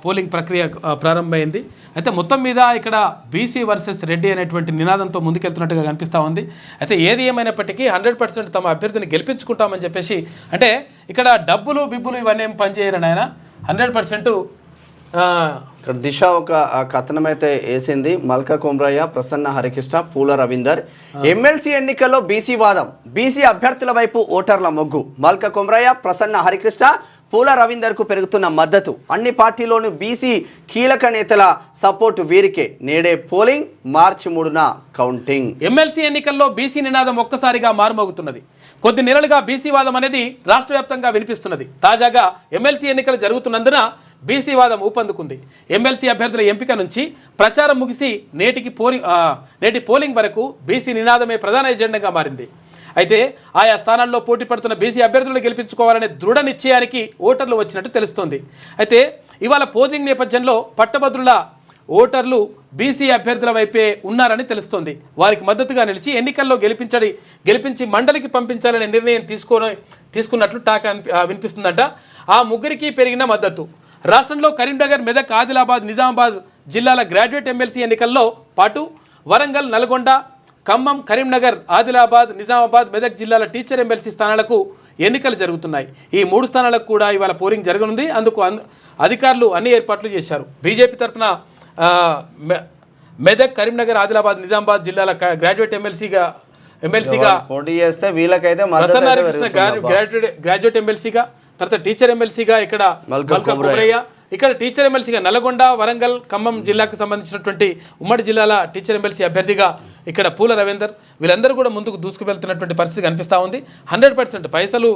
[SPEAKER 1] పోలింగ్ ప్రక్రియ ప్రారంభమైంది. అయితే మొత్తం మీద ఇక్కడ బీసీ వర్సెస్ రెడ్డి అనేటువంటి నినాదంతో ముందుకెళ్తున్నట్టుగా కనిపిస్తూ ఉంది. అయితే ఏది ఏమైనప్పటికీ 100% తమ అభ్యర్థిని గెలిపించుకుంటామని చెప్పేసి, అంటే ఇక్కడ డబ్బులు బిబ్బులు ఇవన్నీ ఏం పనిచేయరని ఆయన 100%
[SPEAKER 2] ఇక్కడ దిశ ఒక కథనం అయితే వేసింది. మల్కా కొమ్రయ్య, ప్రసన్న హరికృష్ణ, పూల రవీందర్. ఎమ్మెల్సీ ఎన్నికల్లో బీసీ వాదం, బీసీ అభ్యర్థుల వైపు ఓటర్ల మొగ్గు. మల్కా కొమ్రయ్య, ప్రసన్న హరికృష్ణ, పూల రవీందర్ కు పెరుగుతున్న మద్దతు. అన్ని పార్టీలోనూ బీసీ కీలక నేతల సపోర్టు వీరికే. నేడే పోలింగ్, మార్చి 3న కౌంటింగ్.
[SPEAKER 1] ఎమ్మెల్సీ ఎన్నికల్లో బీసీ నినాదం ఒక్కసారిగా మారుమోగుతున్నది. కొద్ది నెలలుగా బీసీ వాదం అనేది రాష్ట్ర వ్యాప్తంగా వినిపిస్తున్నది. తాజాగా ఎమ్మెల్సీ ఎన్నికలు జరుగుతున్నందున బీసీ వాదం ఊపందుకుంది. ఎమ్మెల్సీ అభ్యర్థుల ఎంపిక నుంచి ప్రచారం ముగిసి నేటి పోలింగ్ వరకు బీసీ నినాదమే ప్రధాన ఎజెండాగా మారింది. అయితే ఆయా స్థానాల్లో పోటీ పడుతున్న బీసీ అభ్యర్థులను గెలిపించుకోవాలనే దృఢ నిశ్చయానికి ఓటర్లు వచ్చినట్టు తెలుస్తోంది. అయితే ఇవాళ పోలింగ్ నేపథ్యంలో పట్టభద్రుల ఓటర్లు బీసీ అభ్యర్థుల వైపే ఉన్నారని తెలుస్తోంది. వారికి మద్దతుగా నిలిచి ఎన్నికల్లో గెలిపించి మండలికి పంపించాలనే నిర్ణయం తీసుకున్నట్లు టాక్ వినిపిస్తుందంట. ఆ ముగ్గురికి పెరిగిన మద్దతు. రాష్ట్రంలో కరీంనగర్, మెదక్, ఆదిలాబాద్, నిజామాబాద్ జిల్లాల గ్రాడ్యుయేట్ ఎమ్మెల్సీ ఎన్నికల్లో పాటు వరంగల్, నల్గొండ, ఖమ్మం, కరీంనగర్, ఆదిలాబాద్, నిజామాబాద్, మెదక్ జిల్లాల టీచర్ ఎమ్మెల్సీ స్థానాలకు ఎన్నికలు జరుగుతున్నాయి. ఈ 3 స్థానాలకు కూడా ఇవాళ పోలింగ్ జరగనుంది. అందుకు అధికారులు అన్ని ఏర్పాట్లు చేశారు. బీజేపీ తరఫున మెదక్, కరీంనగర్, ఆదిలాబాద్, నిజామాబాద్ జిల్లాల గ్రాడ్యుయేట్ ఎమ్మెల్సీగా
[SPEAKER 2] పోటీ చేస్తే వీళ్ళకైతే
[SPEAKER 1] గ్రాడ్యుయేట్ ఎమ్మెల్సీగా, తర్వాత టీచర్ ఎమ్మెల్సీగా ఇక్కడ మల్కా కొమ్రయ్య, ఇక్కడ టీచర్ ఎమ్మెల్సీగా నల్గొండ, వరంగల్, ఖమ్మం జిల్లాకు సంబంధించినటువంటి ఉమ్మడి జిల్లాల టీచర్ ఎమ్మెల్సీ అభ్యర్థిగా ఇక్కడ పూల రవీందర్. వీళ్ళందరూ కూడా ముందుకు దూసుకువెళ్తున్నటువంటి పరిస్థితి కనిపిస్తూ ఉంది. 100% పైసలు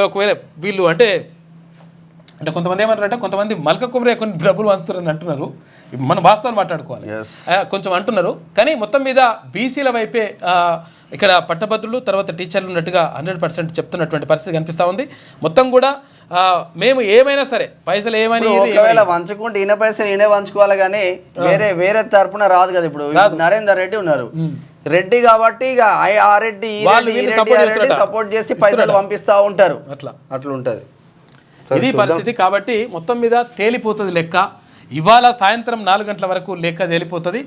[SPEAKER 1] ఒకవేళ వీళ్ళు అంటే కొంతమంది ఏమంటారంటే, కొంతమంది మల్కా కొమ్రయ్య కొన్ని డబ్బులు వంచుతారని అంటున్నారు. మనం వాస్తవాన్ని మాట్లాడుకోవాలి, కొంచెం అంటున్నారు. కానీ మొత్తం మీద బీసీల వైపే ఇక్కడ పట్టభద్రులు, తర్వాత టీచర్లు ఉన్నట్టుగా 100% చెప్తున్నటువంటి పరిస్థితి కనిపిస్తూ ఉంది. మొత్తం కూడా మేము ఏమైనా సరే పైసలు ఏమైనా
[SPEAKER 2] ఒకవేళ వంచుకుంటే ఈయన పైసలు ఈయనే వంచుకోవాలి, కానీ వేరే తరపున రాదు కదా. ఇప్పుడు నరేందర్ రెడ్డి ఉన్నారు, రెడ్డి కాబట్టి ఇక ఆ రెడ్డి సపోర్ట్ చేసి పైసలు పంపిస్తూ ఉంటారు. అట్లా ఉంటది
[SPEAKER 1] ఇది పరిస్థితి. కాబట్టి మొత్తం మీద తేలిపోతుంది లెక్క. ఇవాళ సాయంత్రం 4 గంటల వరకు లెక్క తేలిపోతుంది.